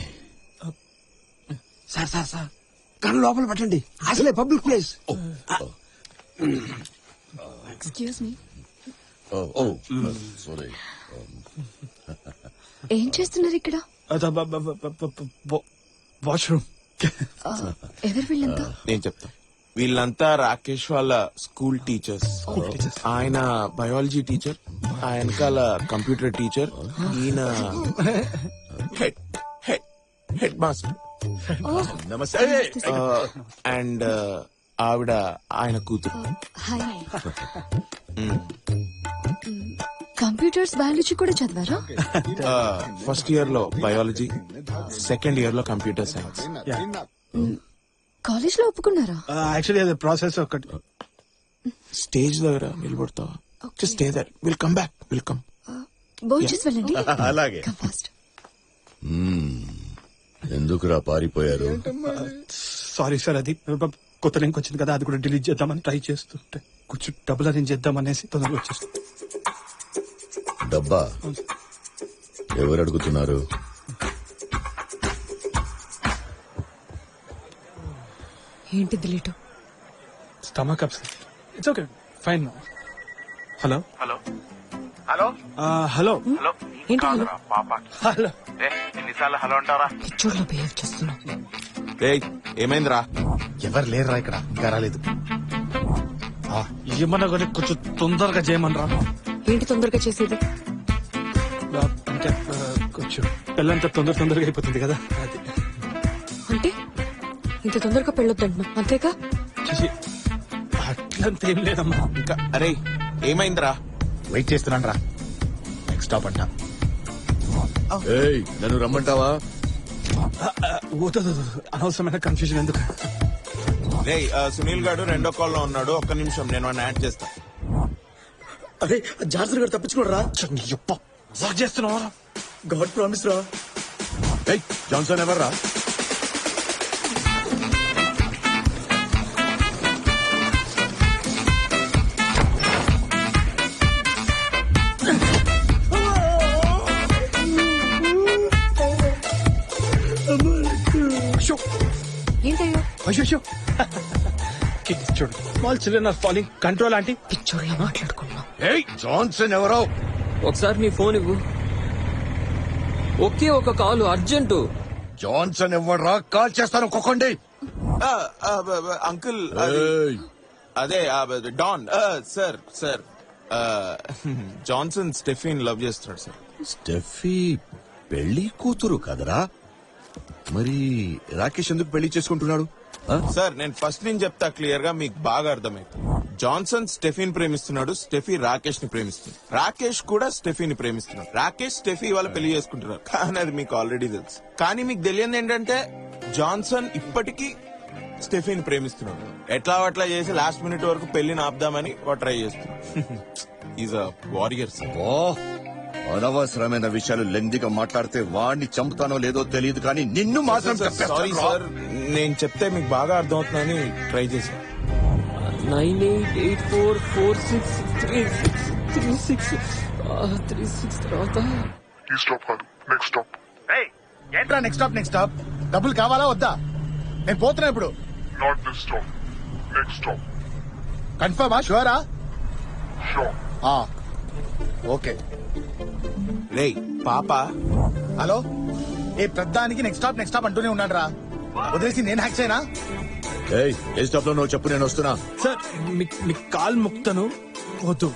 సార్ సార్ సార్ కళ్ళు లోపల పెట్టండి, అసలే public place. Excuse me. Sorry. ఏం చేస్తున్నారు ఇక్కడ? వాష్రూమ్. ఎవరు వీళ్ళంతా? నేను చెప్తా. వీళ్ళంతా రాకేష్ వాళ్ళ స్కూల్ టీచర్స్. ఆయన బయాలజీ టీచర్, ఆయనకాల కంప్యూటర్ టీచర్, ఈయన హెడ్ మాస్టర్. నమస్తే. అండ్ ఆవిడ ఆయన కూతురు. కంప్యూటర్స్ బయాలజీ కూడా చదివారా? ఫస్ట్ ఇయర్ లో బయాలజీ, సెకండ్ ఇయర్ లో కంప్యూటర్ సైన్స్. కాలేజ్ లో ఒప్పుకున్నారా? యాక్చువల్లీ అది ప్రాసెస్ ఒకటి. స్టేజ్ దగ్గర నిలబడతావా? Just stay there, will come back, will come. భోంచేసి వెళ్ళండి. అలాగే. Come fast. ఎందుకురా పారిపోయారు? సారీ సార్, అది కొత్త లింక్ వచ్చింది కదా, అది కూడా డిలీట్ చేద్దామని ట్రై చేస్తుంటే కొంచెం డబ్బులు అరేంజ్ చేద్దామనేసి తొందరగా వచ్చేసి. డబ్బా ఎవరు అడుగుతున్నారు? ఏంటి delete? Stomach upset. It's okay, fine. Hello hello hello hello hello. ఏంటి హలో? హలో. ఎన్నిసార్లు హలో అంటారా? పిచ్చోడ్లో బిహేవ్ చేస్తున్నా. ఏమైందిరా? ఎవరు లేరురా ఇక్కడ, ఇంకా రాలేదు. ఏమన్నా కానీ కొంచెం తొందరగా చేయమనరా. ఏంటి తొందరగా చేసేది? అంటే కొంచెం పెళ్ళంతా తొందరగా అయిపోతుంది కదా, అది. అంటే ఇంత తొందరగా పెళ్ళొద్దంటున్నా, అంతేగా? అట్లంతా ఏం లేదమ్మా. ఇంకా అరే ఏమైందిరా? వెయిట్ చేస్తున్నాను రా, నెక్స్ట్ స్టాప్ అంట. నన్ను రమ్మంటావా? అనవసరమైన కన్ఫ్యూజన్ ఎందుకు? సునీల్ గారు 2వ కాల్ లో ఉన్నాడు, ఒక్క నిమిషం నేను వాడిని యాడ్ చేస్తా. అరే జాన్సన్ గారు తప్పించుకోడరా. చేస్తున్నావా? గాడ్ ప్రామిస్ రా. జాన్సన్ ఎవర్రా? ఏంటయ్యో? అయ్యో చూడు, small children are falling control aunty. పిచ్చోడ్లా మాట్లాడుకున్నా. జాన్సన్ ఎవరో? ఒకసారి నీ ఫోన్ ఇవ్వు. ఒకే ఒక కాలు అర్జెంటు. జాన్సన్ ఎవడ్రా? కాల్ చేస్తాను ఒక్కొక్కండి. అంకుల్ అదే డాన్. సార్ సార్ జాన్సన్ స్టెఫీన్ లవ్ చేస్తున్నాడు సార్. స్టెఫీ పెళ్లి కూతురు కదరా? మరి రాకేష్ ఎందుకు పెళ్లి చేసుకుంటున్నాడు? సార్ నేను ఫస్ట్ నుంచి చెప్తా క్లియర్ గా, మీకు బాగా అర్థమైంది. జాన్సన్ స్టెఫీని ప్రేమిస్తున్నాడు, స్టెఫీ రాకేష్ ని ప్రేమిస్తుంది, రాకేష్ కూడా స్టెఫీని ప్రేమిస్తున్నాడు. రాకేష్ స్టెఫీ వాళ్ళ పెళ్లి చేసుకుంటున్నారు, కానీ అది మీకు ఆల్రెడీ తెలుసు. కానీ మీకు తెలియదు ఏంటంటే జాన్సన్ ఇప్పటికీ స్టెఫీని ప్రేమిస్తున్నాడు. ఎట్లా అట్లా చేసి లాస్ట్ మినిట్ వరకు పెళ్లిని ఆపుదామని వాడు ట్రై చేస్తున్నాడు. Is a warrior sir. అనవసరమైన విషయాలు లెందిగా మాట్లాడితే వాడిని చంపుతానో లేదో తెలియదు, కానీ నిన్ను మాత్రం సారీ సార్, నేను చెప్తే మీకు బాగా అర్థమవుతుందని ట్రై చేశాను. 9884463636 తర్వాత ఏంట్రా నెక్స్ట్ స్టాప్? నెక్స్ట్ స్టాప్ డబ్బులు కావాలా వద్దా? నేను పోతున్నా ఇప్పుడు. కన్ఫర్మా? షూరా? ఓకే. రే పాప. హలో, ఏ ప్రధానికి నెక్స్ట్ స్టాప్ అంటూనే ఉన్నాడు రా. వదిలేసి నేను హ్యాక్ చేయనా? ఏ స్టాప్ లో నువ్వు చెప్పు, నేను వస్తున్నా. సార్ మీ కాల్ ముక్తను వద్దు.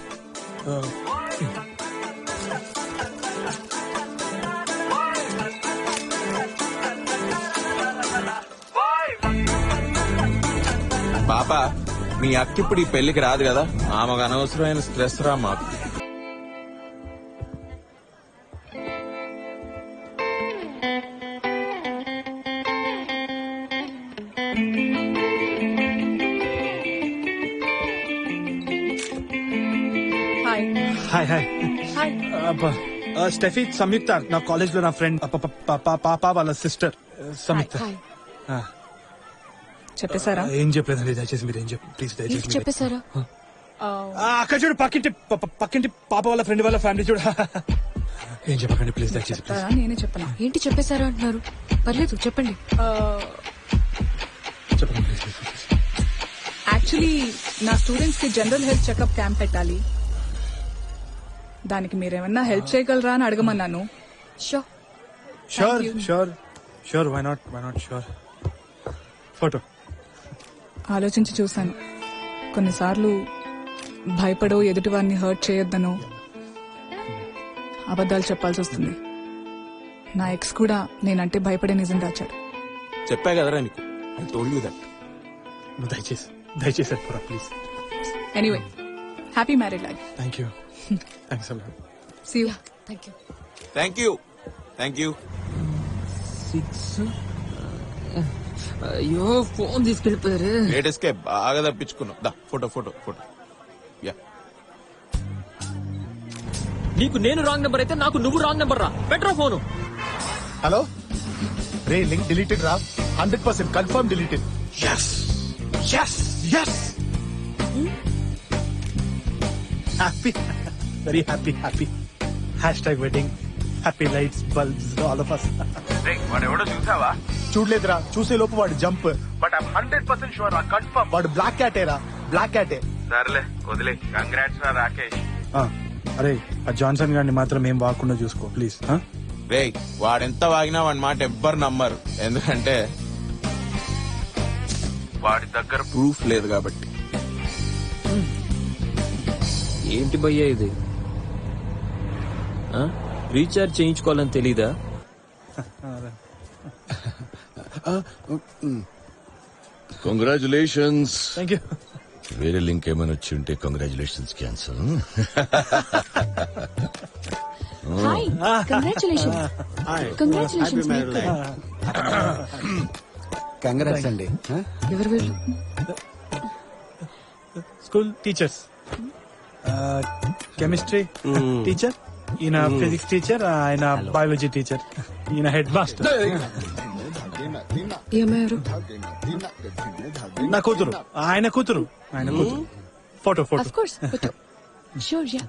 పాప మీ అక్క ఇప్పుడు ఈ పెళ్లికి రాదు కదా, ఆమెకు అనవసరమైన స్ట్రెస్ రా మాకు. హాయ్ హాయ్ స్టెఫీ సంయుక్త నా కాలేజ్ లో నా ఫ్రెండ్ పాప వాళ్ళ సిస్టర్ సంయుక్త. చెప్పేశారా? ఏం చెప్పలేదండి, దయచేసి మీరు ఏం ప్లీజ్ దయచేసి మీరు- చెప్పేశారా? అక్కడ చూడు, పక్కింటి పాప వాళ్ళ ఫ్రెండ్ వాళ్ళ ఫ్యామిలీ చూడు. ఏం చెప్పకండి ప్లీజ్, దయచేసి ప్లీజ్. చెప్తారా? నేనే చెప్పనా? ఏంటి చెప్పేశారా అంటున్నారు? పర్లేదు చెప్పండి. చెప్పండి ప్లీజ్ ప్లీజ్ ప్లీజ్. యాక్చువల్లీ నా స్టూడెంట్స్ కి జనరల్ హెల్త్ చెకప్ క్యాంప్ పెట్టాలి. దానికి మీరేమన్నా హెల్ప్ చేయగలరా అని అడగమన్నాను. Sure sure sure sure, why not sure. Photo ఆలోచించి చూశాను. కొన్నిసార్లు భయపడో ఎదుటి వారిని హర్ట్ చేయొద్దనో అబద్ధాలు చెప్పాల్సి వస్తుంది. నా ఎక్స్ కూడా నేనంటే భయపడే నిజం దాచాడు. చెప్పా కదరా నీకు, ఐ టోల్డ్ యూ దట్. నువ్వు దయచేసి ఫోరా please. Anyway, happy married life. Thank you thanks అలా. See you. Thank you. Thank you. 6. అయ్యో ఫోన్ తీసుకెళ్ళిపోయారు. లేటెస్ట్ కే బాగా తప్పించుకున్నావు. దా ఫోటో. యా, నీకు నేను రాంగ్ నెంబర్ అయితే నాకు నువ్వు రాంగ్ నెంబర్ రా. Better phone. హలో రే, లింక్ డిలీటెడ్ రా. 100% confirm deleted. Yes! Happy, very happy. #wedding, happy lights, bulbs, all of us. వాడెవడో చూసావా? చూడలేదురా, చూసే లోపు వాడు jump. But I'm 100% sure, confirm వాడు బ్లాక్ క్యాటేరా, బ్లాక్ క్యాటే. సర్లే వదిలే. కంగ్రాట్స్ రా రాకేష్. అరే ఆ జాన్సన్ గారిని మాత్రం ఏం వాడకుండా చూసుకో ప్లీజ్. రే వాడెంత వాగినా వాడి మాట ఎవ్వరు నమ్మరు, ఎందుకంటే వాడి దగ్గర ప్రూఫ్ లేదు కాబట్టి. ఏంటి భయ్యా ఇది? రీఛార్జ్ చేయించుకోవాలని తెలీదా? కంగ్రాచులేషన్స్. Thank you. వేరే లింక్ ఏమైనా వచ్చి ఉంటే congratulations cancel. Hi, congratulations. Congratulations. Congrats అండి. ఎవరు వీళ్ళు? School teachers. కెమిస్ట్రీ టీచర్, ఈయన ఫిజిక్స్ టీచర్, ఆయన బయాలజీ టీచర్, ఈయన హెడ్ మాస్టర్. ఏమయ్యారు? నా కూతురు, ఆయన కూతురు. Photo. Of course. Sure. Yeah.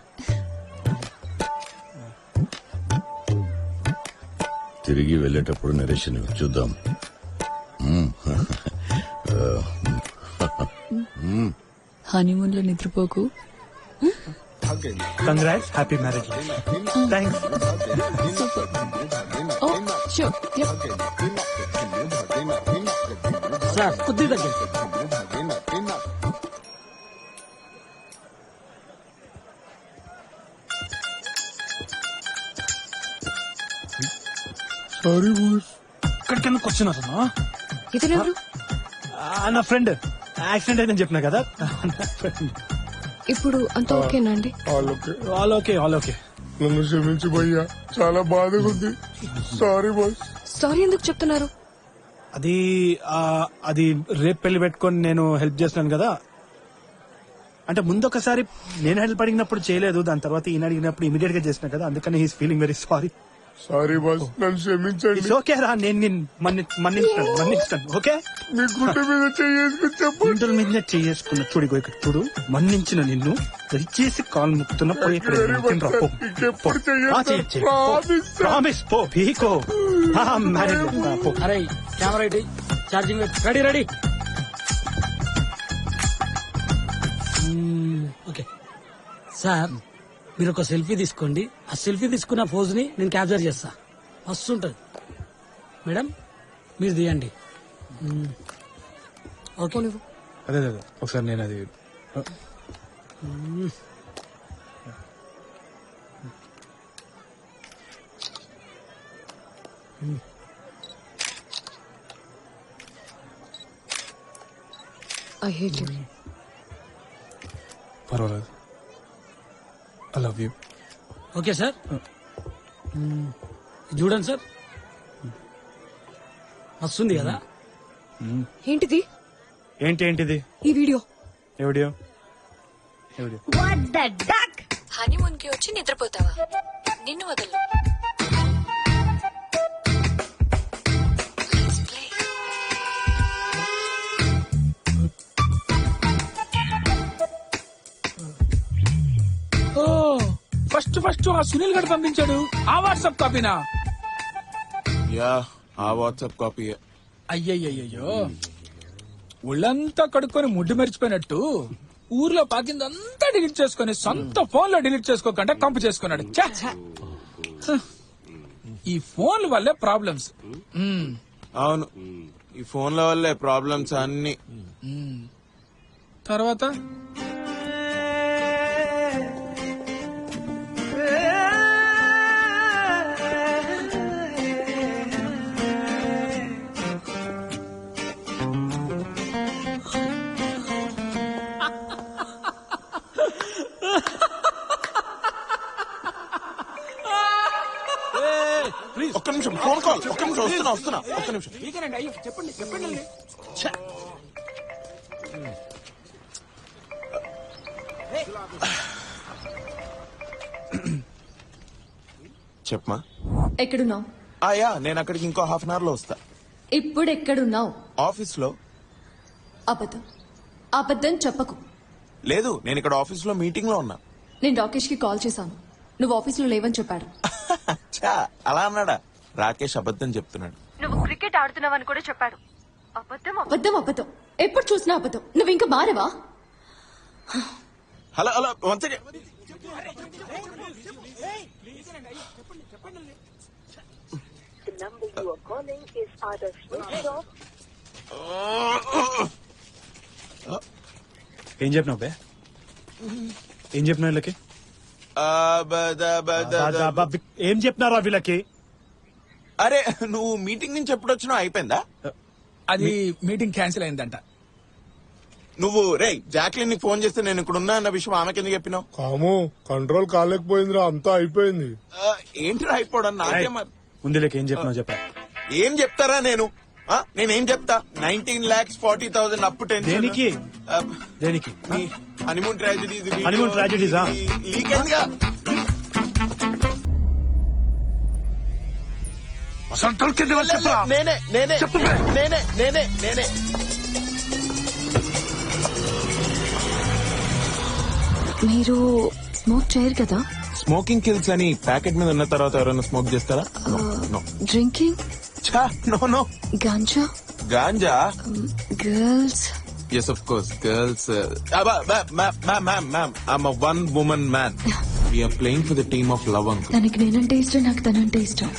తిరిగి వెళ్ళేటప్పుడు నరేషన్ చూద్దాం. హనీమూన్ లో నిద్రపోకు. Congrats, happy marriage. Thanks. Oh sure. Yeah. Sir కొద్ది దగ్గర. Sorry boss. ఇక్కడికి ఎందుకు వచ్చినారన్నా? ఇతనెవరు? నా ఫ్రెండ్ యాక్సిడెంట్ అయిందని చెప్పినా కదా. ఇప్పుడు అంత ఓకేనా అండి? All okay. నన్ను క్షమించి భయ్యా, చాలా బాధగా ఉంది. Sorry boss. సారీ ఎందుకు చెప్తున్నారు? అది రేపు పెళ్లి పెట్టుకొని నేను హెల్ప్ చేస్తున్నాను కదా. అంటే ముందు ఒకసారి నేను హెల్ప్ అడిగినప్పుడు చేయలేదు, దాని తర్వాత ఈయన అడిగినప్పుడు ఇమీడియట్ గా చేసిన కదా, అందుకని he's feeling very sorry. Sorry boss, నన్ను క్షమించండి. ఇట్స్ ఓకే రా, నేను మన్నిస్తాను. ఓకే, మీ గుండె మీద చేసుకుని చెప్పండి. గుండెల మీద చేసుకున్న చూడు, ఇక్కడ చూడు, మన్నించిన నిన్ను దయచేసి కాల్ ముక్కుతున్నప్పుడు ఇక్కడ ప్రామిస్ పో పీకో. అరే camera ready, charging ready. Okay sir, మీరు ఒక సెల్ఫీ తీసుకోండి. ఆ సెల్ఫీ తీసుకున్న పోజ్ ని నేను క్యాప్చర్ చేస్తా. మస్తు ఉంటది మేడం, మీరు తీయండి. ఓకే. అదే ఒకసారి నేను అది ఐ హేట్ యు. పర్వాలేదు. I love you. Okay sir, చూడండి సార్, వస్తుంది కదా. ఏంటిది? ఏంటిది ఈ video. A video? What the duck? Honeymoon కి వచ్చి నిద్రపోతావా? నిన్ను వదలు. ఓ ఫస్ట్ ఆ సునీల్ గడు పంపించాడు ఆ వాట్సాప్ కాపీనా? యా ఆ వాట్సాప్ కాపీ. అయ్యయ్యో ఒళ్ళంతా కడుక్కొని ముడ్డు మరిచిపోయినట్టు ఊర్లో పాకిందంతా డిలీట్ చేసుకుని సొంత ఫోన్ లో డిలీట్ చేసుకోకుండా కంపు చేసుకున్నాడు. ఛ! ఈ ఫోన్ల వల్లే ప్రాబ్లమ్స్. అవును, ఈ ఫోన్ల వల్లే ప్రాబ్లమ్స్ అన్ని. తర్వాత ఒక్క నిమిషం, ఫోన్ కాల్. ఒక్క నిమిషం, వస్తున్నా. ఒక్క నిమిషం. చెప్పండి. చెప్పమా. ఎక్కడున్నావు? యా నేను అక్కడికి ఇంకో హాఫ్ అన్ అవర్ లో వస్తా. ఇప్పుడు ఎక్కడున్నావు? ఆఫీస్ లో. అబద్ధం చెప్పకు. లేదు, నేను ఇక్కడ ఆఫీస్ లో మీటింగ్ లో ఉన్నా. నేను రాకేష్ కి కాల్ చేశాను, నువ్వు ఆఫీస్ లో లేవని చెప్పాడు. అలా అన్నాడా? రాకేష్ అబద్ధం చెప్తున్నాడు. నువ్వు క్రికెట్ ఆడుతున్నావని కూడా చెప్పాడు. అబద్ధం. ఎప్పుడు చూసినా అబద్ధం. నువ్వు ఇంకా మారవా? Hello one second. ఏం చెప్పినావు బే? ఏం చెప్పినావు వీళ్ళకి? ఏం చెప్పినారా వీళ్ళకి? అరే నువ్వు మీటింగ్ నుంచి ఎప్పుడు వచ్చినావు? అయిపోయిందా? అది మీటింగ్ క్యాన్సిల్ అయిందంట. నువ్వు జాక్లిన్ ని ఫోన్ చేస్తే నేను ఇక్కడ ఉన్నా అన్న విషయం ఆమెకి ఎందుకు చెప్పినావు? కాము కంట్రోల్ కాలేకపోయిందిరా, అంతా అయిపోయింది. ఏంటిరా అయిపోవడం? నాకేం ముందులోకి ఏం చెప్పినావు చెప్పా. ఏం చెప్తారా నేనేం చెప్తా? 19,40,000 అప్పు టెన్షన్. దేనికి? హనీమూన్ ట్రాజెడీస్. హనీమూన్ ట్రాజెడీసా? లీక్ అయిందిగా. అసలు దొరికింది నేనే. మీరు స్మోక్ చేయరు కదా? స్మోకింగ్ కిల్స్ అని ప్యాకెట్ మీద ఉన్న తర్వాత ఎవరైనా స్మోక్ చేస్తారా? Drinking? No. Ganja? Girls? Yes, of course, girls. Ma'am, I'm a one-woman man. We are playing for the team of love, uncle. తనకి నేనంటే ఇష్టం, నాకు తనంటే ఇష్టం.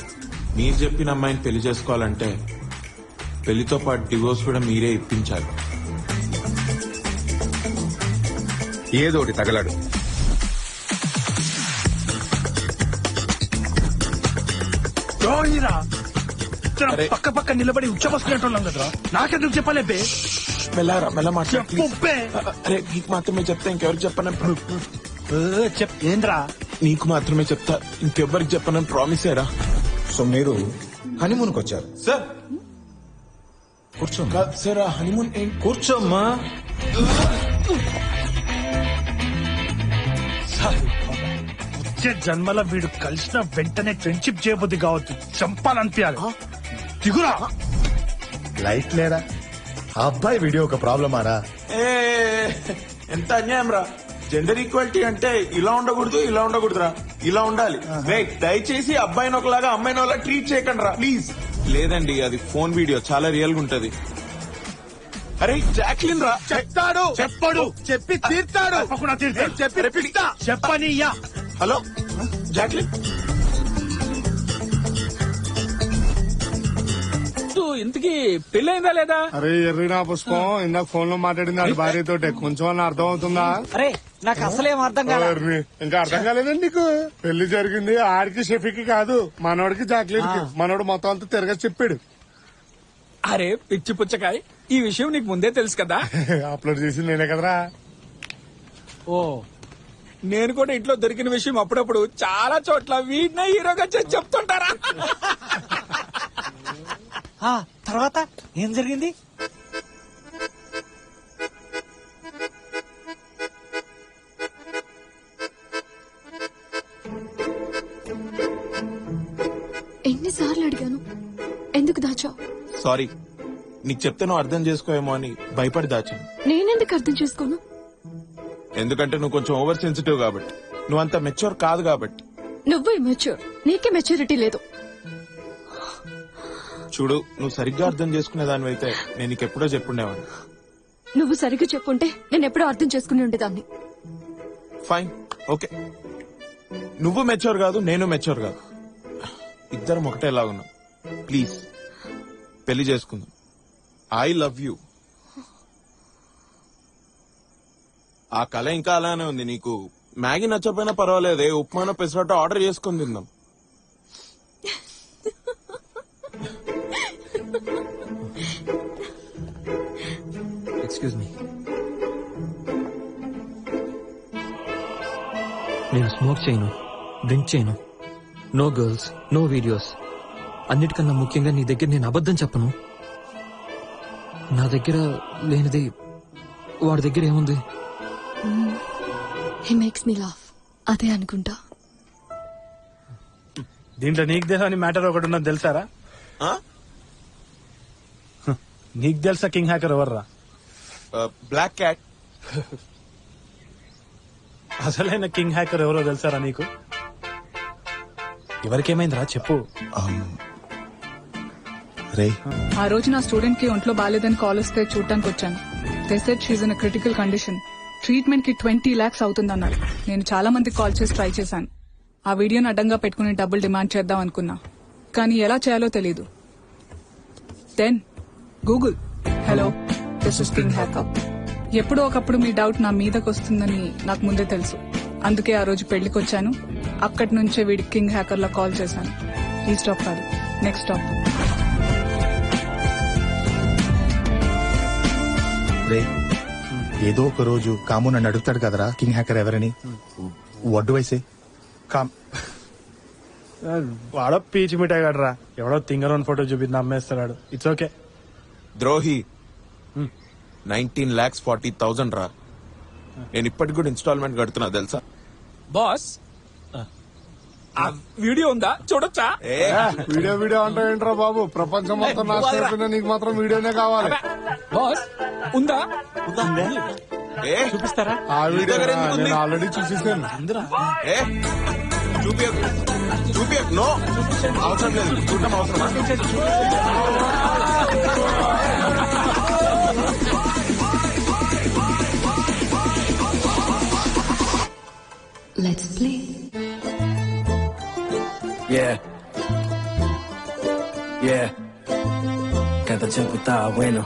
మీరు చెప్పిన అమ్మాయిని పెళ్లి చేసుకోవాలంటే పెళ్లితో పాటు డివోర్స్ కూడా మీరే ఇప్పించాలి. ఏదోటి తగలడు. పక్క నిలబడి ఉచ్చబోసుకునేటోళ్ళం కదరా, నాకెందుకు చెప్పలే బే? మెల్ల మాట్లాడు. అరే నీకు మాత్రమే చెప్తా, ఇంకెవరికి చెప్పనని. ఏంద్రా? నీకు మాత్రమే చెప్తా, ఇంకెవరికి చెప్పనని ప్రామిస్ అయ్యారా? సో మీరు హనీమూన్కి వచ్చారు సార్? కూర్చో సార్. హనీమూన్ కూర్చోమ్మా. వచ్చే జన్మల వీడు కలిసిన వెంటనే ఫ్రెండ్షిప్ చేయబుద్ధి కావద్దు, చంపాలనిపించాలి. దిగురా. లైట్ లేరా? ఆ అబ్బాయి వీడియో ఒక ప్రాబ్లమారా? ఎంత అన్యాయం రా. జెండర్ ఈక్వాలిటీ అంటే ఇలా ఉండకూడదురా, ఇలా ఉండాలి. దయచేసి అబ్బాయిని ఒకలాగా అమ్మాయిని ఒకలా ట్రీట్ చేయకండి రా ప్లీజ్. లేదండి, అది ఫోన్ వీడియో, చాలా రియల్ గా ఉంటది. అరే జాక్లిన్ రా. చెప్పడు చెప్పి తీర్తాడు. చెప్పనియ్యా. Hello Jacqueline. ఇంతకీ పెళ్ళైందా లేదా? అరే ఎర్రినా పుష్పం, ఇందాక ఫోన్ లో మాట్లాడింది ఆడి భార్యతోటే, కొంచెం అన్న అర్థం అవుతుందా? అరే నాకు అసలేం అర్థం కాలేదు. ఇంకా అర్థం కాలేదండి నీకు? పెళ్లి జరిగింది ఆడికి షెఫీకి కాదు, మనోడికి జాక్లిన్ కి. మనోడు మొత్తం అంతా తిరగ చెప్పాడు. అరే పిచ్చి పుచ్చకాయ్, ఈ విషయం నీకు ముందే తెలుసు కదా? అప్లోడ్ చేసింది నేనే కదరా. ఓ, నేను కూడా ఇంట్లో దొరికిన విషయం అప్పుడప్పుడు చాలా చోట్ల వీడినే హీరోగా చేసి చెప్తుంటారా. తర్వాత ఏం జరిగింది? ఎన్నిసార్లు అడిగాను ఎందుకు దాచావు? సారీ, నీకు చెప్తే నువ్వు అర్థం చేసుకోవేమో అని భయపడి దాచాను. నేనెందుకు అర్థం చేసుకోను? ఎందుకంటే నువ్వు కొంచెం ఓవర్ సెన్సిటివ్ కాబట్టి, నువ్వు అంత మెచ్యూర్ కాదు కాబట్టి. నువ్వు మెచ్యూర్, నీకే మెచ్యూరిటీ లేదు. చూడు, నువ్వు సరిగ్గా అర్థం చేసుకునే దానివైతే నేను నీకు ఎప్పుడో చెప్పుండేవాడిని. నువ్వు సరిగ్గా చెప్పుంటే నేను ఎప్పుడో అర్థం చేసుకుని ఉండేదాన్ని. Fine, okay. నువ్వు మెచ్యూర్ కాదు, నేను మెచ్యూర్ కాదు, ఇద్దరం ఒకటేలా ఉన్నాం. ప్లీజ్ పెళ్లి చేసుకుందాం. I love you. ఆ కళ ఇంకా అలానే ఉంది. నీకు మ్యాగీ నచ్చపోయినా పర్వాలేదే, ఉప్మానో పెసరట్టు ఆర్డర్ చేసుకుని తిందాం. Excuse me. నేను స్మోక్ చేయను, డ్రింక్ చేయను, నో గర్ల్స్, నో వీడియోస్. అన్నిటికన్నా ముఖ్యంగా నీ దగ్గర నేను అబద్ధం చెప్పను. నా దగ్గర లేనిది వాడి దగ్గర ఏముంది? హీ మేక్స్ మీ లాఫ్, అదే అనుకుంటా. దీంట్లో నీకు తెలుసా మ్యాటర్ ఒకటి ఉన్నది తెలుసారా? నీకు తెలుసా కింగ్ హ్యాకర్ ఎవర్రా? Black cat. అసలైన కింగ్ హ్యాకర్ ఎవరో తెలుసారా నీకు? ఎవరికేమైందిరా చెప్పు. రే, ఆ రోజు నా స్టూడెంట్ కి ఒంట్లో బాలేదని కాల్ వస్తే చూడటానికి వచ్చాను. They said she in critical condition. Treatment కి 20 lakhs అవుతుందన్నారు. నేను చాలా మందికి కాల్ చేసి ట్రై చేశాను. ఆ వీడియోని అడ్డంగా పెట్టుకుని డబ్బులు డిమాండ్ చేద్దాం అనుకున్నా, కానీ ఎలా చేయాలో తెలీదు. Then Google, hello this is king hacker. ఎప్పుడో ఒకప్పుడు మీ డౌట్ నా మీదకి వస్తుందని నాకు ముందే తెలుసు. అందుకే ఆ రోజు పెళ్లికి వచ్చాను. అక్కడి నుంచే వీడికి కింగ్ హ్యాకర్ లా కాల్ చేశాను. ఈ స్టాప్ కాదు, నెక్స్ట్ స్టాప్. రే, ఏదో ఒక రోజు కాము నన్ను అడుగుతాడు కదరా కింగ్ హ్యాకర్ ఎవరని. వడ్డు వయసే వాడో పీచి మిఠాయి గడరా, ఎవడో తింగరోన్ ఫోటో చూపి నమ్మేస్తున్నాడు. It's okay. ద్రోహి, 19,40,000 రా. నేను ఇప్పటికి కూడా ఇన్స్టాల్మెంట్ కడుతున్నా తెలుసా? బాస్, ఆ వీడియో ఉందా? చూడొచ్చా? వీడియో అంటే ఏంట్రా బాబు, ప్రపంచం మొత్తం నాశనం అయిపోయినా నీకు మాత్రం వీడియోనే కావాలి. బాస్ ఉందా? చూపిస్తారా? ఆ వీడియో నేను ఆల్రెడీ చూసేసాను. చూపియకు. నో, అవసరం లేదు. చూడటం అవసరమా? Let's play. Yeah. Cada tiempo estaba bueno.